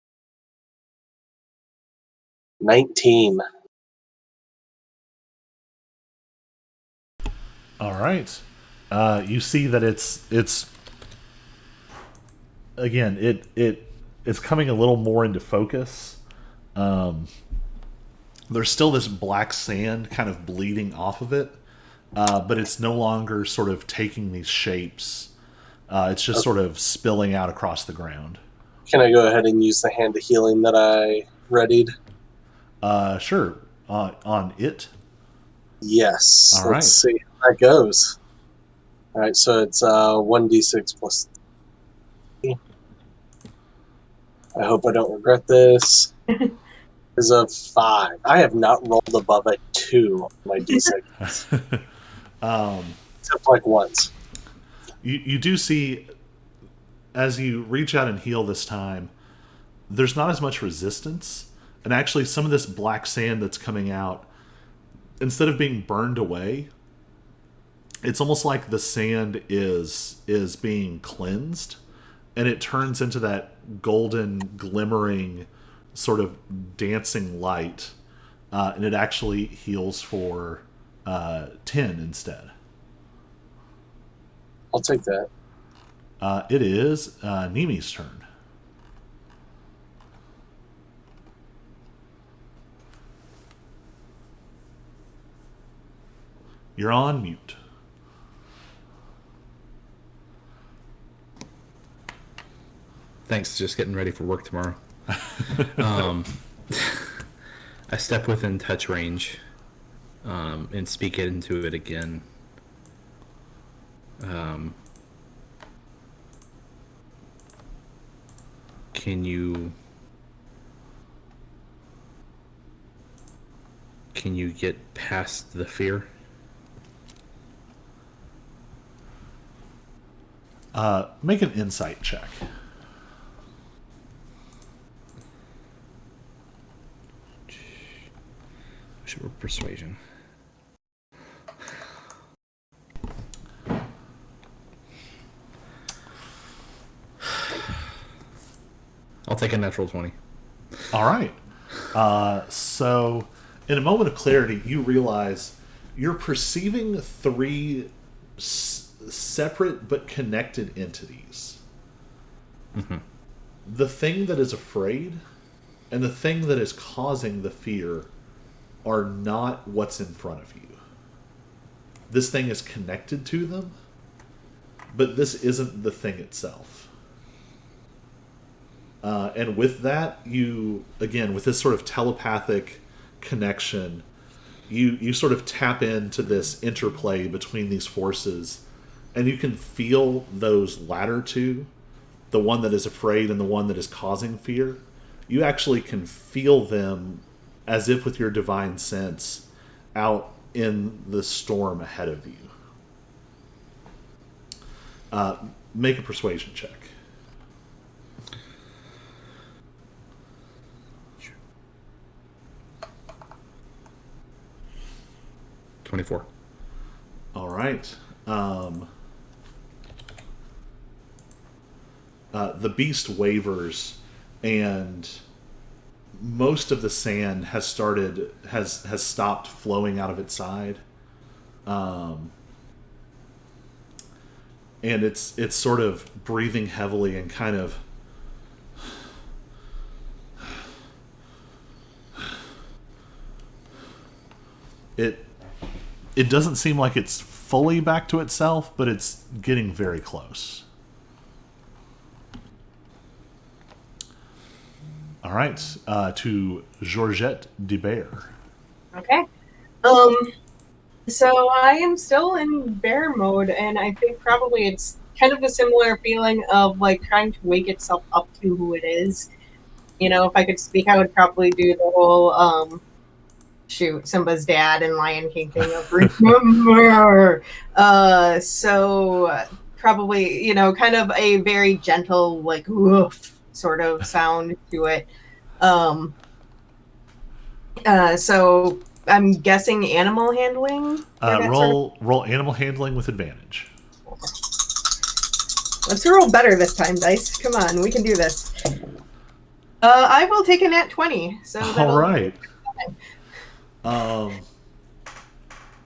19. All right. You see that it's again it's coming a little more into focus. There's still this black sand kind of bleeding off of it, but it's no longer sort of taking these shapes. It's just sort of spilling out across the ground. Can I go ahead and use the hand of healing that I readied? Sure. On it. Yes. All Let's see how that goes. All right, so it's 1d6 plus 3. I hope I don't regret this. Is a 5. I have not rolled above a 2 on my d6. Except like once. You do see, as you reach out and heal this time, there's not as much resistance. And actually, some of this black sand that's coming out, instead of being burned away, it's almost like the sand is being cleansed, and it turns into that golden, glimmering, sort of dancing light and it actually heals for 10 instead. I'll take that. It is Nimi's turn. You're on mute. Thanks. Just getting ready for work tomorrow. I step within touch range and speak it into it again. Can you get past the fear? Make an insight check. Should we persuasion? I'll take a natural 20. All right. So, in a moment of clarity, you realize you're perceiving three separate but connected entities. Mm-hmm. The thing that is afraid and the thing that is causing the fear are not what's in front of you. This thing is connected to them, but this isn't the thing itself. And with that, you, again, with this sort of telepathic connection, you sort of tap into this interplay between these forces, and you can feel those latter two, the one that is afraid and the one that is causing fear. You actually can feel them as if with your divine sense out in the storm ahead of you. Make a persuasion check. Sure. 24. All right. The beast wavers, and most of the sand has stopped flowing out of its side, and it's sort of breathing heavily and kind of it doesn't seem like it's fully back to itself, but it's getting very close. All right, to Georgette de Bear. Okay. So I am still in bear mode, and I think probably it's kind of a similar feeling of like trying to wake itself up to who it is. You know, if I could speak, I would probably do the whole Simba's dad and Lion King thing of remember. So probably, you know, kind of a very gentle, like woof sort of sound to it. So I'm guessing animal handling. Roll animal handling with advantage. Let's roll better this time, dice. Come on, we can do this. I will take a nat 20. So all right.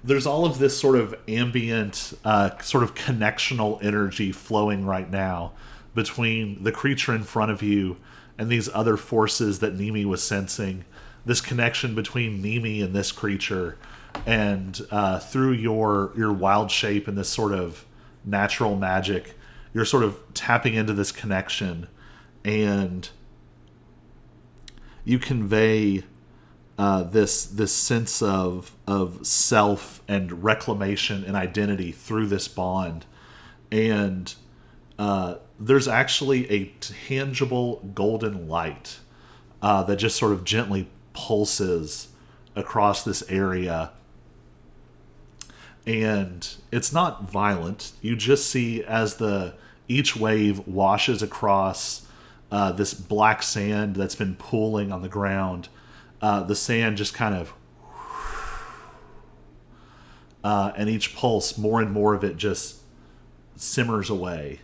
There's all of this sort of ambient, sort of connectional energy flowing right now between the creature in front of you and these other forces that Nimi was sensing. This connection between Nimi and this creature, and through your wild shape and this sort of natural magic, you're sort of tapping into this connection, and you convey this sense of self and reclamation and identity through this bond. And there's actually a tangible golden light that just sort of gently pulses across this area. And it's not violent. You just see as each wave washes across this black sand that's been pooling on the ground. The sand just kind of, and each pulse, more and more of it just simmers away.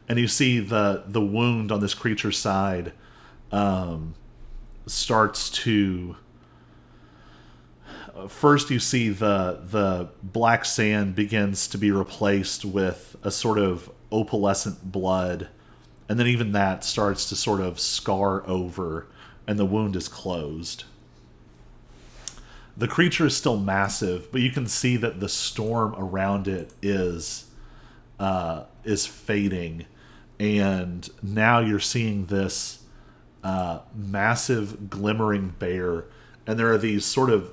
And you see the wound on this creature's side starts to. First, you see the black sand begins to be replaced with a sort of opalescent blood, and then even that starts to sort of scar over, and the wound is closed. The creature is still massive, but you can see that the storm around it is fading, and now you're seeing this massive glimmering bear, and there are these sort of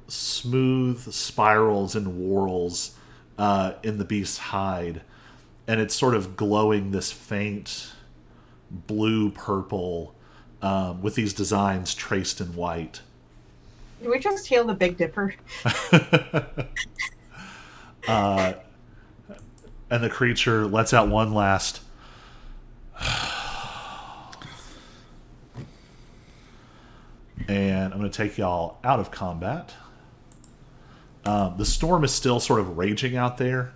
smooth spirals and whorls in the beast's hide, and it's sort of glowing this faint blue purple with these designs traced in white. Did we just heal the Big Dipper? And the creature lets out one last and I'm going to take y'all out of combat. The storm is still sort of raging out there,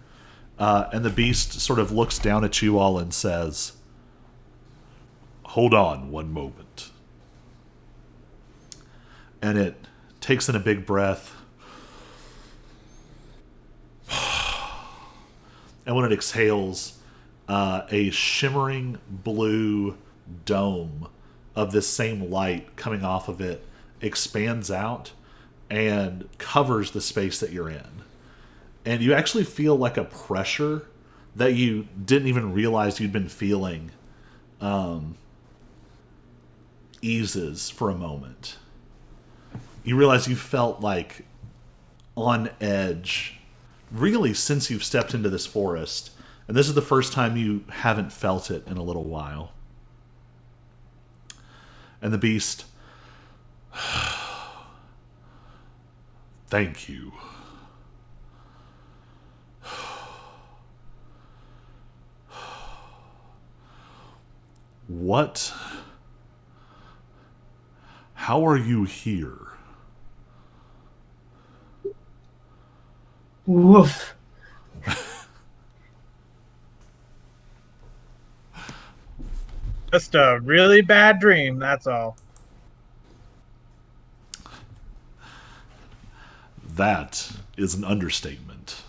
and the beast sort of looks down at you all and says, "Hold on one moment." And it takes in a big breath, and when it exhales, a shimmering blue dome of this same light coming off of it expands out and covers the space that you're in. And you actually feel like a pressure that you didn't even realize you'd been feeling eases for a moment. You realize you felt like on edge really since you've stepped into this forest. And this is the first time you haven't felt it in a little while. And the beast, "Thank you. What? How are you here?" Woof. Just a really bad dream, that's all. That is an understatement.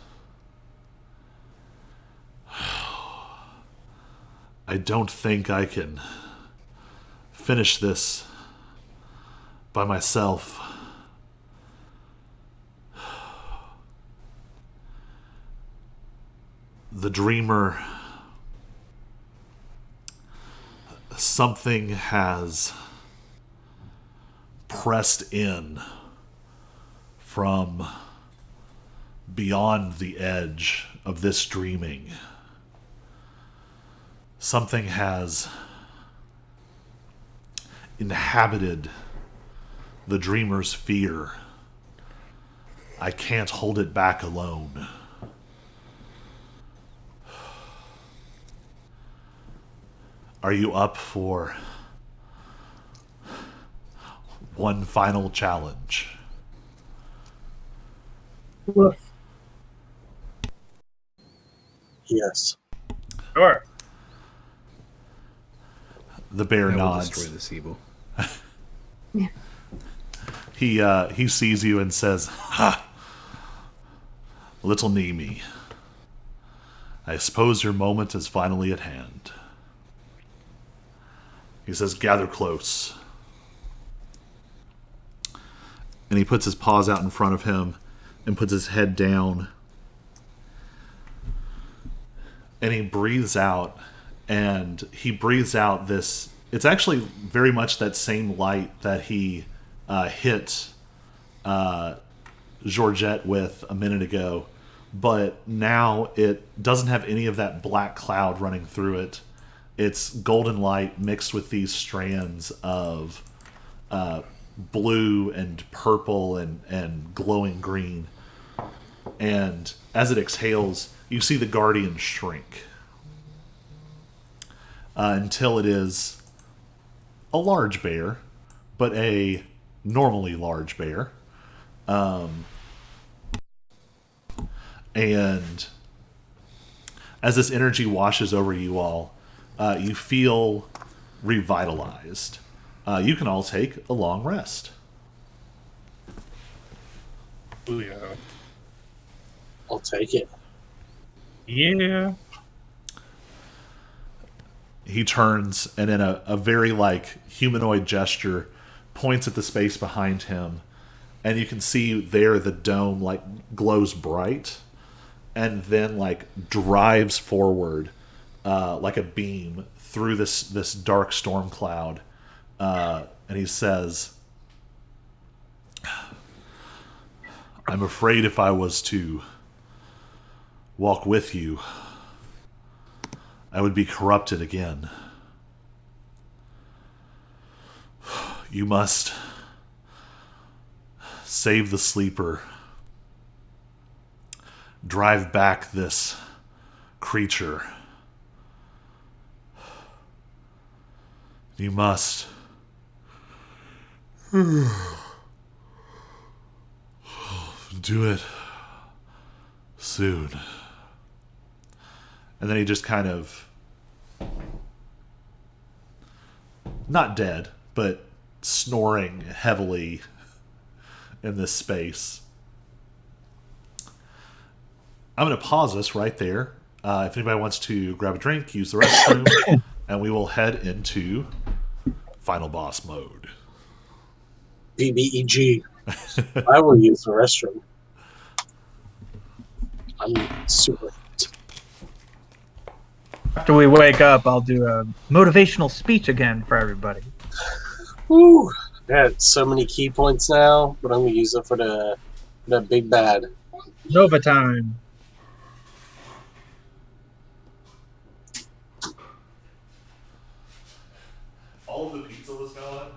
I don't think I can finish this by myself. The dreamer, something has pressed in from beyond the edge of this dreaming. Something has inhabited the dreamer's fear. I can't hold it back alone. Are you up for one final challenge? Woof. Yes. Sure. The bear I will nods. destroy this evil. He sees you and says, "Ha! Little Nemi, I suppose your moment is finally at hand." He says, "Gather close." And he puts his paws out in front of him and puts his head down. And he breathes out. And he breathes out this... It's actually very much that same light that he hit Georgette with a minute ago. But now it doesn't have any of that black cloud running through it. It's golden light mixed with these strands of blue and purple and glowing green. And as it exhales, you see the guardian shrink until it is a large bear, but a normally large bear. And as this energy washes over you all, you feel revitalized. you can all take a long rest. Booyah. I'll take it. Yeah. He turns and in a very like humanoid gesture points at the space behind him, and you can see there the dome like glows bright and then like drives forward like a beam through this dark storm cloud, and he says, I'm afraid if I was to walk with you, I would be corrupted again. You must save the sleeper. Drive back this creature. You must do it soon. And then he just kind of, not dead, but snoring heavily in this space. I'm going to pause this right there. If anybody wants to grab a drink, use the restroom, and we will head into final boss mode. BBEG. I will use the restroom. I'm super. After we wake up, I'll do a motivational speech again for everybody. Woo! I had so many key points now, but I'm gonna use it for the big bad. Nova time. All of the pizza was gone,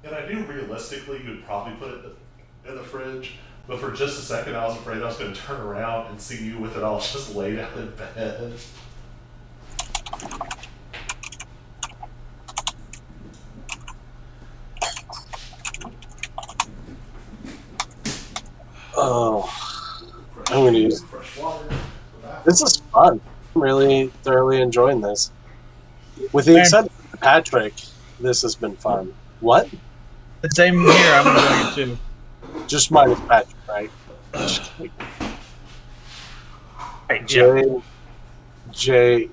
and I knew realistically you would probably put it in the fridge, but for just a second I was afraid I was going to turn around and see you with it all just laid out in bed. Oh, I'm gonna use. Fresh water. This is fun. I'm really thoroughly enjoying this. With the exception of Patrick, this has been fun. What? The same here. I'm enjoying it too. Just minus Patrick, right? Right, yeah. K.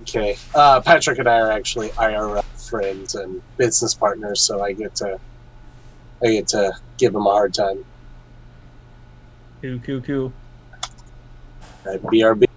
Patrick and I are actually IRL friends and business partners, so I get to give him a hard time. Cool. At BRB.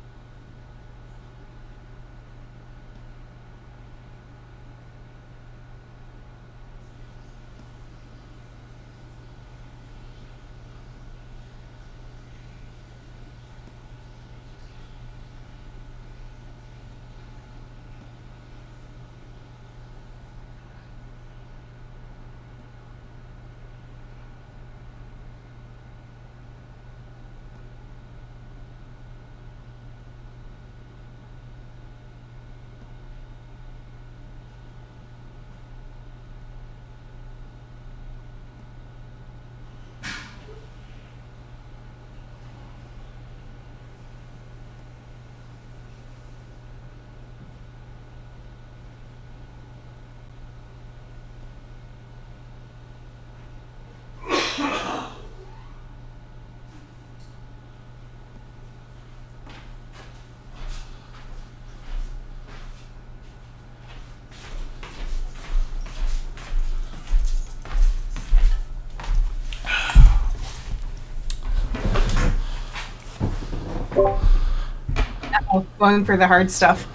Going for the hard stuff.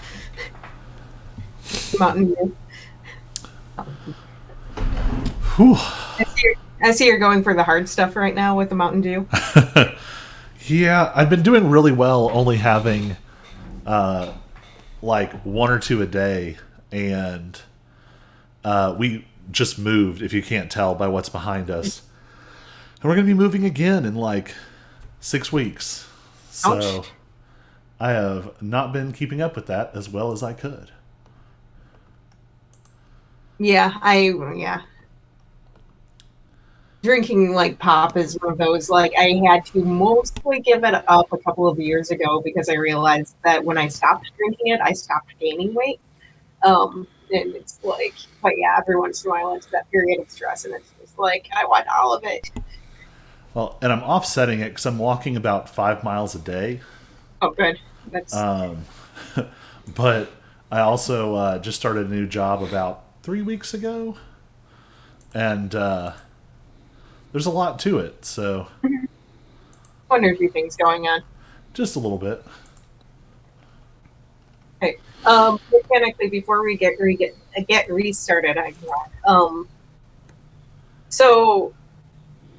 Mountain Dew. Whew. I see you're going for the hard stuff right now with the Mountain Dew. Yeah, I've been doing really well only having like one or two a day, and we just moved, if you can't tell by what's behind us. And we're going to be moving again in like 6 weeks. So Ouch. I have not been keeping up with that as well as I could. Yeah. Drinking like pop is one of those, like, I had to mostly give it up a couple of years ago because I realized that when I stopped drinking it, I stopped gaining weight. And it's like, but yeah, every once in a while it's that period of stress, and it's just like, I want all of it. Well, and I'm offsetting it because I'm walking about 5 miles a day. Oh, good. That's But I also just started a new job about 3 weeks ago, and there's a lot to it. So one or two things going on. just a little bit. Okay. Mechanically, before we get restarted, so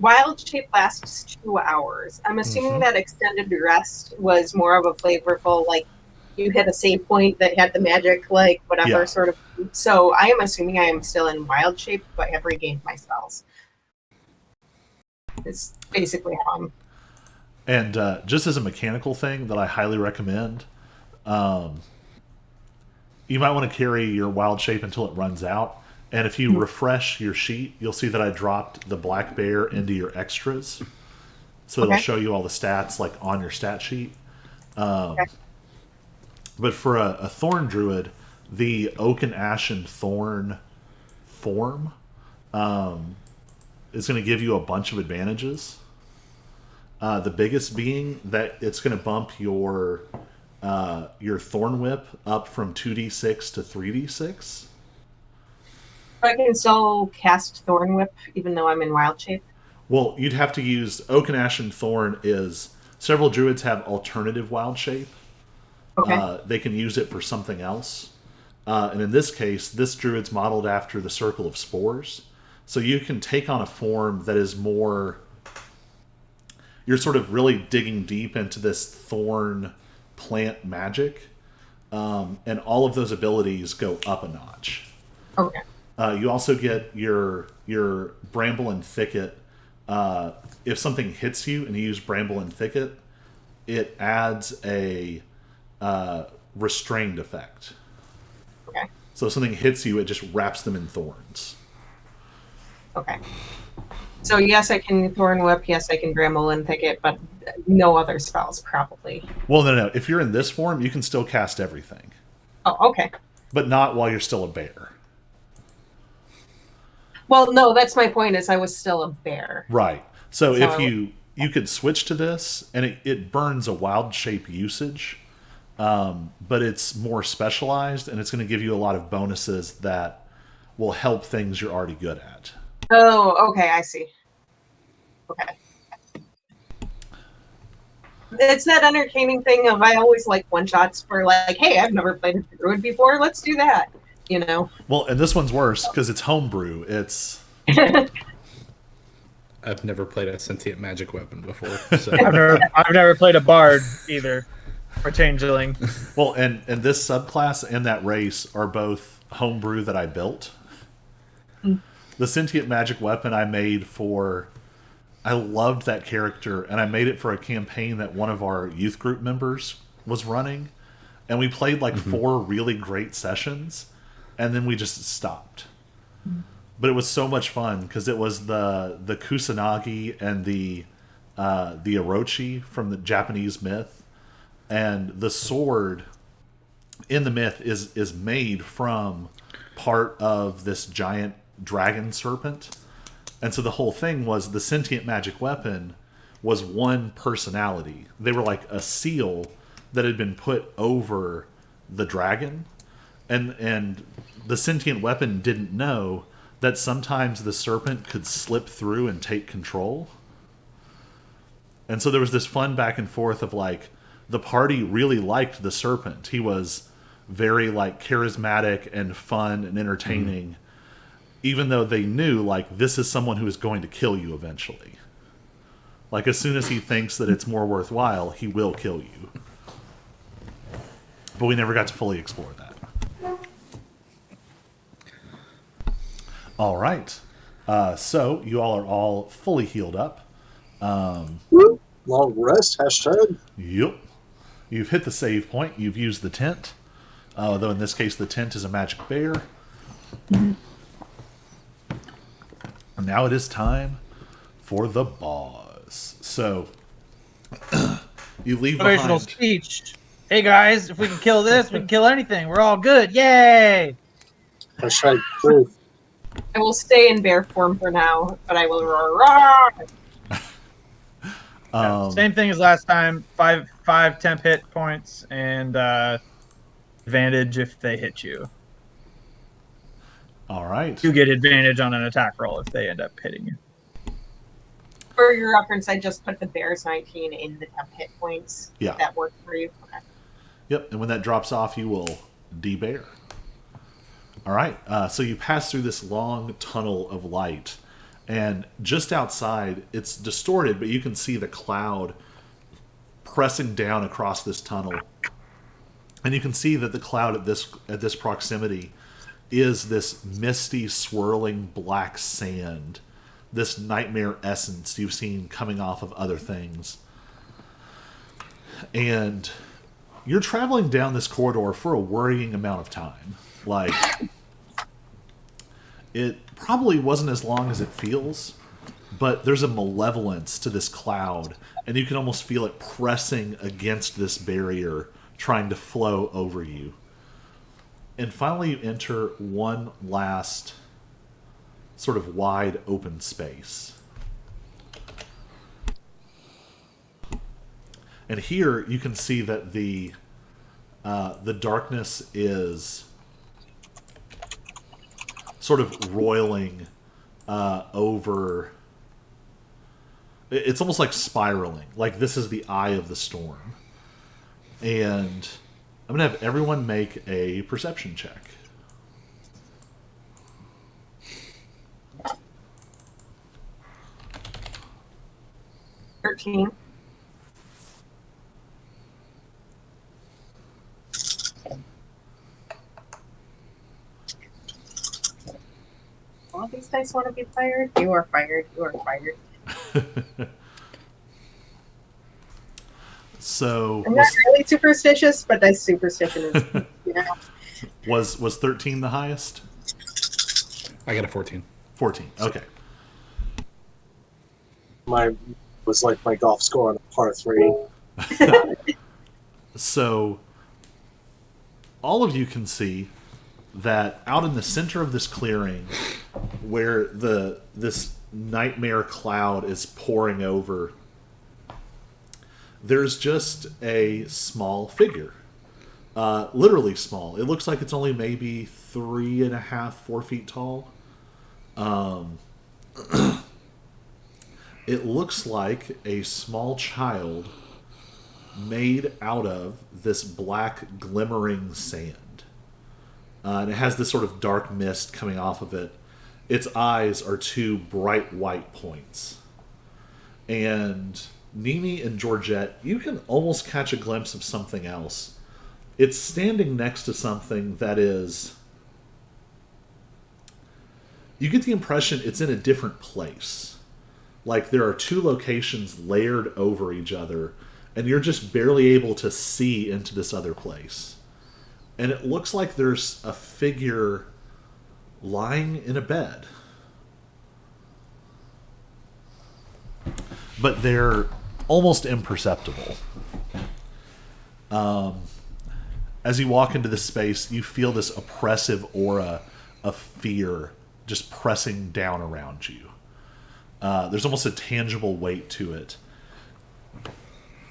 wild shape lasts 2 hours. I'm assuming that extended rest was more of a flavorful, like you hit a save point that had the magic, like whatever Yeah. sort of. So I am assuming I am still in wild shape, but have regained my spells. It's basically how I'm. And just as a mechanical thing that I highly recommend, you might want to carry your wild shape until it runs out. And if you refresh your sheet, you'll see that I dropped the black bear into your extras. So it'll show you all the stats like on your stat sheet. But for a thorn druid, the oak and ashen thorn form is going to give you a bunch of advantages. The biggest being that it's going to bump your thorn whip up from 2d6 to 3d6. I can still cast Thorn Whip even though I'm in wild shape. Well, you'd have to use Oak and Ashen Thorn. Is several druids have alternative wild shape. Okay. They can use it for something else. And in this case, this druid's modeled after the Circle of Spores. So you can take on a form that is more... You're sort of really digging deep into this thorn plant magic. And all of those abilities go up a notch. Okay. You also get your Bramble and Thicket. If something hits you and you use Bramble and Thicket, it adds a restrained effect. Okay. So if something hits you, it just wraps them in thorns. Okay. So yes, I can Thorn Whip. Yes, I can Bramble and Thicket, but no other spells probably. Well, no. If you're in this form, you can still cast everything. Oh, okay. But not while you're still a bear. Well, no, that's my point. Is I was still a bear. Right. So That's if you could switch to this, and it burns a wild shape usage, but it's more specialized, and it's going to give you a lot of bonuses that will help things you're already good at. Oh, okay, I see. Okay. It's that entertaining thing of I always like one shots for like, hey, I've never played a druid before. Let's do that. You know. Well, and this one's worse because it's homebrew. It's I've never played a sentient magic weapon before. So. I've never played a bard either, or changeling. well, and this subclass and that race are both homebrew that I built. The sentient magic weapon I made for... I loved that character, and I made it for a campaign that one of our youth group members was running. And we played like 4 really great sessions, and then we just stopped. But it was so much fun, because it was the Kusanagi and the Orochi from the Japanese myth. And the sword in the myth is made from part of this giant dragon serpent. And so the whole thing was the sentient magic weapon was one personality. They were like a seal that had been put over the dragon. And the sentient weapon didn't know that sometimes the serpent could slip through and take control. And so there was this fun back and forth of like, the party really liked the serpent. He was very like charismatic and fun and entertaining. Even though they knew, like, this is someone who is going to kill you eventually. Like, as soon as he thinks that it's more worthwhile, he will kill you. But we never got to fully explore that. All right. So, you all are all fully healed up. Long rest, hashtag. Yep. You've hit the save point. You've used the tent. Though in this case, the tent is a magic bear. Now it is time for the boss. So, you leave Motivational behind... speech. Hey guys, if we can kill this, we can kill anything. We're all good. Yay! Hashtag truth. I will stay in bear form for now, but I will roar. Roar! Same thing as last time. Five temp hit points and advantage if they hit you. All right. You get advantage on an attack roll if they end up hitting you. For your reference, I just put the bear's 19 in the temp hit points. Yeah. If that worked for you. Okay. Yep, and when that drops off, you will de-bear. All right, so you pass through this long tunnel of light, and just outside, it's distorted, but you can see the cloud pressing down across this tunnel. And you can see that the cloud at this proximity is this misty, swirling black sand, this nightmare essence you've seen coming off of other things. And you're traveling down this corridor for a worrying amount of time. Like, it probably wasn't as long as it feels, but there's a malevolence to this cloud, and you can almost feel it pressing against this barrier, trying to flow over you. And finally, you enter one last sort of wide open space. And here you can see that the darkness is sort of roiling over. It's almost like spiraling. Like this is the eye of the storm. And I'm going to have everyone make a perception check. $13. All these dice want to be fired. You are fired. You are fired. So I'm not really superstitious, but that's superstition is, you know. was 13 the highest? I got a 14. 14. Okay. My was like my golf score on a par 3. So all of you can see that out in the center of this clearing, where this nightmare cloud is pouring over, there's just a small figure. Literally small. It looks like it's only maybe 3.5, 4 feet tall. It looks like a small child made out of this black glimmering sand. And it has this sort of dark mist coming off of it. Its eyes are 2 bright white points. And Nini and Georgette, you can almost catch a glimpse of something else. It's standing next to something that is... You get the impression it's in a different place. Like there are 2 locations layered over each other, and you're just barely able to see into this other place. And it looks like there's a figure lying in a bed. But they're almost imperceptible. As you walk into this space, you feel this oppressive aura of fear just pressing down around you. There's almost a tangible weight to it.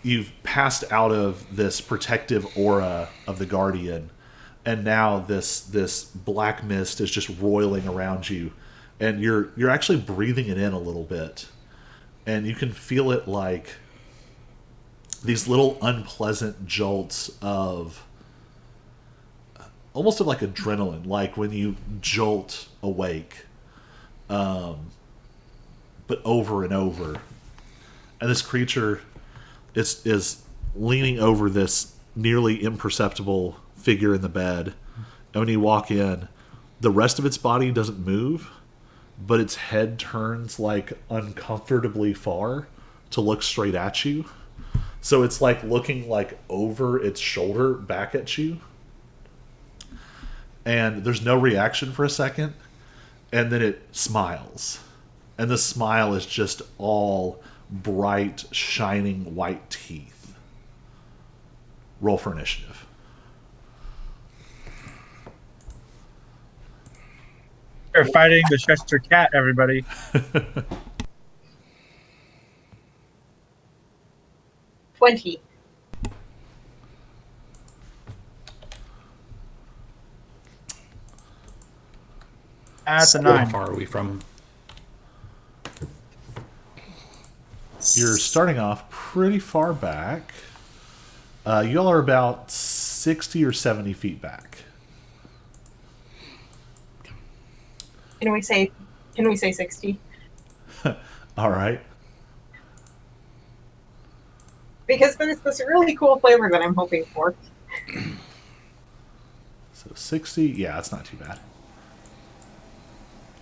You've passed out of this protective aura of the Guardian, and now this black mist is just roiling around you, and you're actually breathing it in a little bit, and you can feel it like these little unpleasant jolts of almost of like adrenaline, like when you jolt awake, but over and over. And this creature is leaning over this nearly imperceptible figure in the bed. And when you walk in, the rest of its body doesn't move, but its head turns like uncomfortably far to look straight at you. So it's like looking like over its shoulder back at you. And there's no reaction for a second, and then it smiles. And the smile is just all bright, shining white teeth. Roll for initiative. We're fighting the Chester Cat, everybody. 20. That's a How 9. far are we from? You're starting off pretty far back. You all are about 60 or 70 feet back. Can we say 60? All right. Because there's this really cool flavor that I'm hoping for. So 60, yeah, that's not too bad.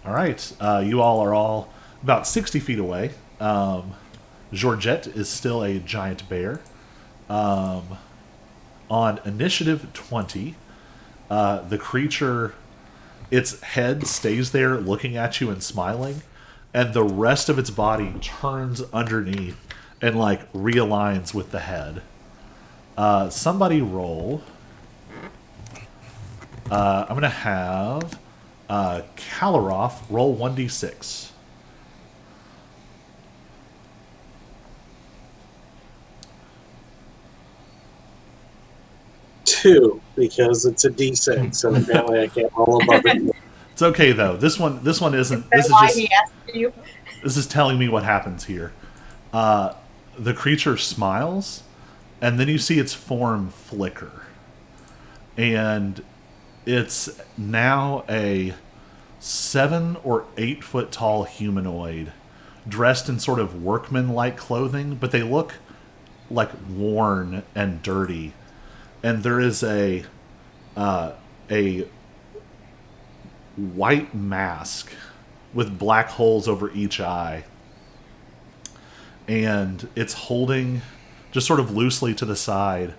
All right, you all are all about 60 feet away. Georgette is still a giant bear. On initiative 20, the creature, its head stays there looking at you and smiling, and the rest of its body turns underneath and like realigns with the head. Somebody roll. I'm going to have Kalaroff roll 1d6. Two, because it's a D6, and apparently I can't roll above it. It's okay though. This one isn't. This That's is why just. he asked you. This is telling me what happens here. The creature smiles, and then you see its form flicker. And it's now a 7 or 8 foot tall humanoid, dressed in sort of workman-like clothing, but they look like worn and dirty. And there is a white mask with black holes over each eye. And it's holding, just sort of loosely to the side,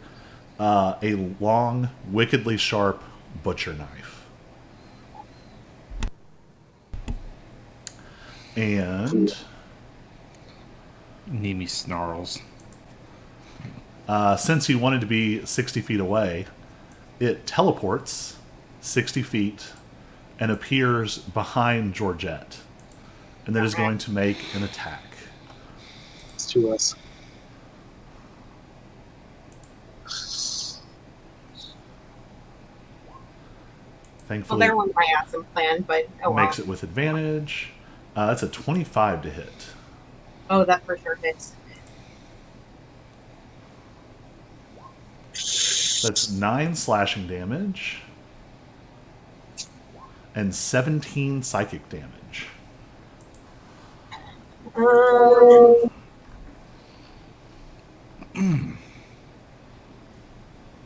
a long, wickedly sharp butcher knife. And Nimi snarls. since he wanted to be 60 feet away, it teleports 60 feet and appears behind Georgette. And that is going to make an attack. It's to us. Well, Thankfully, there went my awesome plan, but oh well. makes it with advantage. That's a 25 to hit. Oh, that for sure hits. That's 9 slashing damage and 17 psychic damage.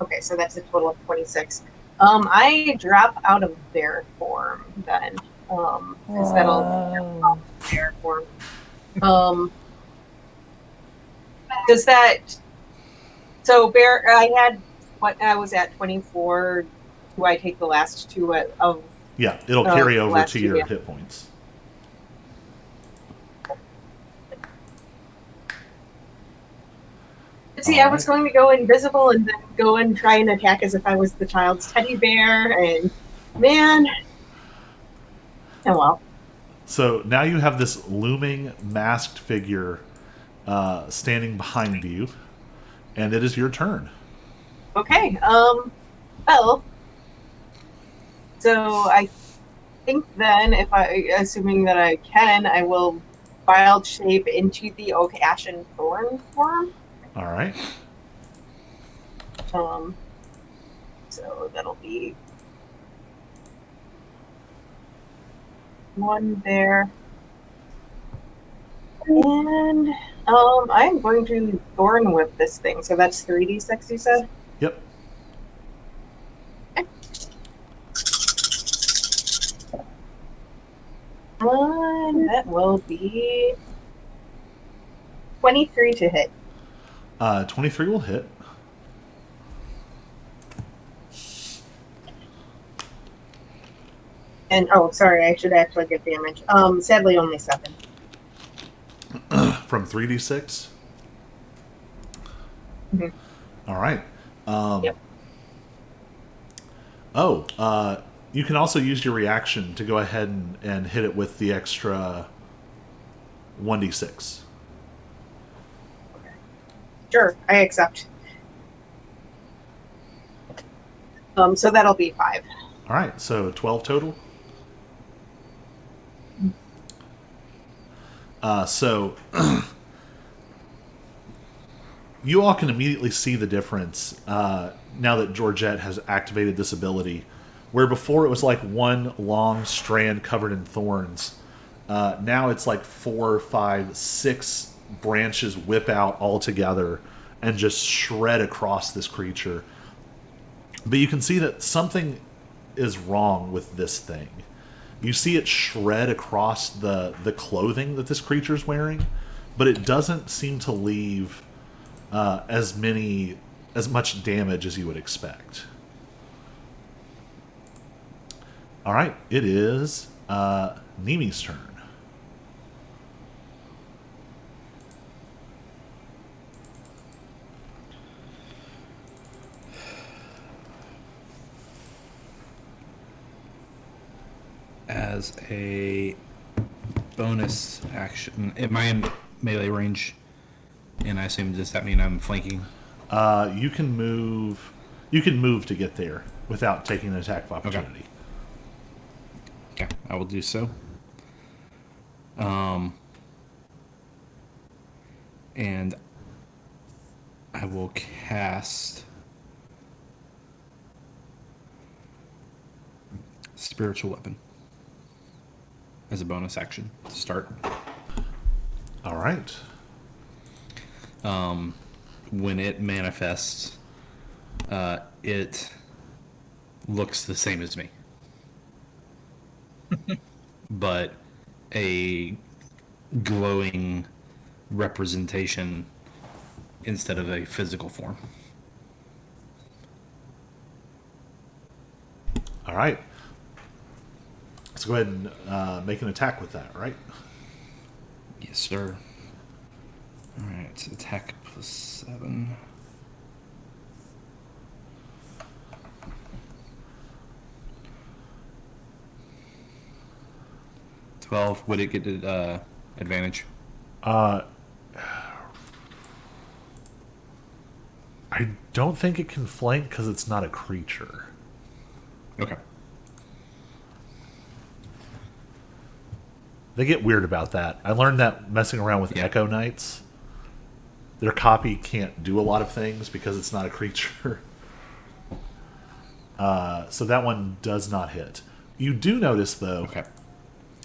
Okay, so that's a total of 26. I drop out of bear form then. Because that'll bear form. Does that? So bear, I had what I was at 24. Do I take the last two of? Yeah, it'll carry over last to two, your yeah. hit points. See, I was going to go invisible and then go and try and attack as if I was the child's teddy bear, and man, oh well. So now you have this looming masked figure standing behind you, and it is your turn. Okay. Well. So I think then, if assuming that I can, I will wild shape into the Oak Ashen Thorn form. All right. So that'll be one there. And I'm going to Thorn Whip this thing. So that's 3d6, you said? Yep. That will be 23 to hit. 23 will hit. And sorry, I should actually get damage. Sadly, only 7. From 3d6? Mm-hmm. All right. Yep. Oh, You can also use your reaction to go ahead and hit it with the extra 1d6. Sure, I accept. So that'll be 5. All right, so 12 total. So you all can immediately see the difference now that Georgette has activated this ability. Where before it was like one long strand covered in thorns, now it's like 4, 5, 6 branches whip out all together and just shred across this creature. But you can see that something is wrong with this thing. You see it shred across the clothing that this creature's wearing, but it doesn't seem to leave as much damage as you would expect. All right, it is Nimi's turn. As a bonus action, am I in melee range? And I assume, does that mean I'm flanking? You can move. You can move to get there without taking an attack of opportunity. Okay, I will do so. And I will cast Spiritual Weapon as a bonus action to start. All right. When it manifests, it looks the same as me. But a glowing representation instead of a physical form. All right. Let's go ahead and make an attack with that, right? Yes, sir. All right, attack +7. Would it get advantage? I don't think it can flank because it's not a creature. Okay. They get weird about that. I learned that messing around with Echo Knights. Their copy can't do a lot of things because it's not a creature. So that one does not hit. You do notice, though,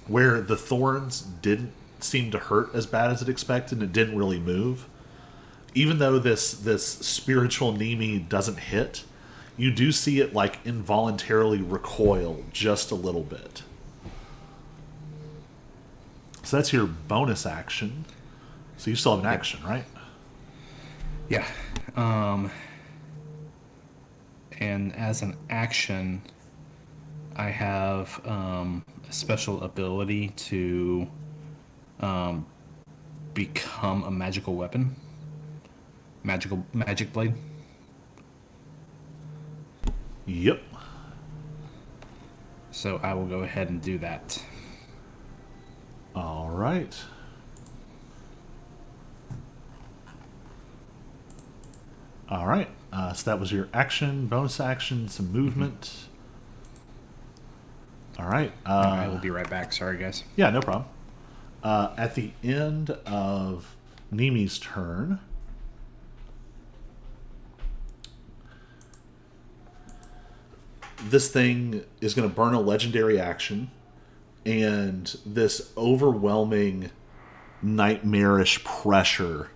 where the thorns didn't seem to hurt as bad as it expected and it didn't really move. Even though this spiritual Nimi doesn't hit, you do see it like involuntarily recoil just a little bit. So that's your bonus action. So you still have an action, right? Yeah. And as an action, I have a special ability to become a magical weapon. Magic blade. Yep. So I will go ahead and do that. All right. All right. So that was your action, bonus action, some movement. All right. I will be right back. Sorry, guys. Yeah, no problem. At the end of Nimi's turn, this thing is going to burn a legendary action, and this overwhelming, nightmarish pressure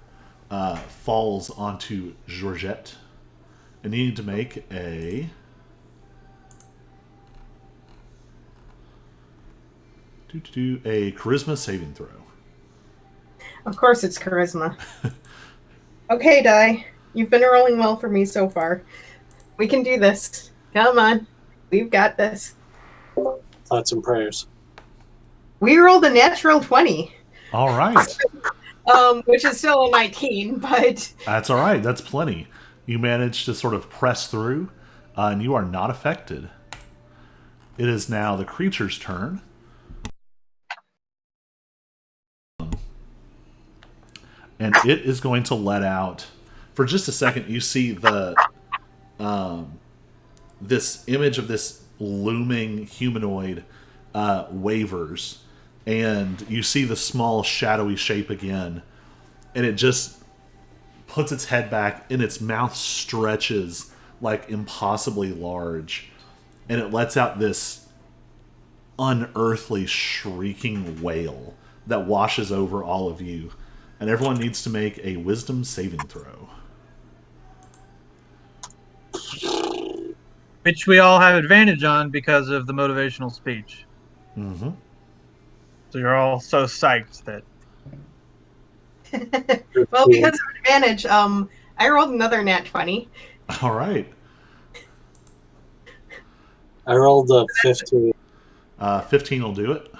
falls onto Georgette. And you need to make a charisma saving throw. Of course it's charisma. Okay, Di. You've been rolling well for me so far. We can do this. Come on. We've got this. Thoughts and prayers. We rolled a natural 20. All right. Which is still a 19, but... That's all right. That's plenty. You managed to sort of press through, and you are not affected. it is now the creature's turn. And it is going to let out. For just a second, you see the this image of this looming humanoid wavers, and you see the small shadowy shape again, and it just puts its head back, and its mouth stretches like impossibly large, and it lets out this unearthly shrieking wail that washes over all of you, and everyone needs to make a wisdom saving throw. Which we all have advantage on because of the motivational speech. Mm-hmm. So you're all so psyched that. Well, because of advantage, I rolled another nat 20. All right. I rolled a 15. 15 will do it.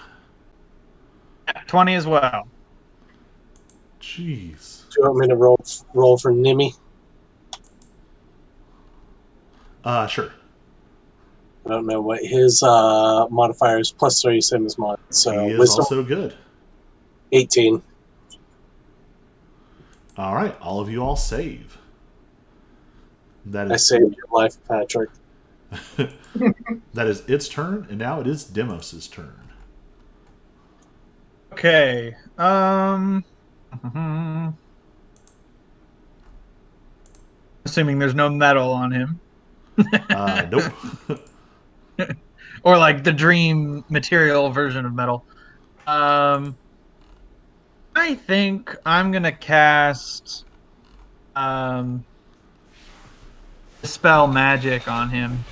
20 as well. Jeez. Do you want me to roll for Nimmy? Sure. I don't know what his modifier is. Plus 3, same as mine. So He is wisdom also good. 18. All right, all of you all save. That I is saved your life, Patrick. that is its turn, and now it is Demos's turn. Okay. Assuming there's no metal on him. Nope. Or like the dream material version of metal. I think I'm gonna cast Dispel Magic on him.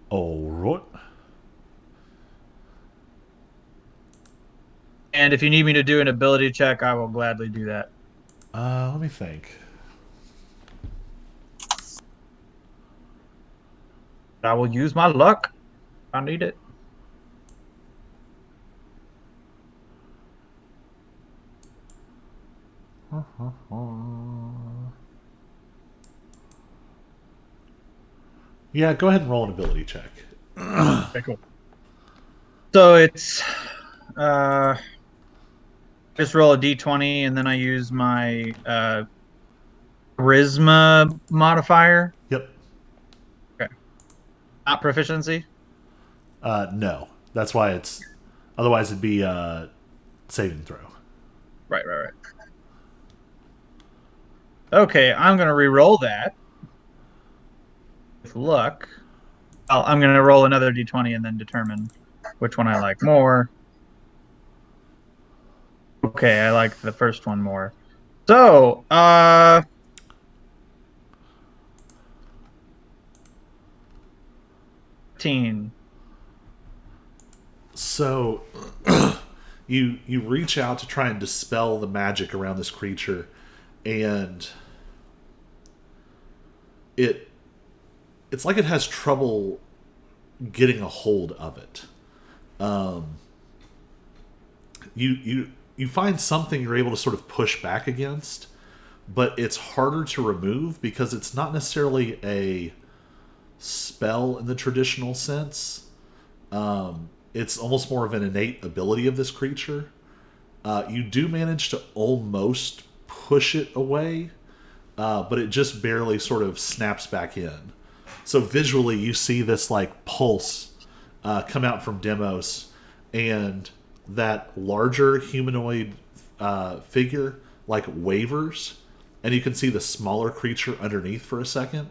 All right. And if you need me to do an ability check, I will gladly do that. Let me think. I will use my luck. I need it. Yeah, go ahead and roll an ability check. Okay, cool. So it's just roll a d20 and then I use my charisma modifier. Yep. Okay. Not proficiency. No, that's why it's. Otherwise, it'd be saving throw. Right. Okay, I'm gonna re-roll that. With luck. I'm gonna roll another d20 and then determine which one I like more. Okay, I like the first one more. So, 15. So, you reach out to try and dispel the magic around this creature, and it's like it has trouble getting a hold of it. You find something you're able to sort of push back against, but it's harder to remove because it's not necessarily a spell in the traditional sense. It's almost more of an innate ability of this creature. You do manage to almost push it away, but it just barely sort of snaps back in. So visually, you see this like pulse come out from Demos, and that larger humanoid figure like wavers, and you can see the smaller creature underneath for a second,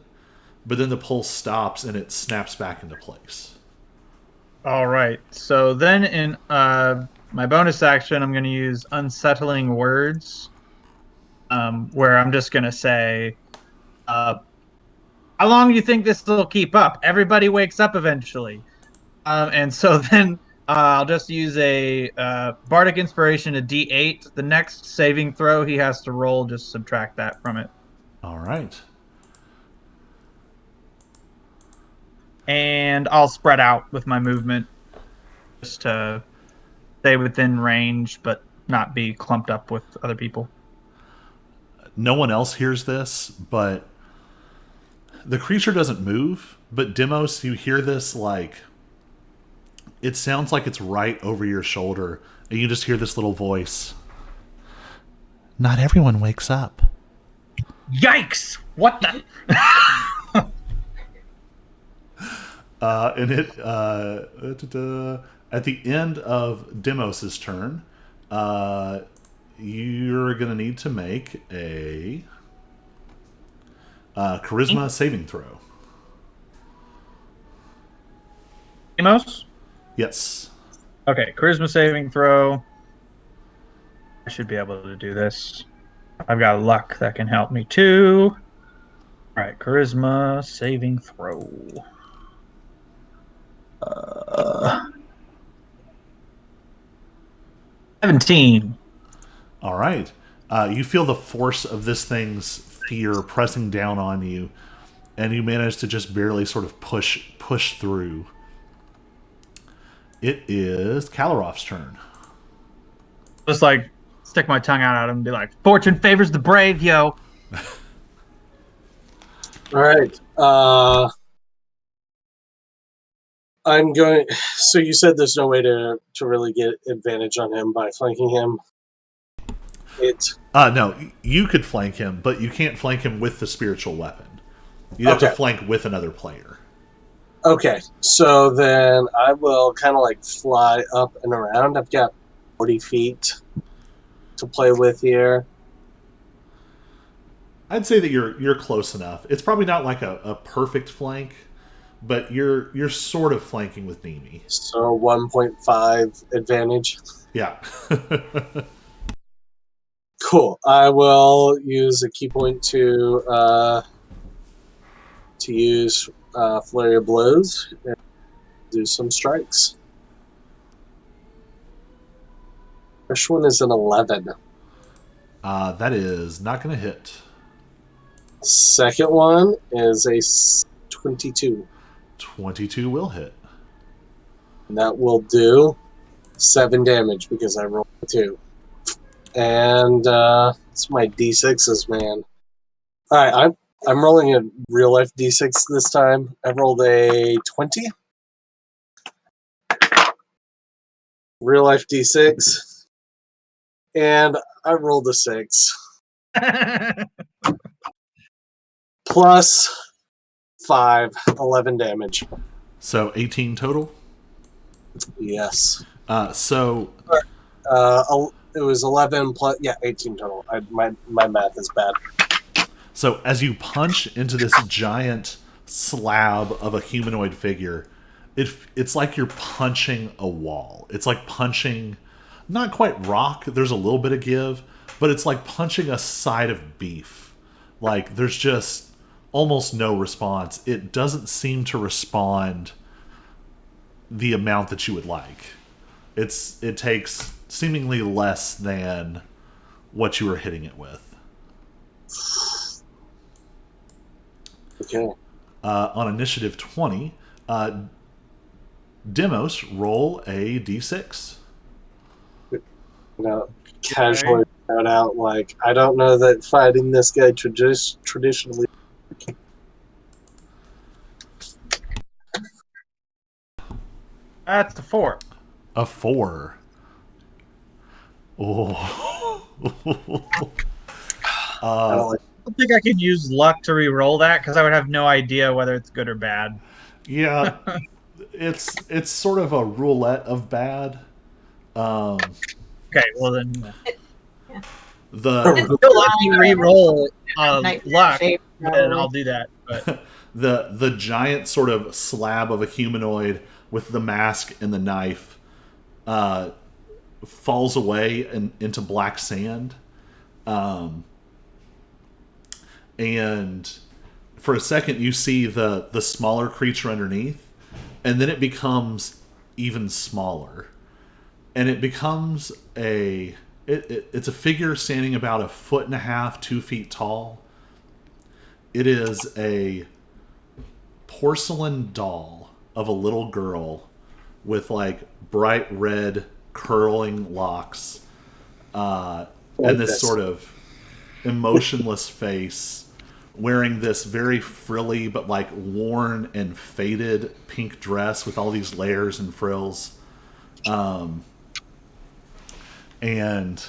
but then the pulse stops and it snaps back into place. All right. So then in my bonus action, I'm going to use Unsettling Words, where I'm just going to say, how long do you think this will keep up? Everybody wakes up eventually. And so then I'll just use a Bardic Inspiration, a D8. The next saving throw he has to roll, just subtract that from it. All right. And I'll spread out with my movement just to stay within range, but not be clumped up with other people. No one else hears this, but The creature doesn't move, but Demos, you hear this like it sounds like it's right over your shoulder, and you just hear this little voice. Not everyone wakes up. Yikes! What the? And it at the end of Demos's turn, you're gonna need to make a charisma saving throw. Demos? Yes. Okay, charisma saving throw. I should be able to do this. I've got luck that can help me too. All right, charisma saving throw. 17. All right. You feel the force of this thing's fear pressing down on you, and you manage to just barely sort of push through. It is Kalarov's turn. Just like stick my tongue out at him and be like, "Fortune favors the brave, yo." All right. I'm going. So you said there's no way to really get advantage on him by flanking him. No, you could flank him, but you can't flank him with the spiritual weapon. You have to flank with another player. Okay, so then I will kind of like fly up and around. I've got 40 feet to play with here. I'd say that you're close enough. It's probably not like a perfect flank, but you're sort of flanking with Nemi. So 1.5 advantage. Yeah. Cool. I will use a key point to use Flurry of Blows and do some strikes. First one is an 11. That is not going to hit. Second one is a 22. 22 will hit. And that will do 7 damage because I rolled a 2. And it's my D6s, man. Alright, I'm rolling a real life D6 this time. I rolled a 20. Real life D6. And I rolled a 6. Plus 5, 11 damage. So 18 total? Yes. So it was 11 plus, 18 total. My math is bad. So as you punch into this giant slab of a humanoid figure, it's like you're punching a wall. It's like punching, not quite rock, there's a little bit of give, but it's like punching a side of beef. Like there's just almost no response. It doesn't seem to respond the amount that you would like. It takes seemingly less than what you were hitting it with. Okay. On initiative 20, Demos, roll a d6. Now, casually shout out, like, I don't know that fighting this guy traditionally. That's a 4. A 4. Oh. I don't like. I don't think I could use luck to re-roll that because I would have no idea whether it's good or bad. Yeah, it's sort of a roulette of bad. Okay, well then, The still let me re-roll luck, shape, and I'll do that. But the giant sort of slab of a humanoid with the mask and the knife falls away into black sand. And for a second you see the smaller creature underneath, and then it becomes even smaller. And it becomes it's a figure standing about 1.5 feet, 2 feet tall. It is a porcelain doll of a little girl with like bright red curling locks, and this sort of emotionless face wearing this very frilly but like worn and faded pink dress with all these layers and frills. And Nina's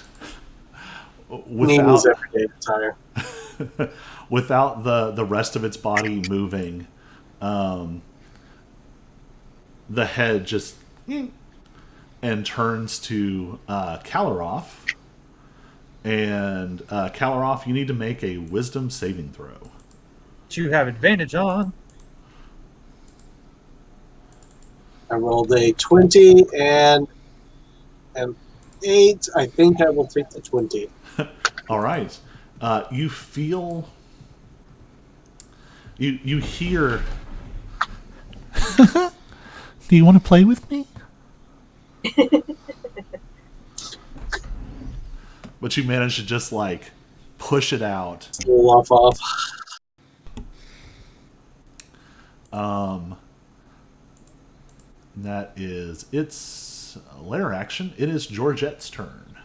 without everyday attire. without the rest of its body moving, the head just and turns to Kalaroff. And Kalaroff, you need to make a wisdom saving throw. You have advantage on. I rolled a 20 and an 8. I think I will take the 20. All right. You feel... You hear... Do you want to play with me? But you manage to just like push it out. Roll off. That is its lair action. It is Georgette's turn.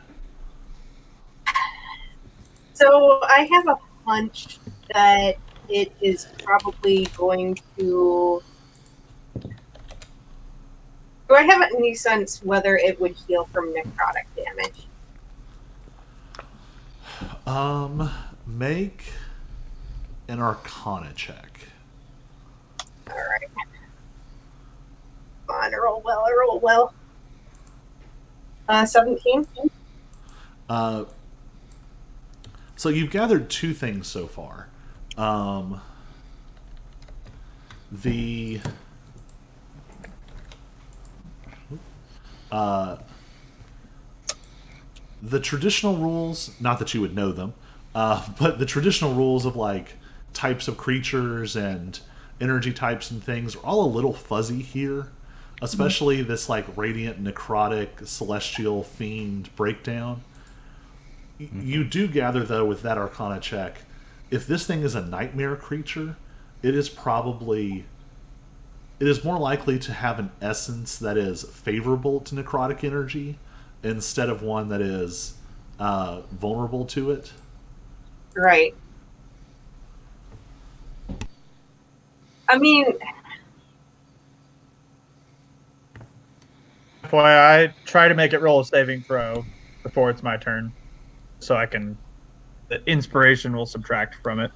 So I have a hunch that it is probably going to. Do I have any sense whether it would heal from necrotic damage? Make an Arcana check. All right. Come on, roll well. 17. So you've gathered two things so far. The traditional rules, not that you would know them, but the traditional rules of like types of creatures and energy types and things are all a little fuzzy here, especially this like radiant, necrotic, celestial, fiend breakdown. You do gather though with that Arcana check, if this thing is a nightmare creature, it is more likely to have an essence that is favorable to necrotic energy instead of one that is vulnerable to it. Right. I mean, FYI, try to make it roll a saving throw before it's my turn, so the inspiration will subtract from it.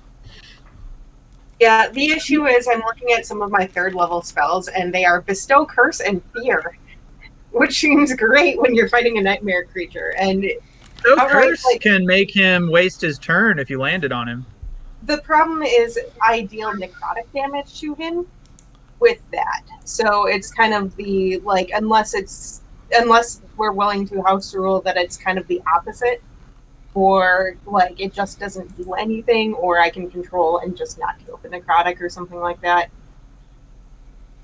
yeah, the issue is I'm looking at some of my 3rd level spells, and they are Bestow, Curse, and Fear, which seems great when you're fighting a nightmare creature. And Curse can make him waste his turn if you landed on him. The problem is I deal necrotic damage to him with that. So it's kind of the, like, unless we're willing to house rule that it's kind of the opposite, or like it just doesn't do anything, or I can control and just not deal with necrotic or something like that.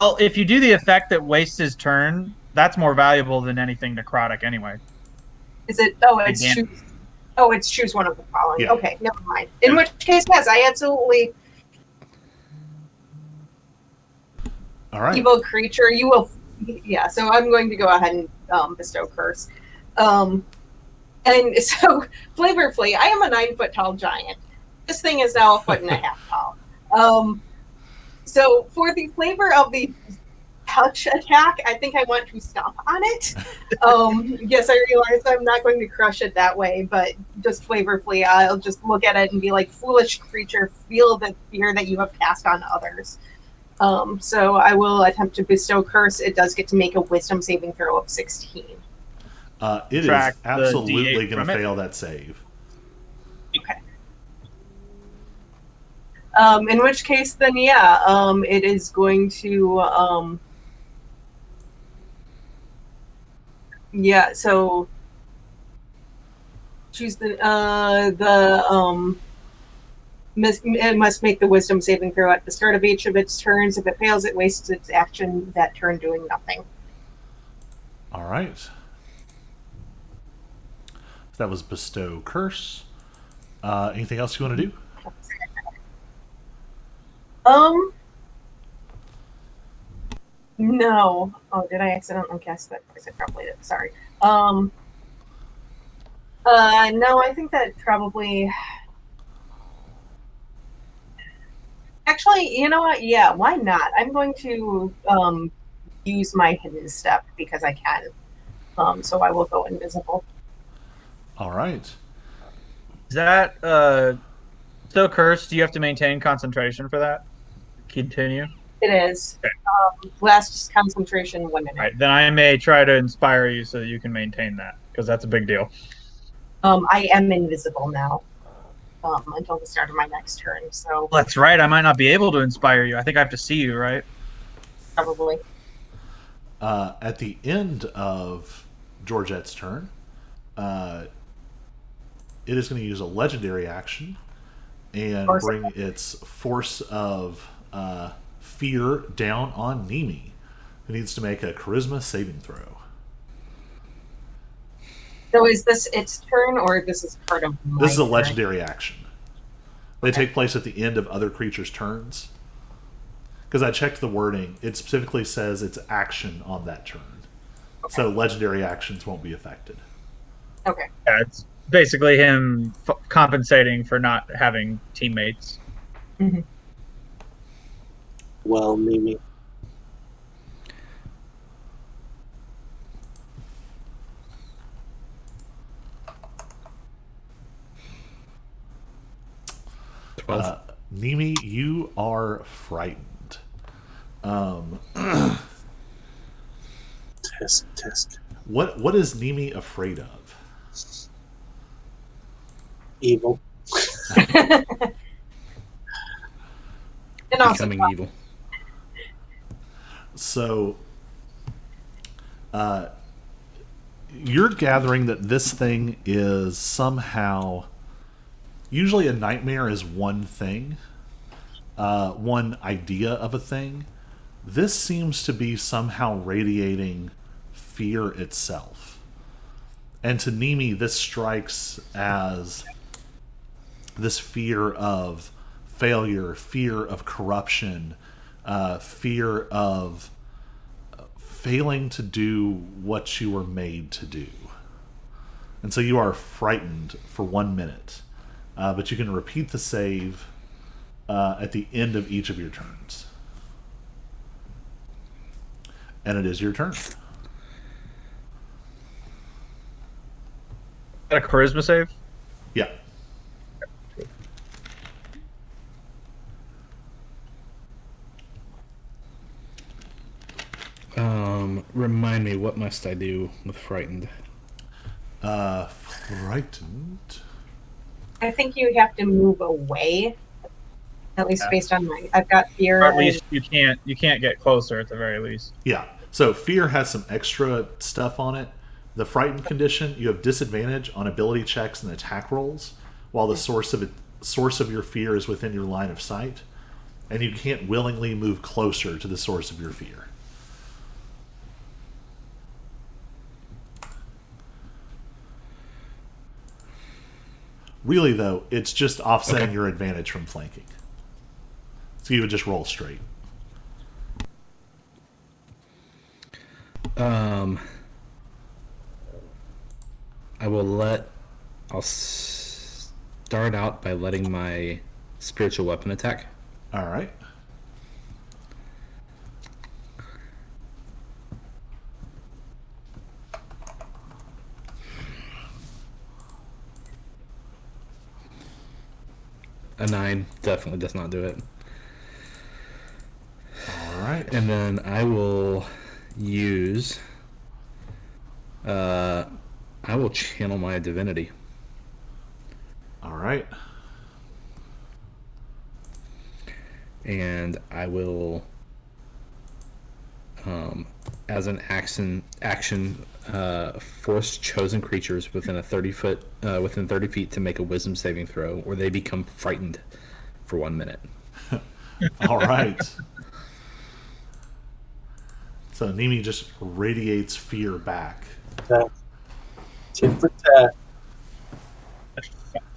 Well, if you do the effect that wastes his turn, that's more valuable than anything necrotic anyway. Is it? Oh, it's choose. Oh, it's choose one of the following. Yeah. Okay, never mind. In which case, yes, I absolutely. All right. Evil creature, you will. Yeah, so I'm going to go ahead and bestow curse. And so, flavorfully, I am a 9-foot tall giant. This thing is now 1.5 feet tall. So for the flavor of the touch attack, I think I want to stomp on it. Yes, I realize I'm not going to crush it that way, but just flavorfully, I'll just look at it and be like, foolish creature, feel the fear that you have cast on others. So I will attempt to bestow curse. It does get to make a wisdom saving throw of 16. It is absolutely going to fail that save. Okay. In which case, then, yeah, it is going to, yeah, so choose it must make the wisdom saving throw at the start of each of its turns. If it fails, it wastes its action that turn doing nothing. All right. That was bestow curse. Anything else you want to do? No. Oh, did I accidentally cast that? I probably did. Sorry. No, I think that probably. Actually, you know what? Yeah, why not? I'm going to use my hidden step because I can. So I will go invisible. All right. Is that still cursed? Do you have to maintain concentration for that? Continue. It is. Okay. Last concentration 1 minute. All right, then I may try to inspire you so that you can maintain that because that's a big deal. I am invisible now until the start of my next turn. So That's right. I might not be able to inspire you. I think I have to see you, right? probably. At the end of Georgette's turn, it is going to use a legendary action and bring its force of fear down on Nimi, who needs to make a charisma saving throw. So is this its turn, or this is part of my This is a turn? legendary action. They take place at the end of other creatures' turns. Because I checked the wording, it specifically says it's action on that turn. Okay. So legendary actions won't be affected. Okay. Yeah, it's basically him compensating for not having teammates. Mm-hmm. Well, Mimi. Nimi, you are frightened. Test. What is Nimi afraid of? Evil. And also, Becoming evil. So, you're gathering that this thing is somehow. Usually, a nightmare is one thing, one idea of a thing. This seems to be somehow radiating fear itself. And to Nimi, this strikes as this fear of failure, fear of corruption, fear of failing to do what you were made to do. And so you are frightened for 1 minute. But you can repeat the save at the end of each of your turns. And it is your turn. Got a charisma save? Yeah. Remind me, what must I do with frightened? Frightened. I think you have to move away. At least based on my, I've got fear. Or at least you can't get closer at the very least. Yeah. So fear has some extra stuff on it. The frightened condition, you have disadvantage on ability checks and attack rolls, while the source of your fear is within your line of sight, and you can't willingly move closer to the source of your fear. Really, though, it's just offsetting your advantage from flanking. So you would just roll straight. I'll start out by letting my spiritual weapon attack. All right. A 9 definitely does not do it. All right. And then I will use. I will channel my divinity. All right. And I will, as an action, force chosen creatures within 30 feet to make a wisdom saving throw, or they become frightened for 1 minute. All right. So Nimi just radiates fear back. Tit for tat.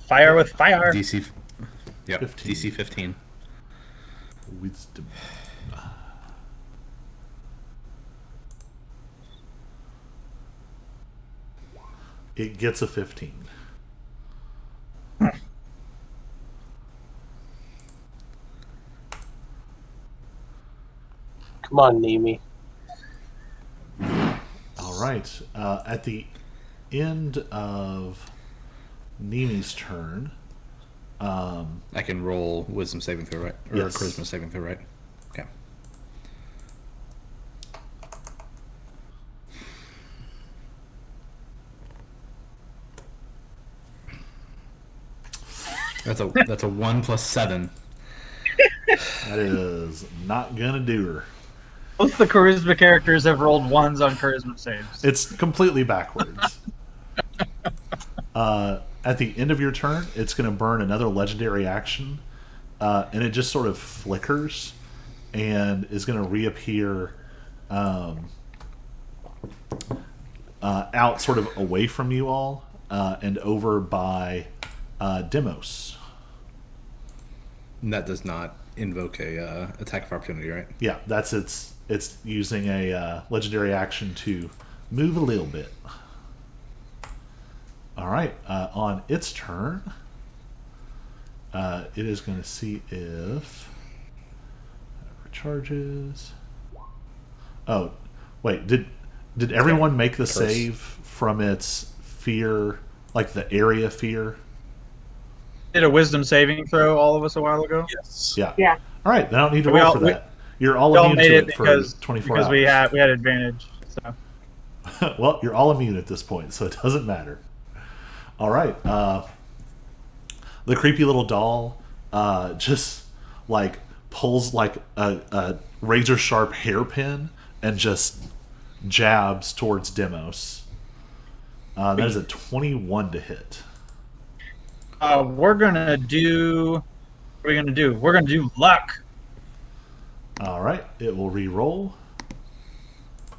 Fire with fire. DC, yep, 15. DC 15. Wisdom. It gets a 15. Come on, Nemi. All right. At the end of Nemi's turn, I can roll wisdom saving throw, right? Or Yes. charisma saving throw, right? Okay. That's a 1 plus 7. that is not gonna do her. Both the charisma characters have rolled 1s on charisma saves. It's completely backwards. At the end of your turn, it's going to burn another legendary action, and it just sort of flickers and is going to reappear out sort of away from you all and over by Demos. And that does not invoke a attack of opportunity, right? Yeah, that's it's using a legendary action to move a little bit. All right, on its turn, it is going to see if it recharges. Oh, wait, did everyone make the save from its fear, like the area fear? Did a wisdom saving throw all of us a while ago? Yes. Yeah. Yeah. All right, then I don't need to We roll all- for we- that. You're all We all immune made to it it for because 24 because hours. we had advantage. So Well, you're all immune at this point, so it doesn't matter. All right. The creepy little doll just like pulls like a razor sharp hairpin and just jabs towards Demos. That is a 21 to hit. we're gonna do. What are we gonna do? We're gonna do luck. All right. It will re-roll.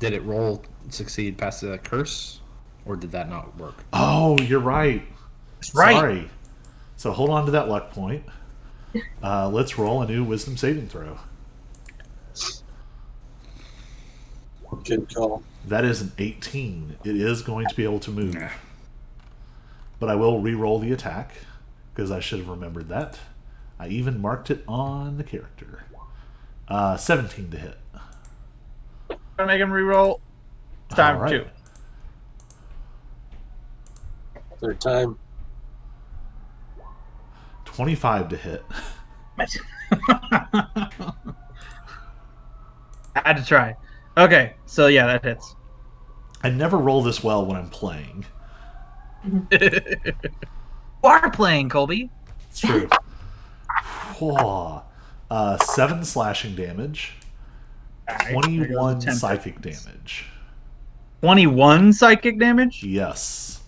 Did it roll succeed past the curse, or did that not work? Oh, you're right. That's right. Sorry. So hold on to that luck point. Let's roll a new wisdom saving throw. Good call. That is an 18. It is going to be able to move. Nah. But I will re-roll the attack because I should have remembered that. I even marked it on the character. 17 to hit. Gonna make him reroll. It's time All right. for 2. Third time. 25 to hit. Had to try. Okay, so yeah, that hits. I never roll this well when I'm playing. You are playing, Colby. It's true. Whoa. 7 slashing damage. 21 psychic damage. 21 psychic damage? Yes.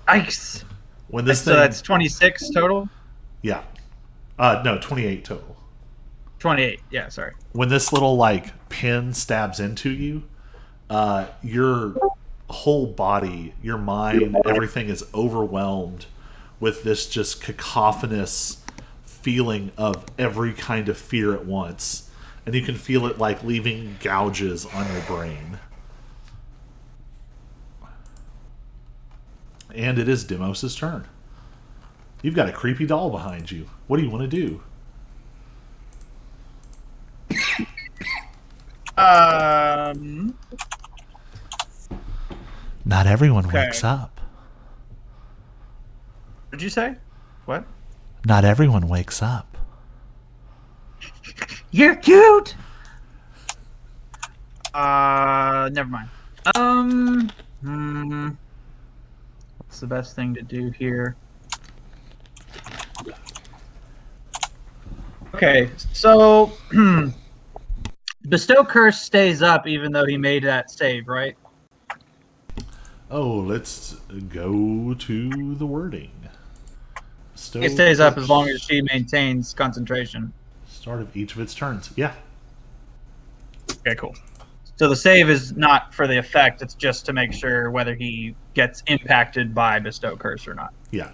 Yikes. When this So thing, that's 26 total? yeah. No, 28 total. 28. Yeah, sorry. When this little like pin stabs into you, your whole body, your mind, everything is overwhelmed with this just cacophonous feeling of every kind of fear at once, and you can feel it like leaving gouges on your brain. And it is Demos's turn. You've got a creepy doll behind you. What do you want to do? Not everyone Okay. wakes up. What did you say? What? Not everyone wakes up. You're cute. Never mind. What's the best thing to do here? Okay, so Bestow Curse stays up even though he made that save, right? Oh, let's go to the wording. It stays up as long as she maintains concentration. Start of each of its turns. Yeah. Okay, cool. So the save is not for the effect, it's just to make sure whether he gets impacted by Bestow Curse or not. Yeah.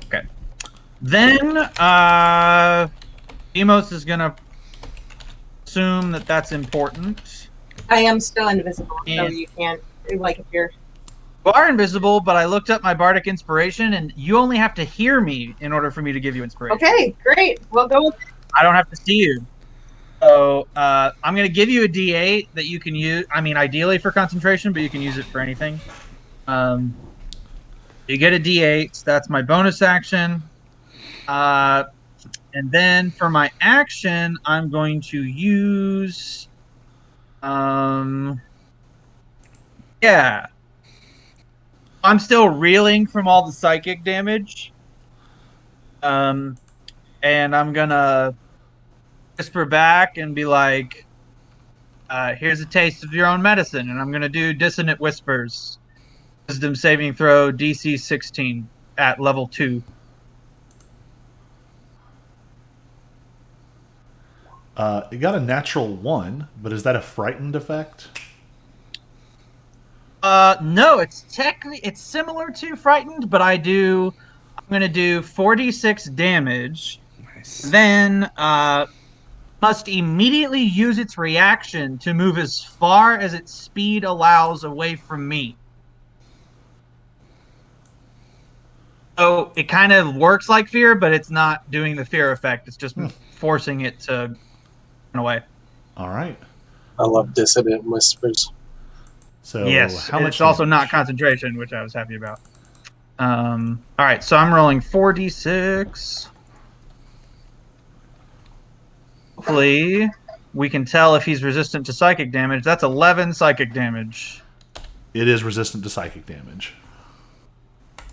Okay. Then, Demos is going to assume that that's important. I am still invisible, so And- you can't, like, if you're. You are invisible, but I looked up my Bardic Inspiration, and you only have to hear me in order for me to give you inspiration. Okay, great. We'll go with I don't have to see you. So I'm going to give you a D8 that you can use. I mean, ideally for concentration, but you can use it for anything. You get a D8. That's my bonus action. And then for my action, I'm going to use. Yeah. I'm still reeling from all the psychic damage. And I'm gonna whisper back and be like, here's a taste of your own medicine. And I'm gonna do Dissonant Whispers. Wisdom saving throw DC 16 at level 2. It got a natural 1, but is that a frightened effect? No, it's similar to frightened, but I'm gonna do 46 damage. Nice. Then must immediately use its reaction to move as far as its speed allows away from me. So it kind of works like fear, but it's not doing the fear effect. It's just forcing it to run away. All right. I love Dissonant Whispers. So Yes, how much it's also not damage? concentration, which I was happy about. All right, so I'm rolling 4d6. Hopefully, we can tell if he's resistant to psychic damage. That's 11 psychic damage. It is resistant to psychic damage.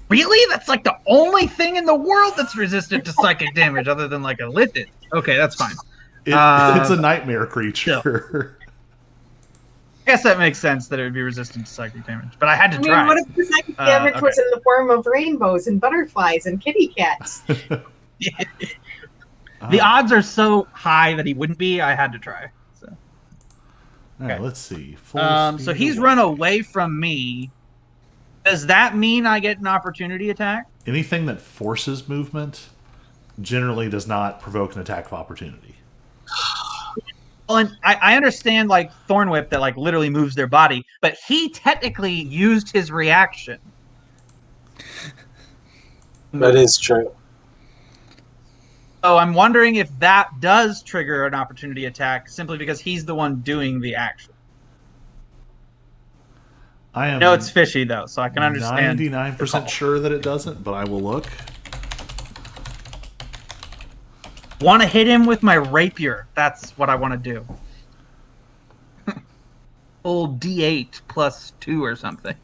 Really? That's like the only thing in the world that's resistant to psychic damage, other than like a lithid. Okay, that's fine. It's a nightmare creature. I guess that makes sense that it would be resistant to psychic damage, but I had to I mean, try. what if the psychic damage okay. was in the form of rainbows and butterflies and kitty cats? The odds are so high that he wouldn't be. I had to try. So, All right, okay. let's see. So he's run away from me. Does that mean I get an opportunity attack? Anything that forces movement generally does not provoke an attack of opportunity. Well, and I understand like Thorn Whip that like literally moves their body, but he technically used his reaction. That is true. So I'm wondering if that does trigger an opportunity attack simply because he's the one doing the action. I am No, it's fishy though, so I can understand. 99% sure that it doesn't, but I will look. Want to hit him with my rapier. That's what I want to do. Old D8 plus 2 or something.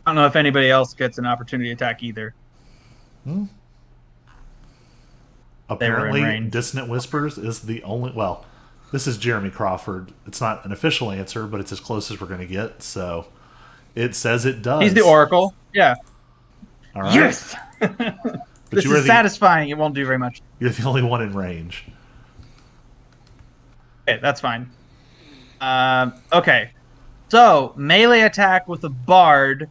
I don't know if anybody else gets an opportunity attack either. Apparently, range. Dissonant Whispers is the only... Well, this is Jeremy Crawford. It's not an official answer, but it's as close as we're going to get, so it says it does. He's the Oracle. Yeah. All right. Yes! But This you are is satisfying. It won't do very much. You're the only one in range. Okay, that's fine. Okay. So, melee attack with a bard.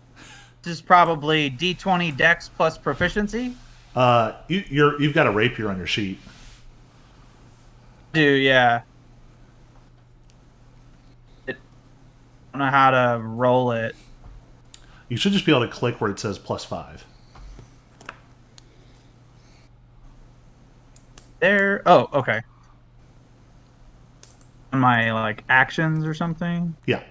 This is probably D20 Dex plus proficiency. You've got a rapier on your sheet. Yeah. I don't know how to roll it. You should just be able to click where it says +5. There. Oh, okay. My like actions or something. Yeah.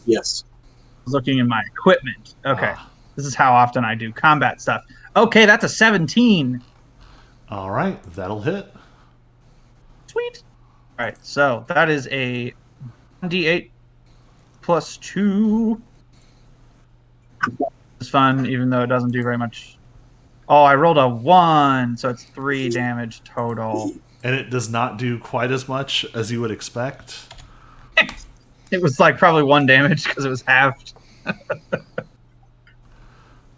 Yes. I was looking in my equipment. Okay. This is how often I do combat stuff. Okay, that's a 17. All right, that'll hit. Sweet. All right, so that is a D8 plus 2. It's fun, even though it doesn't do very much. Oh, I rolled a 1, so it's 3 damage total. And it does not do quite as much as you would expect. It was like probably 1 damage because it was halved.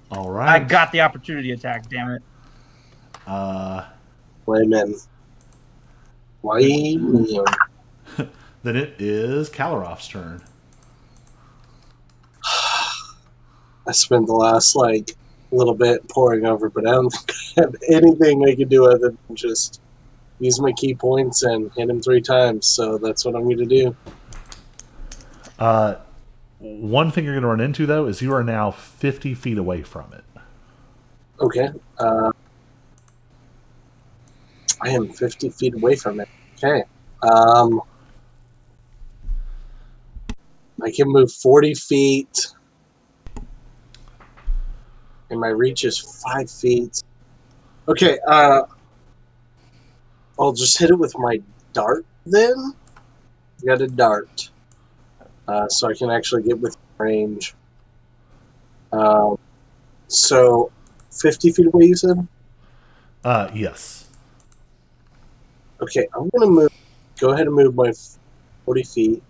All right. I got the opportunity attack, damn it. Wayman. Then it is Kalaroff's turn. I spent the last little bit poring over, but I don't think I have anything I can do other than just use my key points and hit him 3 times. So that's what I'm going to do. One thing you're going to run into, though, is you are now 50 feet away from it. Okay. I am 50 feet away from it. Okay. I can move 40 feet. And my reach is 5 feet. Okay, I'll just hit it with my dart then. Got a dart. So I can actually get within range. So 50 feet away, you said? Yes. Okay, I'm going to go ahead and move my 40 feet.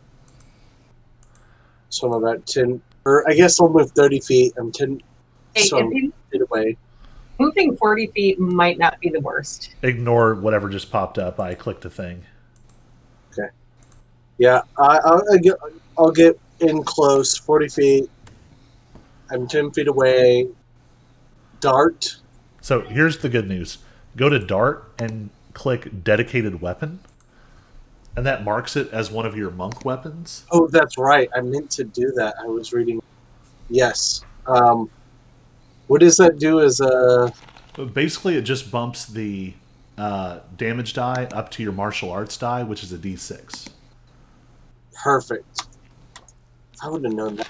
So I'm about 10, or I guess I'll move 30 feet. I'm 10, Hey, so I'm 10 feet away. moving 40 feet might not be the worst. Ignore whatever just popped up. I clicked a thing. Okay. Yeah, I'll get in close, 40 feet. I'm 10 feet away. Dart. So here's the good news. Go to Dart and click Dedicated Weapon. And that marks it as one of your monk weapons. Oh, that's right. I meant to do that. I was reading. Yes. What does that do as a... Basically, it just bumps the damage die up to your martial arts die, which is a d6. Perfect. I would have known that.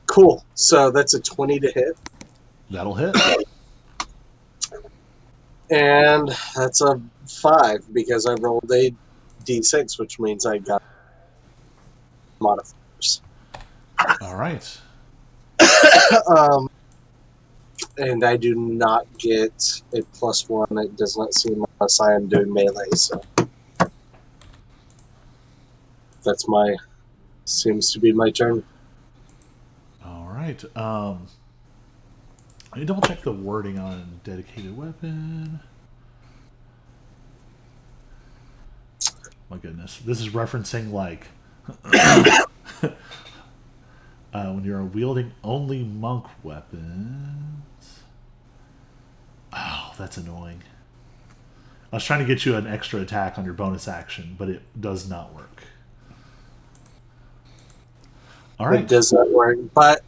Cool. So that's a 20 to hit. That'll hit. And that's a 5 because I rolled a d6, which means I got modifiers. All right. And I do not get a +1. It does not seem unless I am doing melee. So that's seems to be my turn. All right. Let me double check the wording on dedicated weapon. My goodness, this is referencing like when you're wielding only monk weapons. Oh, that's annoying. I was trying to get you an extra attack on your bonus action, but it does not work. All right. It does not work, but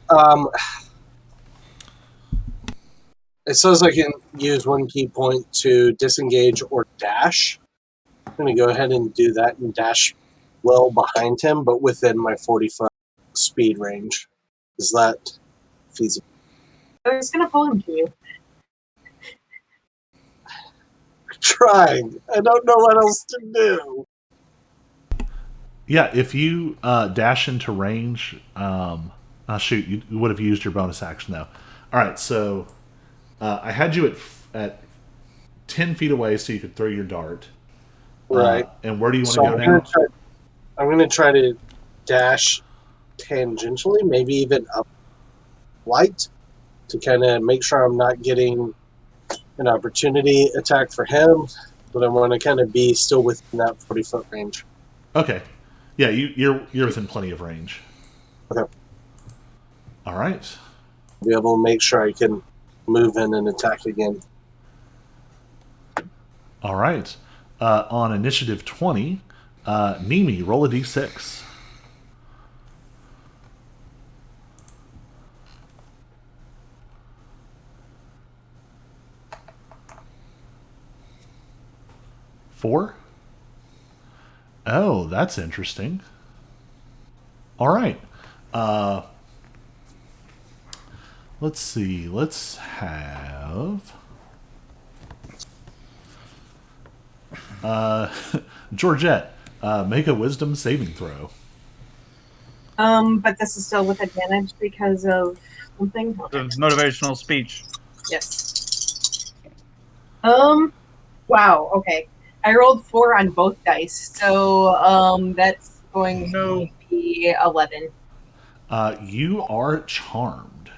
it says I can use 1 key point to disengage or dash. I'm going to go ahead and do that and dash well behind him, but within my 40-foot speed range. Is that feasible? I was going to pull him to you. Trying. I don't know what else to do. Yeah, if you dash into range, shoot, you would have used your bonus action though. All right, so I had you at 10 feet away, so you could throw your dart. Right. And where do you want to go now? I'm going to try to dash tangentially, maybe even up light, to kind of make sure I'm not getting an opportunity attack for him, but I want to kind of be still within that 40-foot range. Okay. Yeah, you're within plenty of range. Okay. All right. Be able to make sure I can move in and attack again. All right. On initiative 20, Nimi, roll a d6. Four? Oh, that's interesting. All right. Let's see. Let's have Georgette, make a wisdom saving throw. But this is still with advantage because of something. The motivational speech. Yes. Wow. Okay. I rolled 4 on both dice, so that's going to be 11. You are charmed.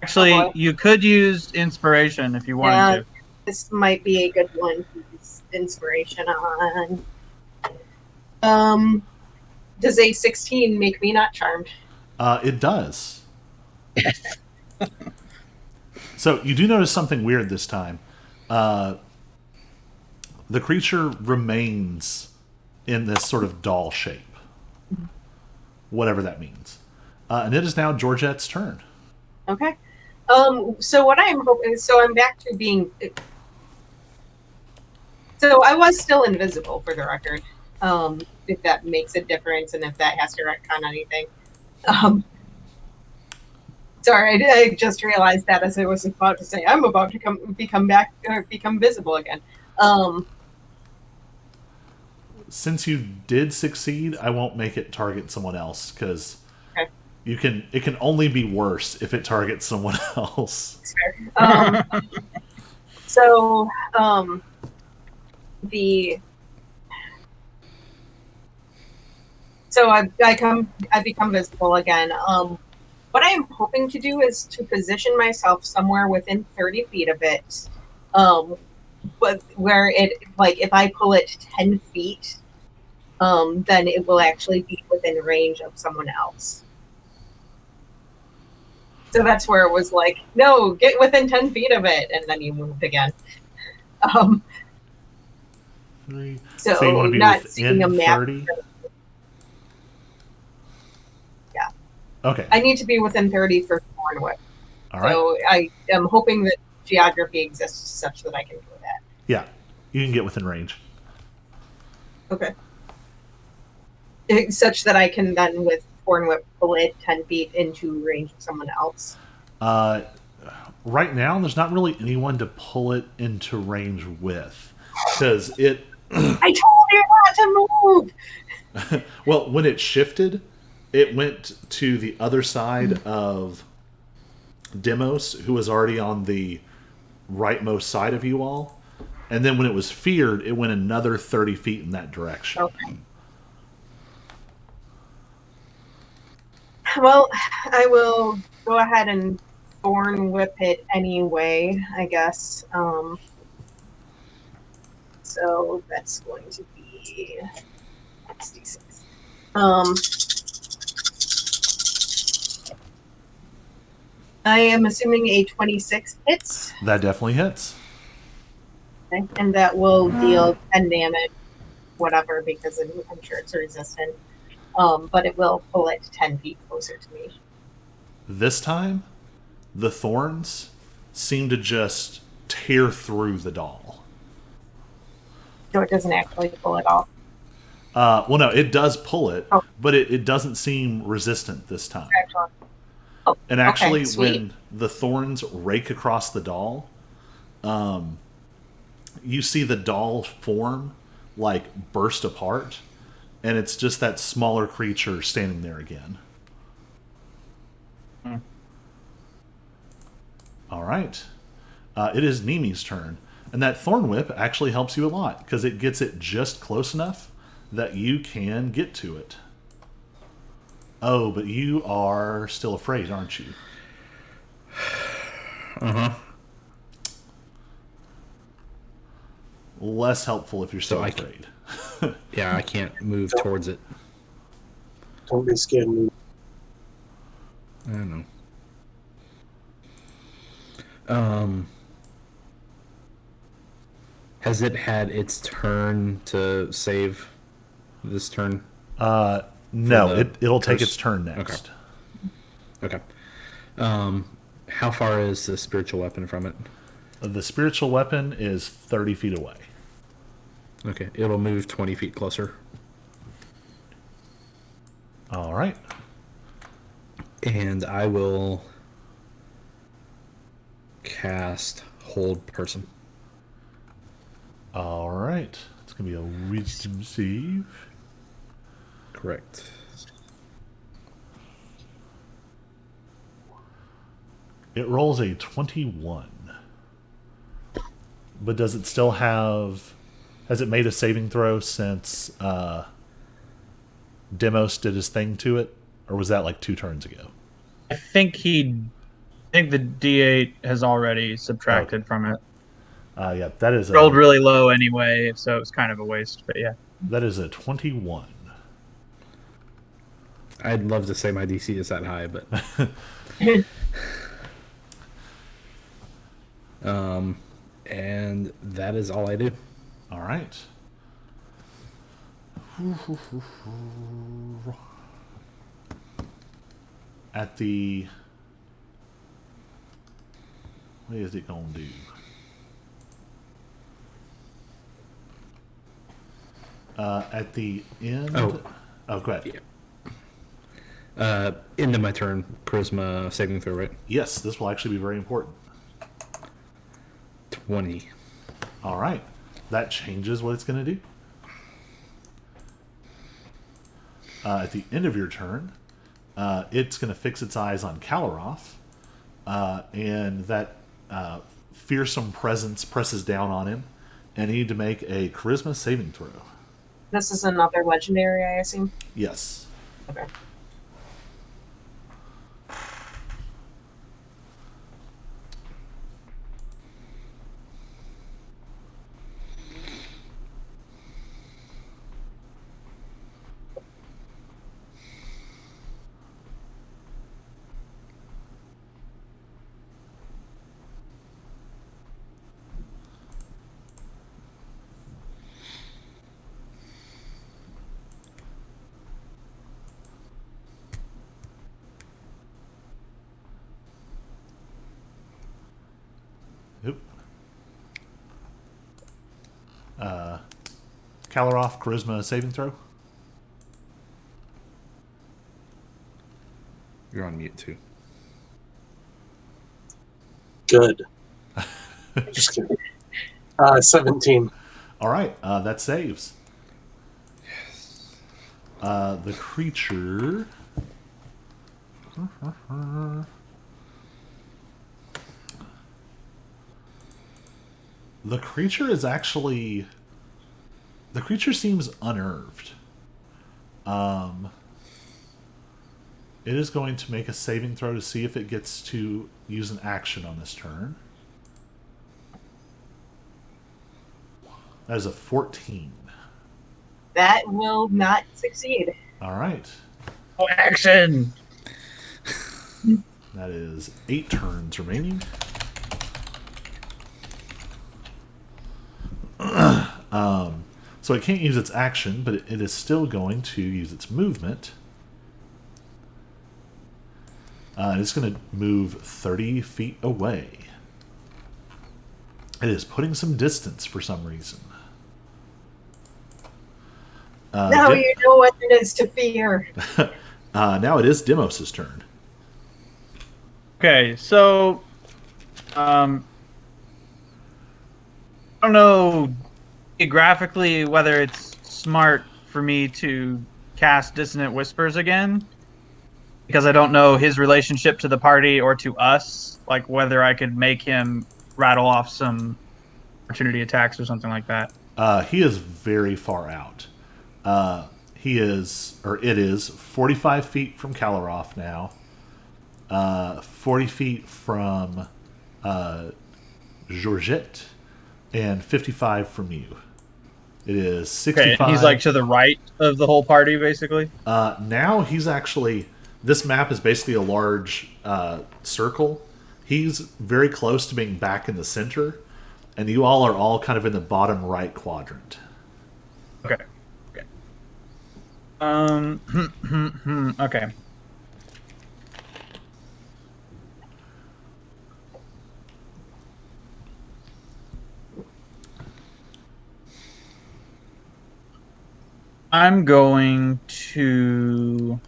Actually, you could use inspiration if you wanted to. This might be a good one to use inspiration on. Does a 16 make me not charmed? It does. So you do notice something weird this time. The creature remains in this sort of doll shape. Whatever that means. And it is now Georgette's turn. Okay. So what I'm hoping, so I'm back to being. So I was still invisible, for the record. If that makes a difference, and if that has to retcon anything. Sorry, I just realized that as I was about to say, I'm about to become back or become visible again. Since you did succeed, I won't make it target someone else because Okay. it can only be worse if it targets someone else. That's fair. So so I become visible again. What I am hoping to do is to position myself somewhere within 30 feet of it, but where it, like, if I pull it 10 feet, then it will actually be within range of someone else. So that's where it was like, no, get within 10 feet of it, and then you moved again. So you want to be not seeing a within map. 30? Yeah. Okay. I need to be within 30 for Thorn Whip. All right. So I am hoping that geography exists such that I can do that. Yeah. You can get within range. Okay. Such that I can then, with Thorn Whip, pull it 10 feet into range of someone else. Right now, there's not really anyone to pull it into range with. Because it... I told you not to move! Well, when it shifted, it went to the other side of Demos, who was already on the rightmost side of you all. And then when it was feared, it went another 30 feet in that direction. Okay. Well, I will go ahead and Thorn Whip it anyway, I guess. So that's going to be 66. I am assuming a 26 hits. That definitely hits. Okay, and that will deal 10 damage, whatever, because I'm sure it's resistant. But it will pull it 10 feet closer to me. This time, the thorns seem to just tear through the doll. So it doesn't actually pull it off. Well, no, it does pull it, Oh. but it doesn't seem resistant this time. Actually. Oh, And actually, okay, sweet. when the thorns rake across the doll, you see the doll form like burst apart, and it's just that smaller creature standing there again. All right. It is Nimi's turn. And that Thorn Whip actually helps you a lot because it gets it just close enough that you can get to it. Oh, but you are still afraid, aren't you? Uh-huh. Less helpful if you're still So I afraid. Yeah, I can't move towards it. Don't be scared. I don't know. Has it had its turn to save this turn? No, it'll take its turn next. Okay. How far is the spiritual weapon from it? The spiritual weapon is 30 feet away. Okay, it'll move 20 feet closer. All right. And I will cast Hold Person. All right. It's going to be a wisdom save. Correct. It rolls a 21. But does it still have... Has it made a saving throw since Demos did his thing to it? Or was that like 2 turns ago? I think the D8 has already subtracted from it. Yeah, that is Rolled really low anyway, so it's kind of a waste. But yeah, that is a 21. I'd love to say my DC is that high, but and that is all I do. All right. At the... What is it going to do? At the end... Oh, go ahead. End of my turn. Charisma saving throw, right? Yes, this will actually be very important. 20. All right. That changes what it's going to do. At the end of your turn, it's going to fix its eyes on Kalaroth, and that fearsome presence presses down on him, and you need to make a charisma saving throw. This is another legendary, I assume? Yes. Okay. Oop. Kalaroth, charisma saving throw. You're on mute too. Good. Just kidding. 17. All right, that saves. Yes. The creature. The creature is actually. The creature seems unnerved. It is going to make a saving throw to see if it gets to use an action on this turn. That is a 14. That will not succeed. All right. Oh, action! That is 8 turns remaining. So it can't use its action, but it is still going to use its movement. And it's going to move 30 feet away. It is putting some distance for some reason. Now you know what it is to fear. Now it is Demos's turn. Okay, so I don't know geographically whether it's smart for me to cast Dissonant Whispers again, because I don't know his relationship to the party or to us, like whether I could make him rattle off some opportunity attacks or something like that. He is very far out. It is 45 feet from Kalaroth now, 40 feet from Georgette, and 55 from you. It is 65. Okay, and he's like to the right of the whole party, basically? Now he's actually... This map is basically a large circle. He's very close to being back in the center, and you all are all kind of in the bottom right quadrant. Okay. Okay. I'm going to...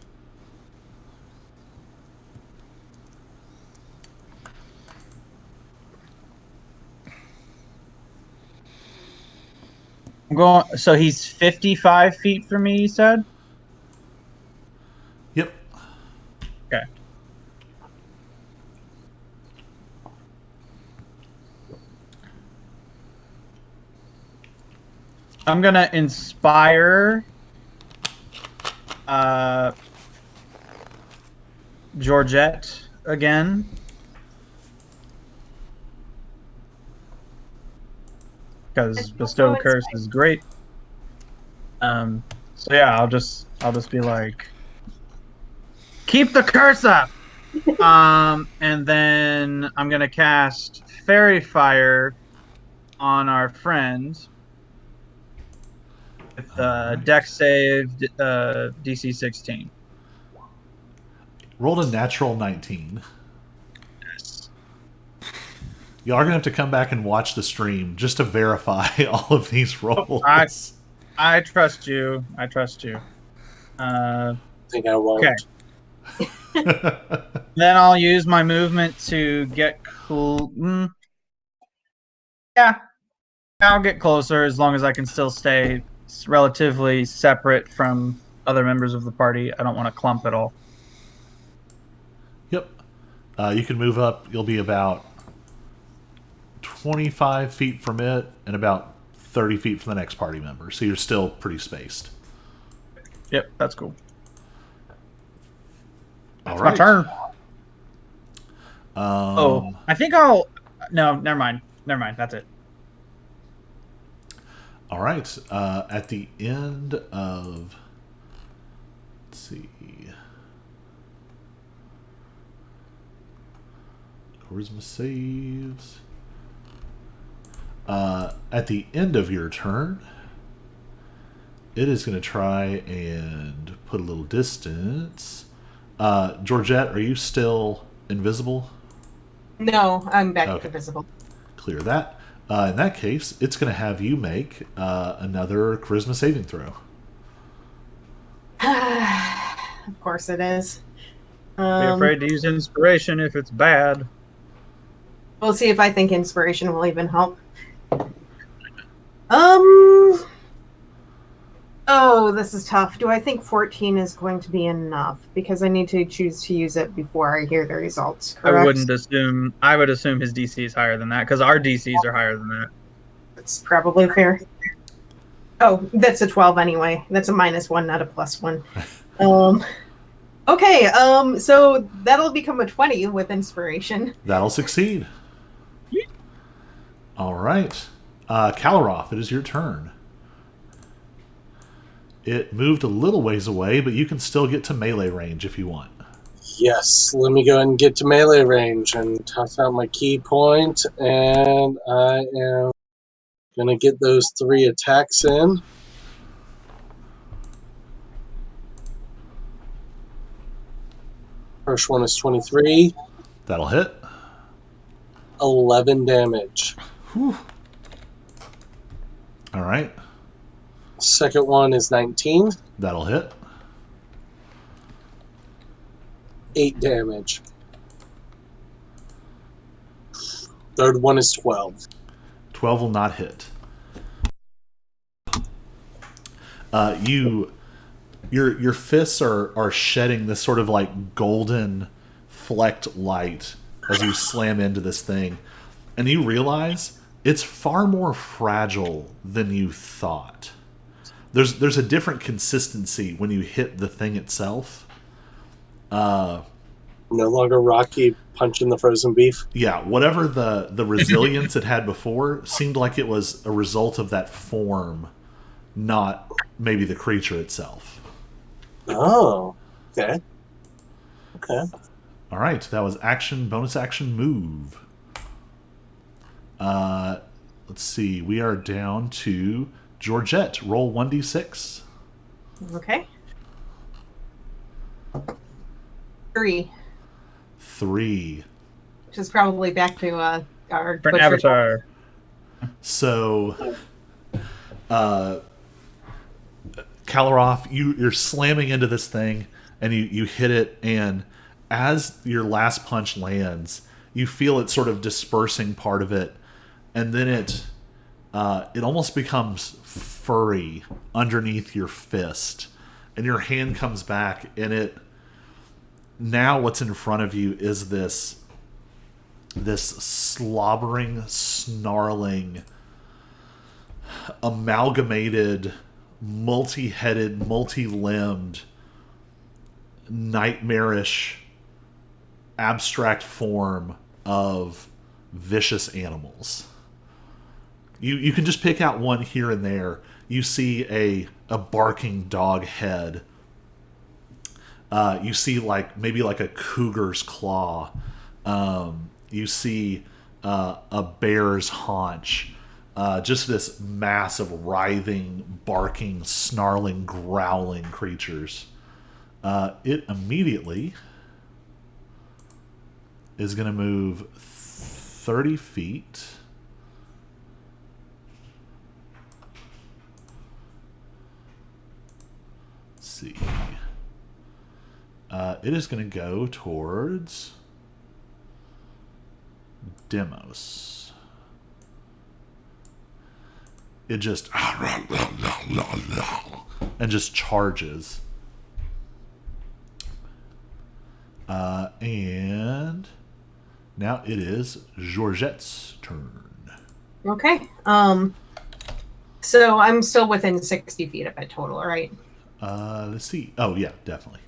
So he's 55 feet from me, you said? Yep. Okay. I'm going to inspire Georgette again. Because Bestow Curse is great. So yeah, I'll just be like, keep the curse up. And then I'm gonna cast Fairy Fire on our friend. with Alright. deck save DC 16. Rolled a natural 19. Yes. Y'all are going to have to come back and watch the stream just to verify all of these rolls. I trust you. I trust you. I think I won't. Okay. Then I'll use my movement to get cool. Yeah, I'll get closer as long as I can still stay relatively separate from other members of the party. I don't want to clump at all. Yep. You can move up. You'll be about 25 feet from it and about 30 feet from the next party member. So you're still pretty spaced. Yep, that's cool. All It's right. my turn. Um, I think I'll. No, never mind. Never mind. That's it. All right. At the end of. Let's see. Charisma saves. At the end of your turn, it is going to try and put a little distance. Georgette, are you still invisible? No, I'm back Okay. to visible. Clear that. In that case, it's going to have you make another charisma saving throw. Of course it is. Be afraid to use inspiration if it's bad. We'll see if I think inspiration will even help. Oh, this is tough. Do I think 14 is going to be enough? Because I need to choose to use it before I hear the results, correct? I wouldn't assume. I would assume his DC is higher than that because our DCs are higher than that. That's probably fair. Oh, that's a 12 anyway. That's a -1, not a +1. Okay, so that'll become a 20 with inspiration. That'll succeed. All right. Kalaroth, it is your turn. It moved a little ways away, but you can still get to melee range if you want. Yes, let me go ahead and get to melee range and toss out my key point, and I am going to get those 3 attacks in. First one is 23, That'll hit. 11 damage. Whew. All right. Second one is 19, That'll hit. 8 damage. Third one is 12. 12 will not hit. Your fists are shedding this sort of like golden flecked light as you slam into this thing, and you realize it's far more fragile than you thought. There's a different consistency when you hit the thing itself. No longer Rocky punching the frozen beef. Yeah, whatever the resilience it had before seemed like it was a result of that form, not maybe the creature itself. Oh, okay. Okay. All right, that was action, bonus action, move. Let's see, we are down to Georgette. Roll 1d6. Okay. 3. 3. Which is probably back to our For an butcher. avatar. So, Kalaroth, you're slamming into this thing, and you hit it, and as your last punch lands, you feel it sort of dispersing part of it, and then it almost becomes furry underneath your fist, and your hand comes back, and now what's in front of you is this slobbering, snarling, amalgamated, multi-headed, multi-limbed, nightmarish, abstract form of vicious animals. You can just pick out one here and there. You see a barking dog head. You see maybe like a cougar's claw. You see a bear's haunch. Just this mass of writhing, barking, snarling, growling creatures. It immediately is going to move 30 feet. Let's see. It is going to go towards Demos. It just and just charges. And now it is Georgette's turn. Okay. So I'm still within 60 feet of it total, right? Let's see. Oh yeah, definitely.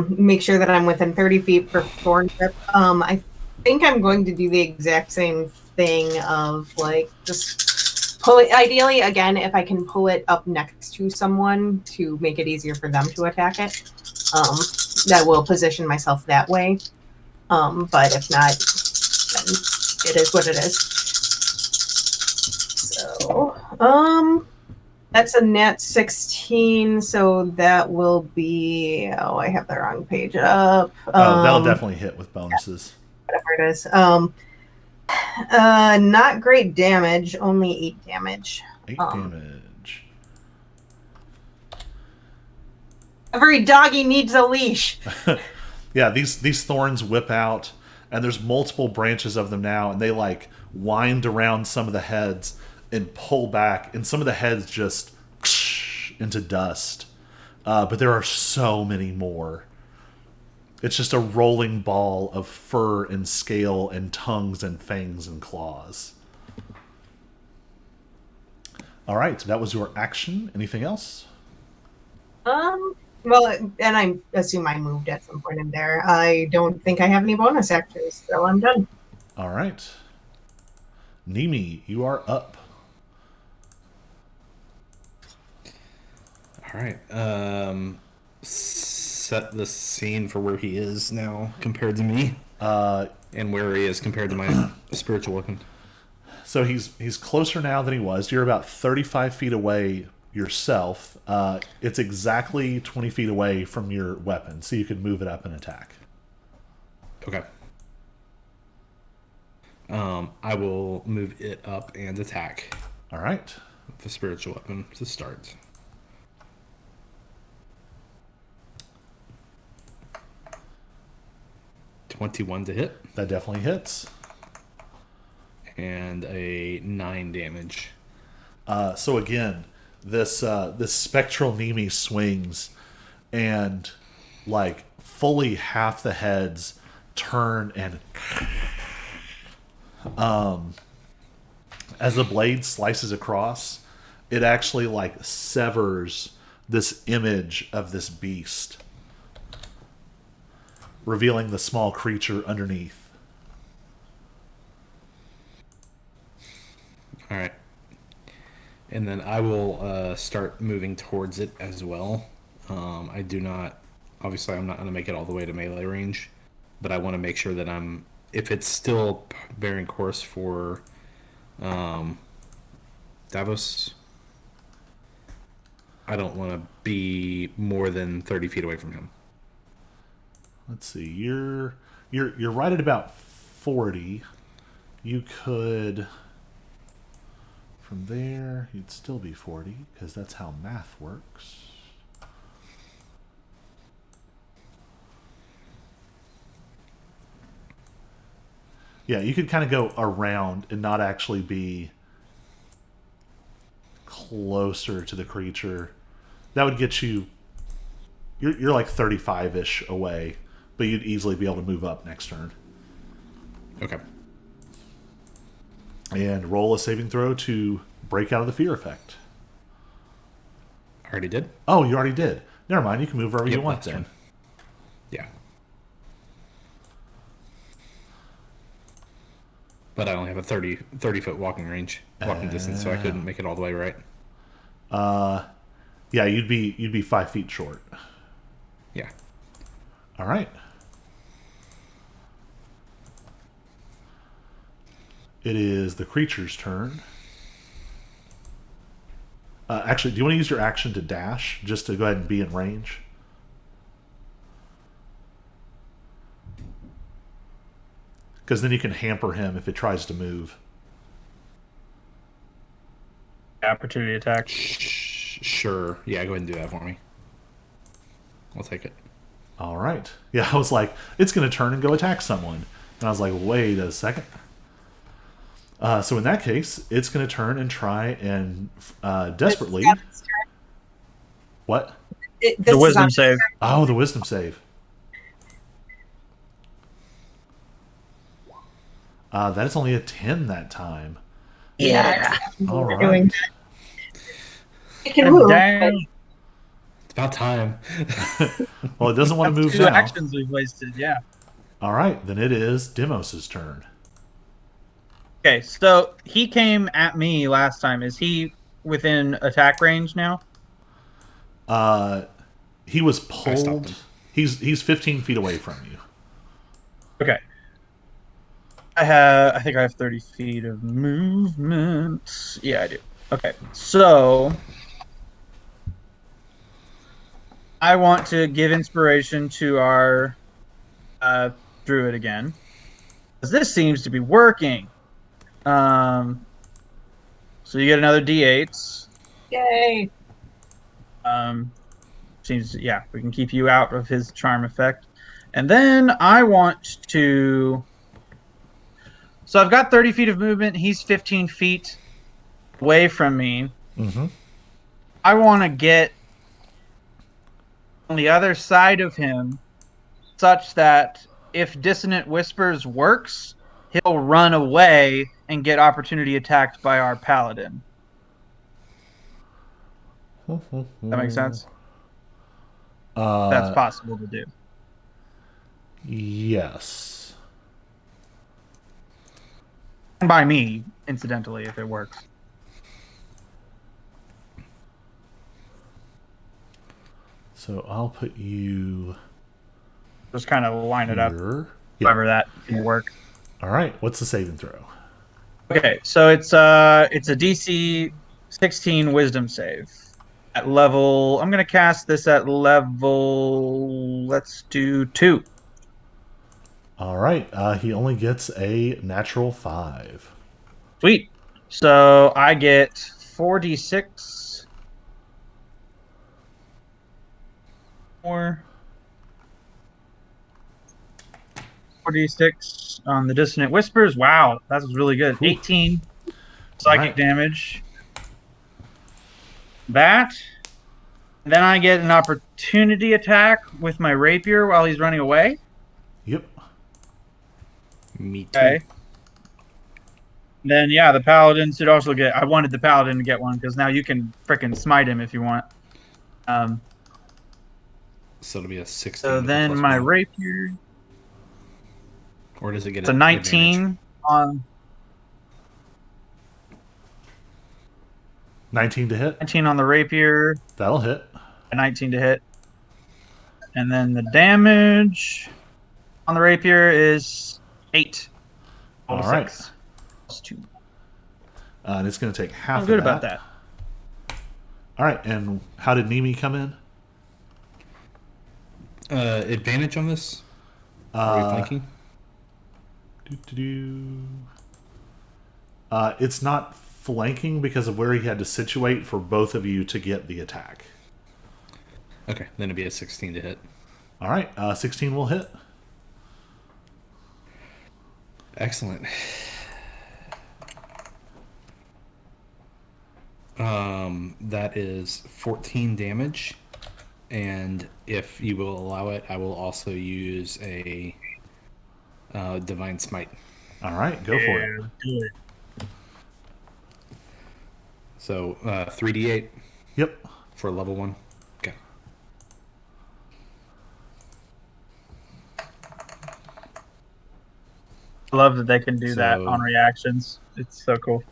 Make sure that I'm within 30 feet for thorn grip. I think I'm going to do the exact same thing of like just pull it. Ideally, again, if I can pull it up next to someone to make it easier for them to attack it, that will position myself that way. But if not, then it is what it is. So, that's a nat 16, so that will be... Oh, I have the wrong page up. That'll definitely hit with bonuses. Whatever it is. Not great damage, only 8 damage. 8 damage. Every doggy needs a leash. Yeah, these thorns whip out, and there's multiple branches of them now, and they like wind around some of the heads and pull back, and some of the heads just into dust. But there are so many more. It's just a rolling ball of fur and scale and tongues and fangs and claws. All right, that was your action. Anything else? Well, and I assume I moved at some point in there. I don't think I have any bonus actions, so I'm done. All right. Nimi, you are up. All right. Set the scene for where he is now compared to me, and where he is compared to my spiritual weapon. So he's closer now than he was. You're about 35 feet away yourself. It's exactly 20 feet away from your weapon, so you can move it up and attack. Okay. I will move it up and attack. All right. With the spiritual weapon to start. $21 to hit. That definitely hits. And a 9 damage. So again, this spectral Nemi swings, and like fully half the heads turn, and as the blade slices across, it actually like severs this image of this beast, revealing the small creature underneath. All right. And then I will start moving towards it as well. I do not... Obviously, I'm not going to make it all the way to melee range. But I want to make sure that I'm... If it's still bearing course for Davos, I don't want to be more than 30 feet away from him. Let's see. You're right at about 40. You could... From there, you'd still be 40, because that's how math works. Yeah, you could kind of go around and not actually be closer to the creature. That would get you... You're like 35-ish away, but you'd easily be able to move up next turn. Okay. And roll a saving throw to break out of the fear effect. I already did? Oh, you already did. Never mind, you can move wherever you want that's then. fine. Yeah. But I only have a 30 foot walking distance, so I couldn't make it all the way right. Yeah, you'd be 5 feet short. Yeah. All right. It is the creature's turn. Actually, do you want to use your action to dash, just to go ahead and be in range? Because then you can hamper him if it tries to move. Opportunity attack. Sure. Yeah, go ahead and do that for me. I'll take it. All right. Yeah, I was like, it's going to turn and go attack someone. And I was like, wait a second. So in that case, it's going to turn and try and desperately... What? The wisdom save. Oh, the wisdom save. That is only a 10 that time. Yeah. All We're right. doing that. It can move. Damn. It's about time. Well, it doesn't want to move Two now. actions we've wasted, yeah. All right, then it is Demos' turn. Okay, so he came at me last time. Is he within attack range now? He was I stopped pulled. him. He's 15 feet away from you. Okay. I think I have 30 feet of movement. Yeah, I do. Okay, so I want to give inspiration to our druid again, because this seems to be working. So you get another D8. Yay. Seems, yeah, we can keep you out of his charm effect. And then I want to... So I've got 30 feet of movement. He's 15 feet away from me. Mm-hmm. I want to get on the other side of him such that if Dissonant Whispers works, he'll run away and get opportunity attacked by our paladin. That makes sense? That's possible to do. Yes. And by me, incidentally, if it works. So I'll put you Just kind of line it up. here. However that can work. All right. What's the saving throw? Okay, so it's a DC 16 Wisdom save. At level, I'm gonna cast this at level. Let's do 2. All right. He only gets a natural 5. Sweet. So I get 4d6. 4d6 on the Dissonant Whispers. Wow, that was really good. Cool. 18 psychic Alright. damage. That. And then I get an opportunity attack with my rapier while he's running away. Yep. Me too. Okay. Then, yeah, the paladin should also get... I wanted the paladin to get one, because now you can frickin' smite him if you want. So it'll be a 16. So with a then plus my 1. rapier... Or does it get It's a an 19 advantage? on... 19 to hit. 19 on the rapier, That'll hit. a 19 to hit. And then the damage on the rapier is 8. All Total right. 6. Plus 2. And it's going to take half I'm of good that. about that. All right. And how did Nimi come in? Advantage on this? Are you flanking? It's not flanking because of where he had to situate for both of you to get the attack. Okay, then it'd be a 16 to hit. All right. 16 will hit. Excellent. That is 14 damage, and if you will allow it, I will also use a Divine Smite. All right. Go for it. Do it. So 3d8 Yep. for level 1. Okay. I love that they can do that So- on reactions. It's so cool.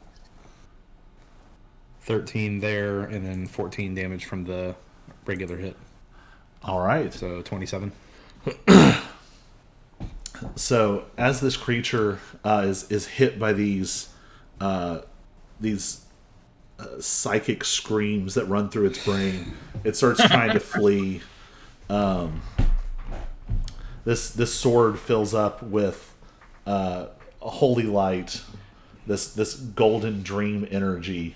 13 there, and then 14 damage from the regular hit. All right. So 27. So as this creature is hit by these psychic screams that run through its brain, it starts trying to flee. This sword fills up with a holy light, this golden dream energy.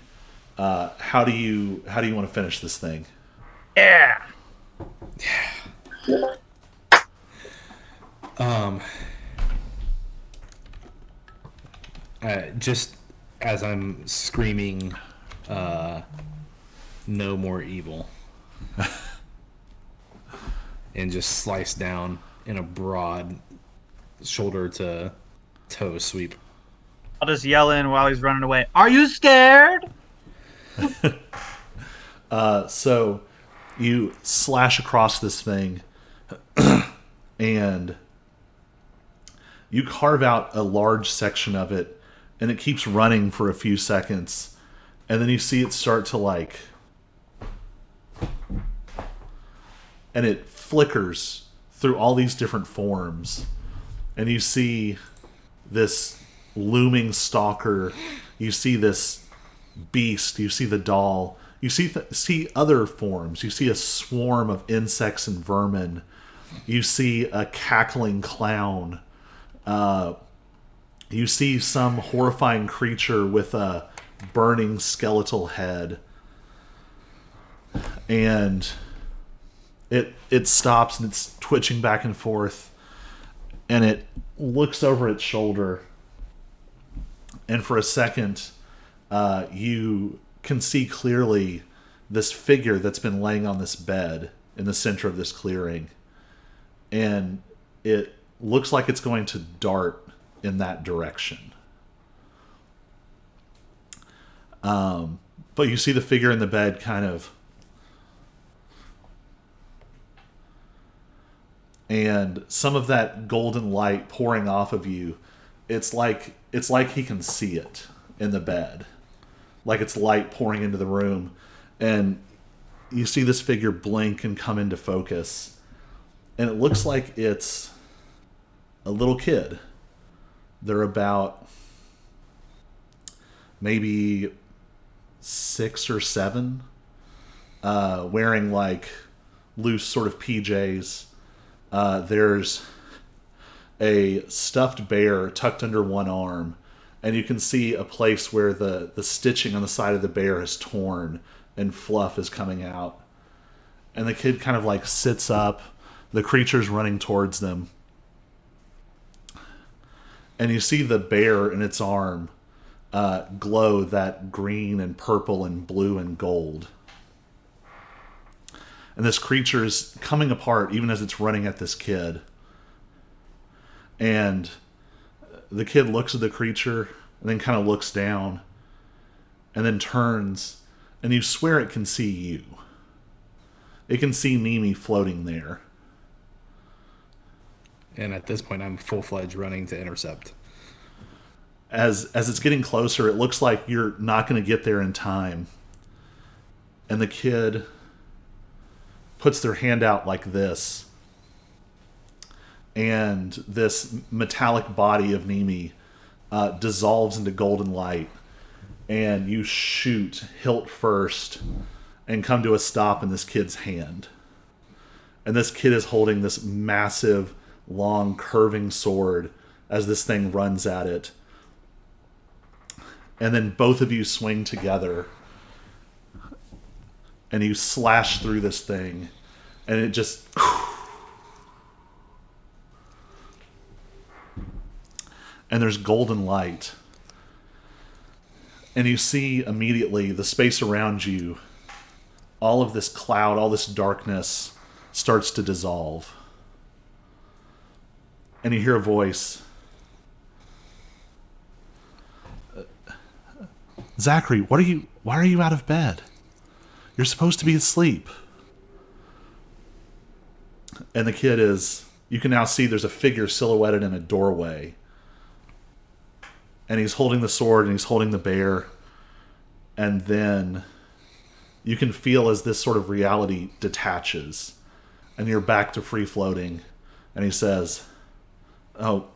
How do you want to finish this thing? Yeah. Just as I'm screaming, no more evil, and just slice down in a broad shoulder to toe sweep. I'll just yell in while he's running away. Are you scared? So you slash across this thing, and you carve out a large section of it, and it keeps running for a few seconds, and then you see it start to and it flickers through all these different forms, and you see this looming stalker, you see this beast, you see the doll, you see other forms, you see a swarm of insects and vermin, you see a cackling clown, you see some horrifying creature with a burning skeletal head, and it stops and it's twitching back and forth, and it looks over its shoulder, and for a second you can see clearly this figure that's been laying on this bed in the center of this clearing, and it looks like it's going to dart in that direction. But you see the figure in the bed kind of, and some of that golden light pouring off of you, it's like he can see it in the bed, like it's light pouring into the room, and you see this figure blink and come into focus, and it looks like it's a little kid. They're about maybe 6 or 7, wearing like loose sort of PJs. There's a stuffed bear tucked under one arm, and you can see a place where the stitching on the side of the bear is torn and fluff is coming out. And the kid kind of like sits up, the creature's running towards them, and you see the bear in its arm glow that green and purple and blue and gold. And this creature is coming apart even as it's running at this kid. And the kid looks at the creature and then kind of looks down and then turns, and you swear it can see you. It can see Nimi floating there. And at this point, I'm full-fledged running to intercept. As it's getting closer, it looks like you're not going to get there in time. And the kid puts their hand out like this, and this metallic body of Nimi dissolves into golden light, and you shoot hilt first and come to a stop in this kid's hand. And this kid is holding this massive, long, curving sword as this thing runs at it. And then both of you swing together, and you slash through this thing, and it just... and there's golden light. And you see immediately the space around you, all of this cloud, all this darkness starts to dissolve. And you hear a voice. Zachary, why are you out of bed? You're supposed to be asleep. And the kid is, you can now see there's a figure silhouetted in a doorway. And he's holding the sword and he's holding the bear. And then you can feel as this sort of reality detaches and you're back to free floating. And he says, Oh,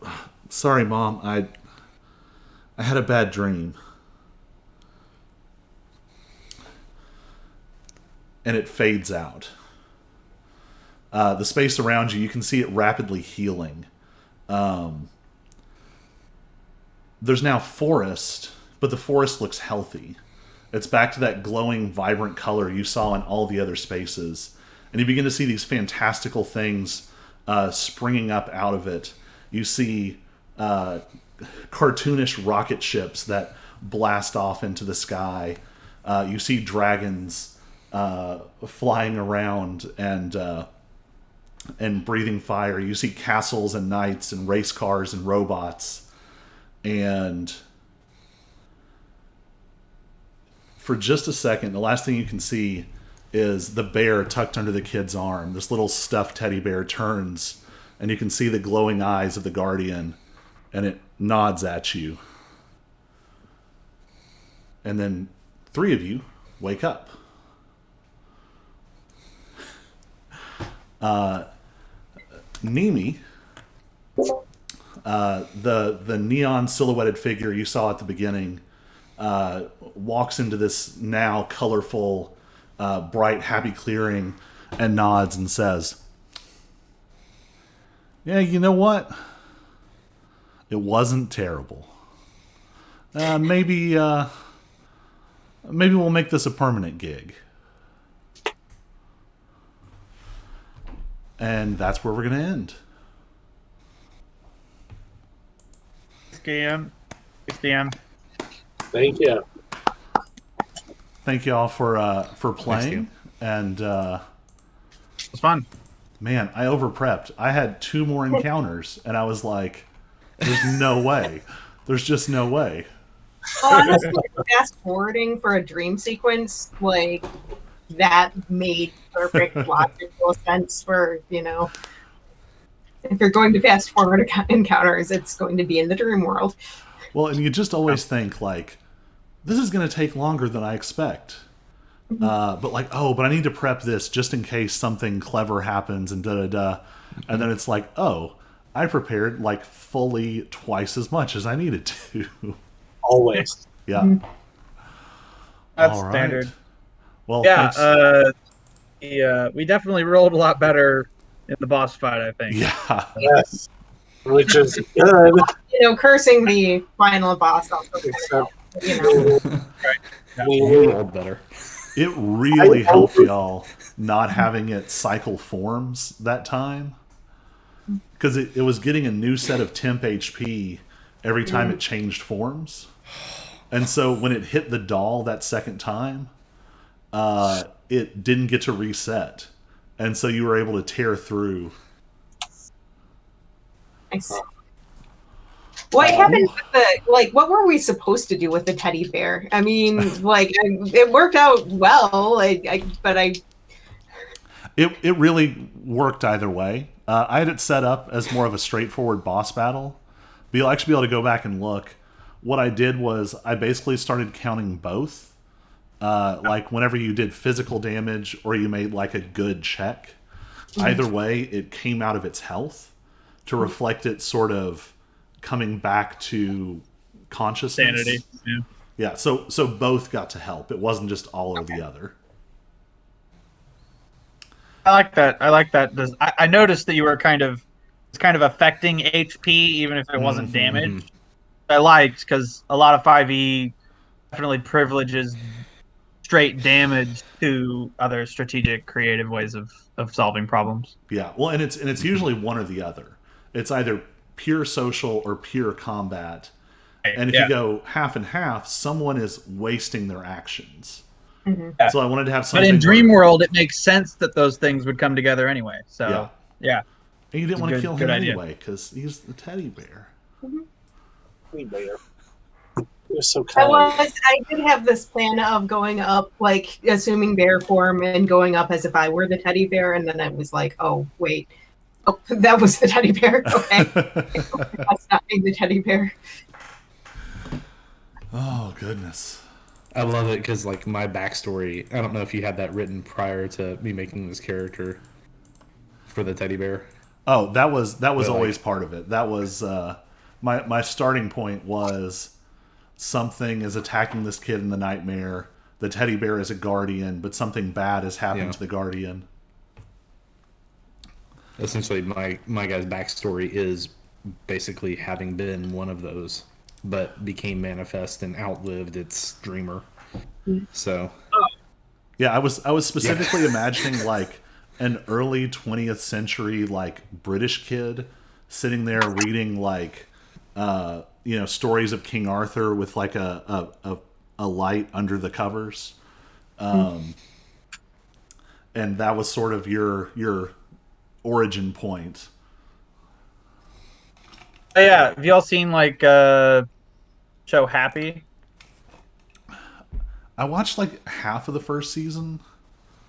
sorry, Mom. I had a bad dream. And it fades out. The space around you, you can see it rapidly healing. There's now forest, but the forest looks healthy. It's back to that glowing, vibrant color you saw in all the other spaces. And you begin to see these fantastical things springing up out of it. You see cartoonish rocket ships that blast off into the sky. You see dragons flying around and breathing fire. You see castles and knights and race cars and robots. And for just a second, the last thing you can see is the bear tucked under the kid's arm. This little stuffed teddy bear turns, and you can see the glowing eyes of the guardian, and it nods at you. And then 3 of you wake up. Nimi, the neon silhouetted figure you saw at the beginning, walks into this now colorful, bright, happy clearing and nods and says, "Yeah, you know what? It wasn't terrible. Maybe we'll make this a permanent gig." And that's where we're going to end. Scam. DM. Thank you. Thank you all for playing. And It's fun. man, I over prepped. I had 2 more encounters, and I was like, "There's no way. There's just no way." Honestly, fast forwarding for a dream sequence, like that made perfect logical sense for, if you're going to fast forward encounters, it's going to be in the dream world. Well, and you just always think like, this is going to take longer than I expect. But like, but I need to prep this just in case something clever happens and da-da-da. And then it's like, I prepared like fully twice as much as I needed to. Always. Yeah. That's All right. standard. Well, Yeah, thanks. we definitely rolled a lot better in the boss fight, I think. Yeah. Yes. Which is good. Cursing the final boss also kind of Except, helped, You rolled better. It really helped y'all not having it cycle forms that time. Because it was getting a new set of temp HP every time it changed forms. And so when it hit the doll that second time, it didn't get to reset. And so you were able to tear through. Nice. What happened with what were we supposed to do with the teddy bear? I mean, it worked out well, It really worked either way. I had it set up as more of a straightforward boss battle. But you'll actually be able to go back and look. What I did was I basically started counting both. Like whenever you did physical damage or you made like a good check, either way, it came out of its health to reflect it sort of coming back to consciousness. Sanity. Yeah, so both got to help. It wasn't just all or the other. I like that. I noticed that you were kind of affecting HP, even if it wasn't damaged. I liked, because a lot of 5e definitely privileges straight damage to other strategic, creative ways of solving problems. Yeah, well, and it's usually one or the other. It's either pure social or pure combat. And if you go half and half, someone is wasting their actions. Yeah. So I wanted to have something. But in Dream World, it makes sense that those things would come together anyway. So yeah. And you didn't want to kill him idea. anyway because he's the teddy bear. Teddy bear. You're so kind. I did have this plan of going up, assuming bear form and going up as if I were the teddy bear, and then I was like, oh wait, that was the teddy bear. Okay, that's not being the teddy bear. Oh goodness. I love it because, like, my backstory, I don't know if you had that written prior to me making this character for the teddy bear. Oh, that was But, always like, part of it. That was my starting point was something is attacking this kid in the nightmare. The teddy bear is a guardian, but something bad has happened Yeah. to the guardian. essentially my guy's backstory is basically having been one of those, but became manifest and outlived its dreamer. So Yeah, I was specifically imagining like an early 20th century like British kid sitting there reading like stories of King Arthur with like a light under the covers. And that was sort of your origin point. Oh, yeah, have y'all seen like show Happy? I watched like half of the first season.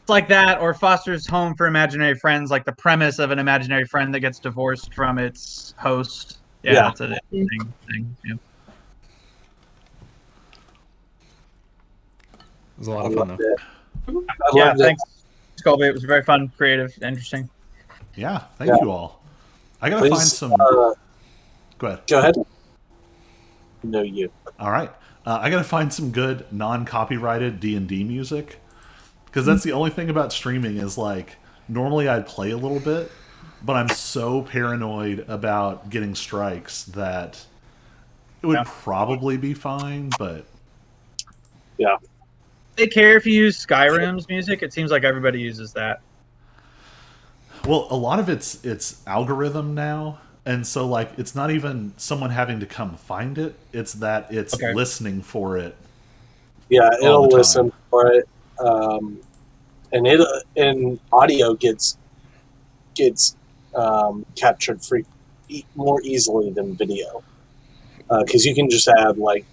It's like that, or Foster's Home for Imaginary Friends, like the premise of an imaginary friend that gets divorced from its host. Yeah, Yeah. that's an interesting thing. Yeah. it was a lot I of fun loved though. it. I Yeah, loved it. thanks, Colby. It was very fun, creative, interesting. Yeah, Yeah. thank you all. I gotta find Please, some. Go ahead. go ahead. No, you. All right, I gotta find some good non-copyrighted D&D music because that's the only thing about streaming is like normally I'd play a little bit, but I'm so paranoid about getting strikes that it would Yeah. probably be fine. But Yeah. They care if you use Skyrim's music. It seems like everybody uses that. well, a lot of it's algorithm now. And so, like, it's not even someone having to come find it. It's that it's Okay. listening for it. Yeah, the it'll time. listen for it, and it and audio gets captured more easily than video because you can just add like